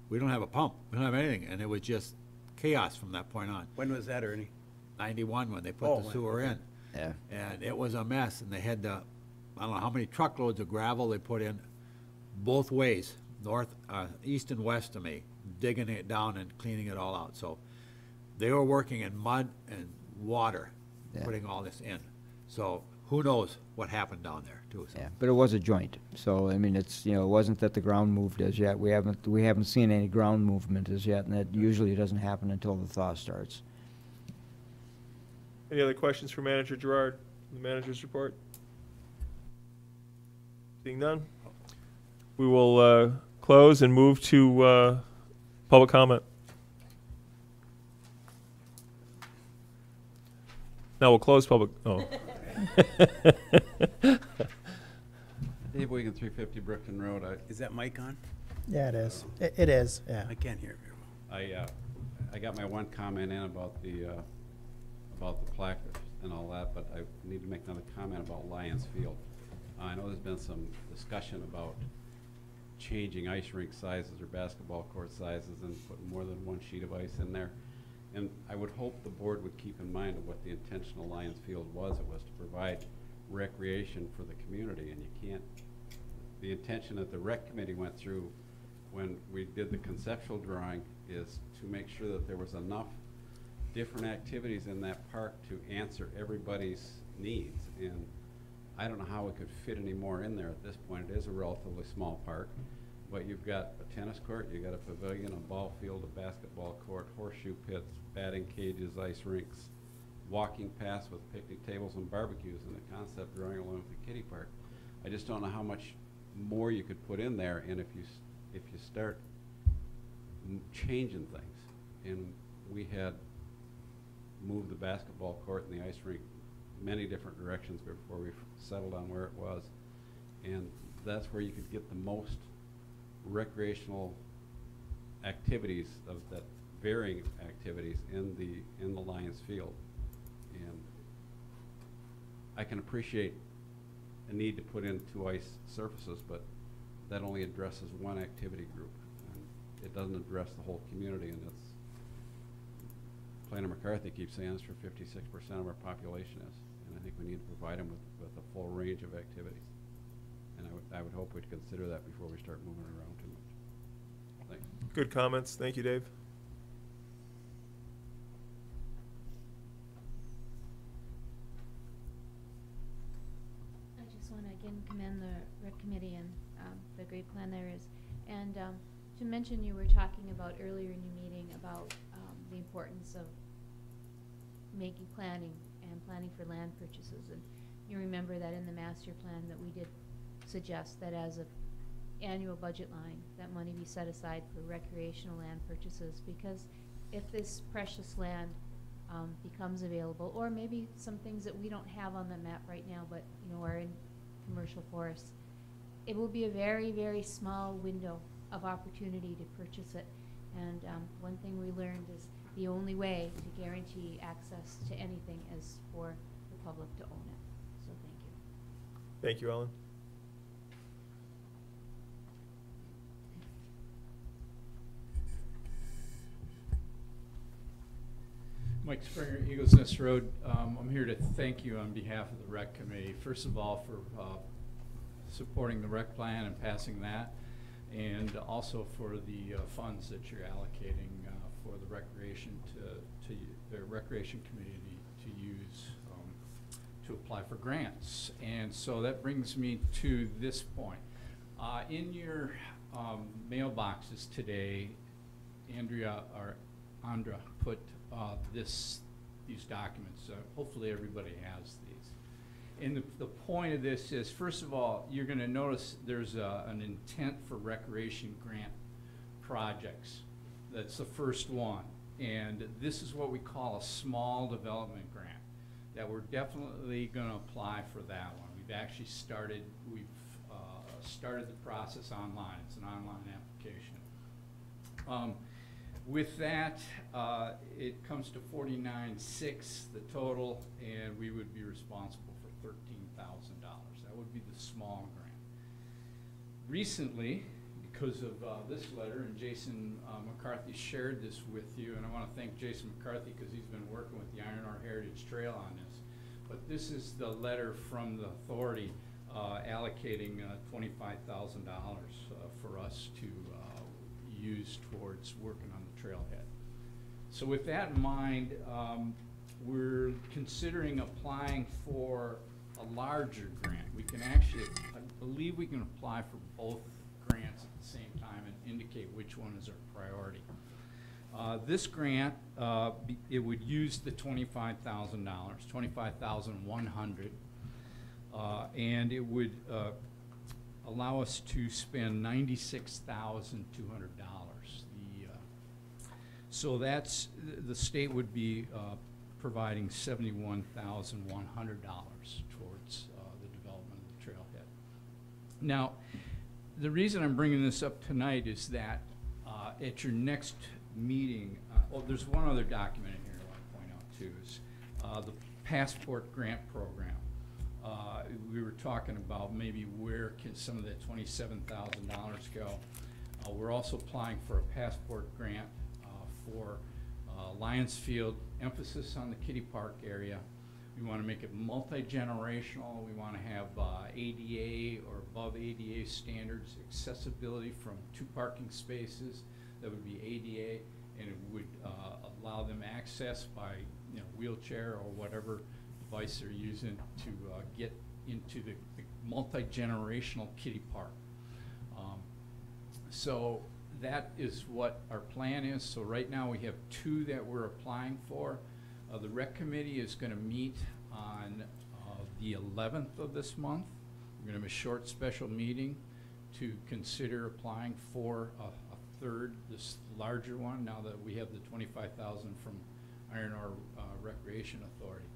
We don't have a pump, we don't have anything, and it was just chaos from that point on. When was that, Ernie? 91, when they put the sewer in. Yeah. And it was a mess, and they had I don't know how many truckloads of gravel they put in both ways, north, east and west of me, digging it down and cleaning it all out. So they were working in mud and water, putting all this in. So who knows what happened down there too. So. Yeah, but it was a joint. So I mean, it's it wasn't that the ground moved as yet. We haven't seen any ground movement as yet, and that usually doesn't happen until the thaw starts. Any other questions for Manager Gerard? The manager's report? Seeing none, we will close and move to public comment. Now we'll close public. Oh. Dave Wigan, 350 Brookton Road. Is that mic on? Yeah, it is. It is, yeah. I can't hear very well. I got my one comment in about the plaque and all that, but I need to make another comment about Lions Field. I know there's been some discussion about changing ice rink sizes or basketball court sizes and putting more than one sheet of ice in there. And I would hope the board would keep in mind of what the intention of Lions Field was. It was to provide recreation for the community, and you can't, the intention that the rec committee went through when we did the conceptual drawing is to make sure that there was enough different activities in that park to answer everybody's needs. And I don't know how we could fit any more in there at this point. It is a relatively small park, but you've got a tennis court, you've got a pavilion, a ball field, a basketball court, horseshoe pits, batting cages, ice rinks, walking paths with picnic tables and barbecues, and the concept drawing along with the kiddie park. I just don't know how much more you could put in there, and if you start changing things, and we had moved the basketball court and the ice rink many different directions before we settled on where it was, and that's where you could get the most recreational activities of that varying activities in the Lions Field. And I can appreciate a need to put in 2 ice surfaces, but that only addresses one activity group, and it doesn't address the whole community. And it's Planner McCarthy keeps saying it's for 56% of our population is, and I think we need to provide them with a full range of activities. And I would hope we'd consider that before we start moving around too much. Thanks. Good comments. Thank you, Dave. I just want to again commend the rec committee and the great plan there is. And to mention, you were talking about earlier in your meeting about the importance of making planning and planning for land purchases. And you remember that in the master plan that we did suggest that as an annual budget line, that money be set aside for recreational land purchases, because if this precious land becomes available, or maybe some things that we don't have on the map right now, but you know are in commercial forests, it will be a very, very small window of opportunity to purchase it. And one thing we learned is the only way to guarantee access to anything is for the public to own it. So thank you. Thank you, Ellen. Mike Springer, Eagles Nest Road. I'm here to thank you on behalf of the rec committee. First of all, for supporting the rec plan and passing that, and also for the funds that you're allocating for the recreation to the recreation community to use to apply for grants. And so that brings me to this point. In your mailboxes today, Andra put these documents. Hopefully everybody has these. And the point of this is, first of all, you're going to notice there's an intent for recreation grant projects. That's the first one. And this is what we call a small development grant, that we're definitely going to apply for that one. We've actually started, started the process online. It's an online application. With that, it comes to $49,600, the total, and we would be responsible for $13,000. That would be the small grant. Recently, because of this letter, and Jason McCarthy shared this with you, and I want to thank Jason McCarthy because he's been working with the Iron Ore Heritage Trail on this. But this is the letter from the authority allocating $25,000 for us to use towards working on the trailhead. So with that in mind, we're considering applying for a larger grant. We can actually, I believe we can apply for both grants at the same time and indicate which one is our priority. This grant, it would use the $25,000, $25,100, and it would allow us to spend $96,200. So that's, the state would be providing $71,100 towards the development of the trailhead. Now, The reason I'm bringing this up tonight is that at your next meeting, there's one other document in here I want to point out too, is the passport grant program. We were talking about maybe where can some of that $27,000 go. We're also applying for a passport grant for Lions Field, emphasis on the kiddie park area. We want to make it multi-generational. We want to have ADA or above ADA standards, accessibility from 2 parking spaces that would be ADA, and it would allow them access by wheelchair or whatever device they're using to get into the multi-generational kiddie park. So that is what our plan is. So right now we have 2 that we're applying for. The rec committee is going to meet on the 11th of this month. We're going to have a short special meeting to consider applying for a third, this larger one, now that we have the $25,000 from Iron Ore Recreation Authority.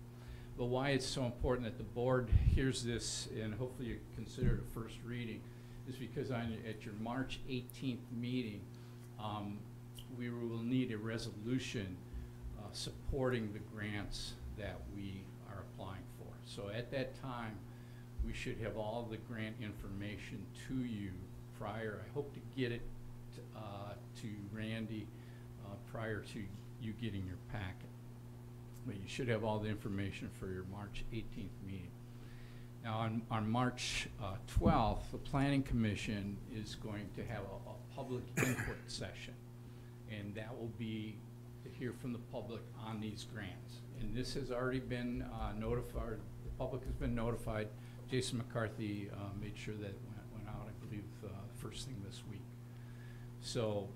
But why it's so important that the board hears this and hopefully you consider it a first reading is because at your March 18th meeting, we will need a resolution supporting the grants that we are applying for. So at that time, we should have all the grant information to you prior. I hope to get it to Randy prior to you getting your packet. But you should have all the information for your March 18th meeting. Now on March 12th, the Planning Commission is going to have a public input session, and that will be to hear from the public on these grants. And this has already been notified, the public has been notified. Jason McCarthy made sure that it went out, I believe, first thing this week. So,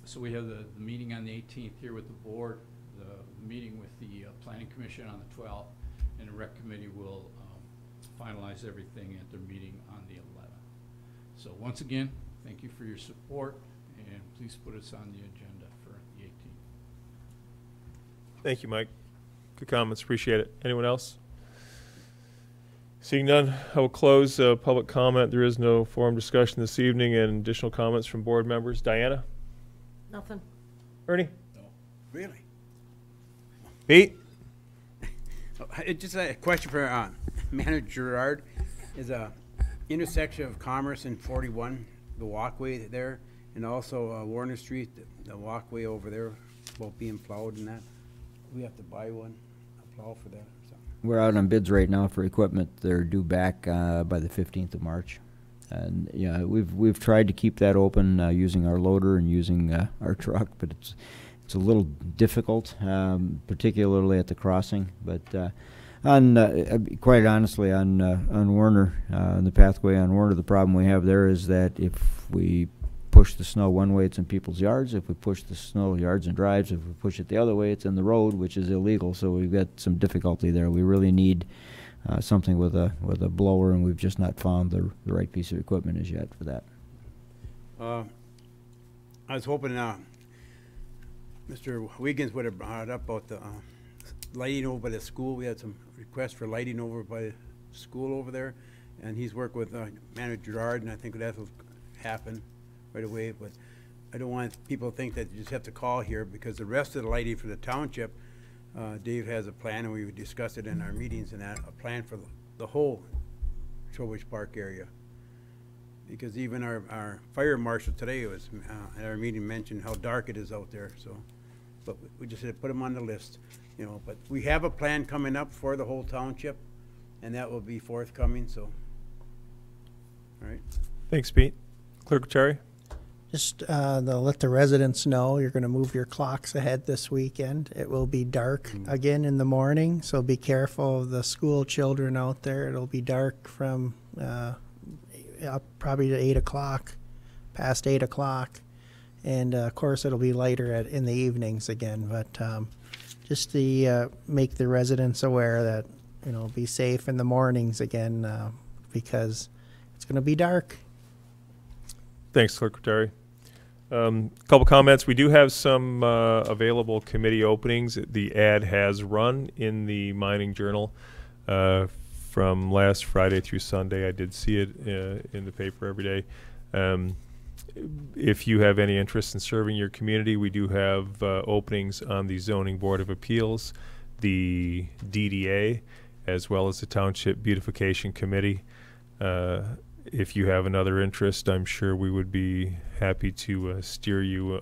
so we have the meeting on the 18th here with the board, the meeting with the Planning Commission on the 12th, and the Rec Committee will finalize everything at their meeting on the 11th. So once again, thank you for your support, and please put us on the agenda for the 18th. Thank you, Mike. Good comments. Appreciate it. Anyone else? Seeing none, I will close public comment. There is no forum discussion this evening, and additional comments from board members. Diana? Nothing. Ernie? No. Really? Pete? Just a question for Manager Gerard. Is a intersection of Commerce and 41, the walkway there, and also Warner Street, the walkway over there, about being plowed and that. We have to buy one, a plow for that or something. We're out on bids right now for equipment. They're due back by the 15th of March. And yeah, we've tried to keep that open using our loader and using our truck, but it's a little difficult, particularly at the crossing. But quite honestly, on Warner, on the pathway on Warner, the problem we have there is that if we push the snow one way, it's in people's yards. If we push the snow yards and drives, if we push it the other way, it's in the road, which is illegal. So we've got some difficulty there. We really need something with a blower, and we've just not found the right piece of equipment as yet for that. I was hoping Mr. Wiggins would have brought up about the lighting over by the school. We had some requests for lighting over by the school over there, and he's worked with Manager Gerard, and I think that will happen right away. But I don't want people to think that you just have to call here, because the rest of the lighting for the township, Dave has a plan, and we discussed it in our meetings, and that a plan for the whole Trowbridge Park area. Because even our fire marshal today was at our meeting mentioned how dark it is out there. So, but we just had to put them on the list, you know. But we have a plan coming up for the whole township, and that will be forthcoming. So, all right. Thanks, Pete. Clerk Terry? Just they'll let the residents know you're going to move your clocks ahead this weekend. It will be dark again in the morning, so be careful of the school children out there. It'll be dark from probably to 8 o'clock, past 8 o'clock, and of course it'll be lighter in the evenings again. But just to make the residents aware that be safe in the mornings again, because it's going to be dark. Thanks, Clerk Terry. Couple comments. We do have some available committee openings. The ad has run in the Mining Journal from last Friday through Sunday. I did see it in the paper every day. If you have any interest in serving your community, we do have openings on the Zoning Board of Appeals, the DDA, as well as the Township Beautification Committee. If you have another interest, I'm sure we would be happy to steer you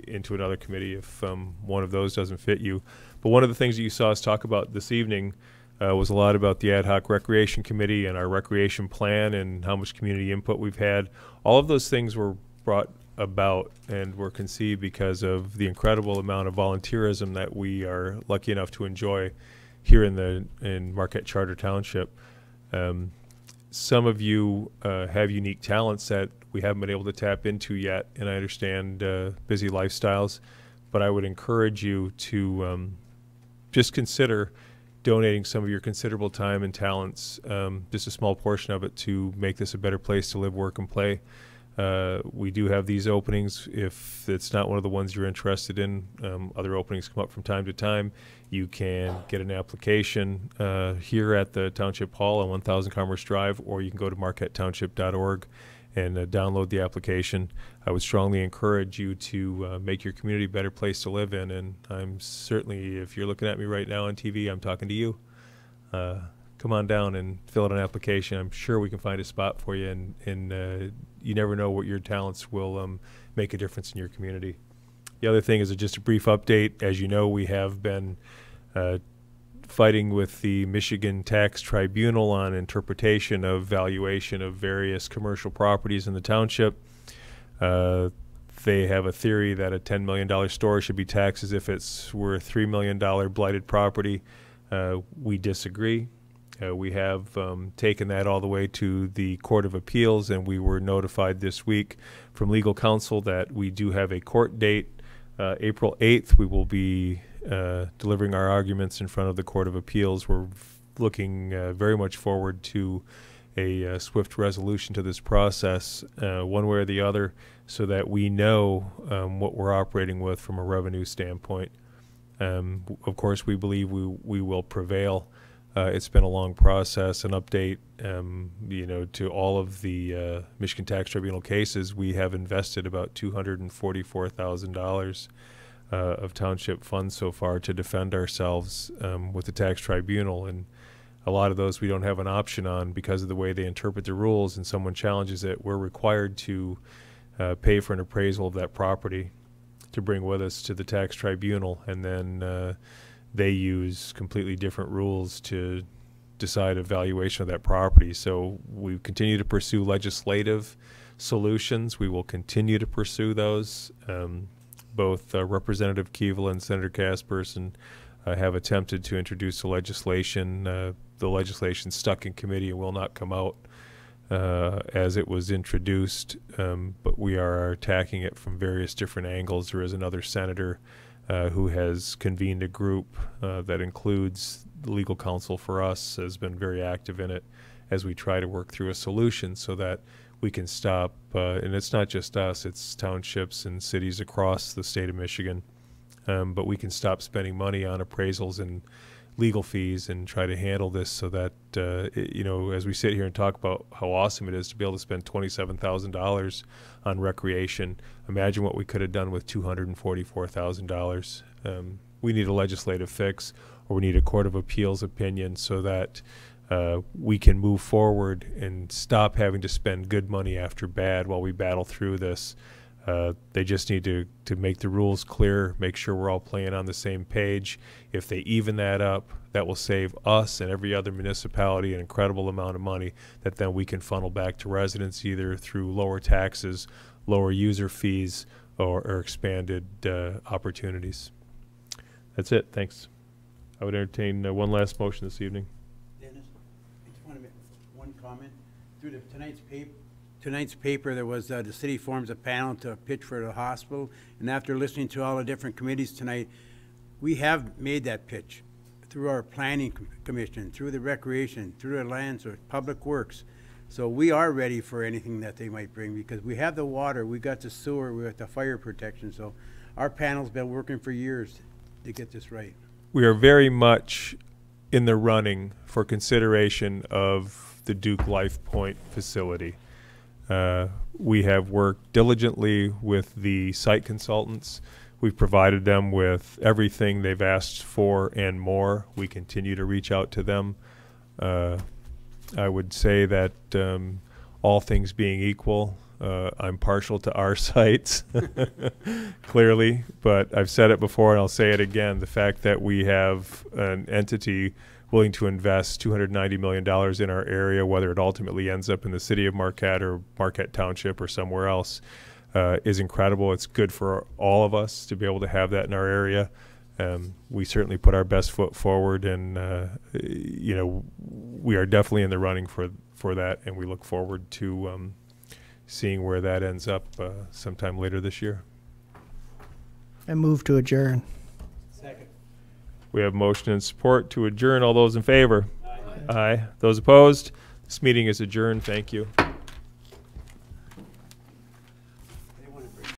into another committee if one of those doesn't fit you. But one of the things that you saw us talk about this evening was a lot about the Ad Hoc Recreation Committee and our recreation plan and how much community input we've had. All of those things were brought about and were conceived because of the incredible amount of volunteerism that we are lucky enough to enjoy here in Marquette Charter Township. Some of you have unique talents that we haven't been able to tap into yet, and I understand busy lifestyles, but I would encourage you to just consider donating some of your considerable time and talents, just a small portion of it, to make this a better place to live, work, and play. We do have these openings. If it's not one of the ones you're interested in, other openings come up from time to time. You can get an application here at the Township Hall on 1000 Commerce Drive, or you can go to marquettetownship.org and download the application. I would strongly encourage you to make your community a better place to live in, and I'm certainly, if you're looking at me right now on TV, I'm talking to you. Come on down and fill out an application. I'm sure we can find a spot for you, and you never know what your talents will make a difference in your community. The other thing is just a brief update. As you know, we have been fighting with the Michigan Tax Tribunal on interpretation of valuation of various commercial properties in the township. They have a theory that a $10 million store should be taxed as if it's worth $3 million blighted property. We disagree. We have taken that all the way to the Court of Appeals, and we were notified this week from legal counsel that we do have a court date. April 8th, we will be delivering our arguments in front of the Court of Appeals. We're looking very much forward to a swift resolution to this process, one way or the other, so that we know what we're operating with from a revenue standpoint. Of course, we believe we will prevail. It's been a long process. An update, to all of the Michigan Tax Tribunal cases, we have invested about $244,000 of township funds so far to defend ourselves with the tax tribunal, and a lot of those we don't have an option on because of the way they interpret the rules, and someone challenges it, we're required to pay for an appraisal of that property to bring with us to the tax tribunal, and then they use completely different rules to decide a valuation of that property. So we continue to pursue legislative solutions. We will continue to pursue those. Both Representative Keeval and Senator Kasperson have attempted to introduce the legislation. The legislation stuck in committee and will not come out as it was introduced, but we are attacking it from various different angles. There is another senator who has convened a group that includes legal counsel for us, has been very active in it as we try to work through a solution so that we can stop, and it's not just us, it's townships and cities across the state of Michigan, but we can stop spending money on appraisals and legal fees and try to handle this so that, as we sit here and talk about how awesome it is to be able to spend $27,000 on recreation, imagine what we could have done with $244,000. We need a legislative fix, or we need a Court of Appeals opinion so that we can move forward and stop having to spend good money after bad while we battle through this. They just need to make the rules clear, make sure we're all playing on the same page. If they even that up, that will save us and every other municipality an incredible amount of money that then we can funnel back to residents either through lower taxes, lower user fees, or expanded opportunities. That's it. Thanks. I would entertain one last motion this evening. Dennis, I just want to make one comment. Through tonight's paper, there was the city forms a panel to pitch for the hospital, and after listening to all the different committees tonight, we have made that pitch through our planning commission, through the recreation, through the lands or public works. So we are ready for anything that they might bring because we have the water, we got the sewer, we got the fire protection. So our panel's been working for years to get this right. We are very much in the running for consideration of the Duke Life Point facility. We have worked diligently with the site consultants. We've provided them with everything they've asked for and more. We continue to reach out to them. I would say that all things being equal, I'm partial to our sites, clearly, but I've said it before and I'll say it again. The fact that we have an entity willing to invest $290 million in our area, whether it ultimately ends up in the city of Marquette or Marquette Township or somewhere else, is incredible. It's good for all of us to be able to have that in our area. We certainly put our best foot forward, and you know, we are definitely in the running for that, and we look forward to seeing where that ends up sometime later this year. I move to adjourn. Second. We have motion and support to adjourn. All those in favor? Aye. Those opposed? This meeting is adjourned. Thank you.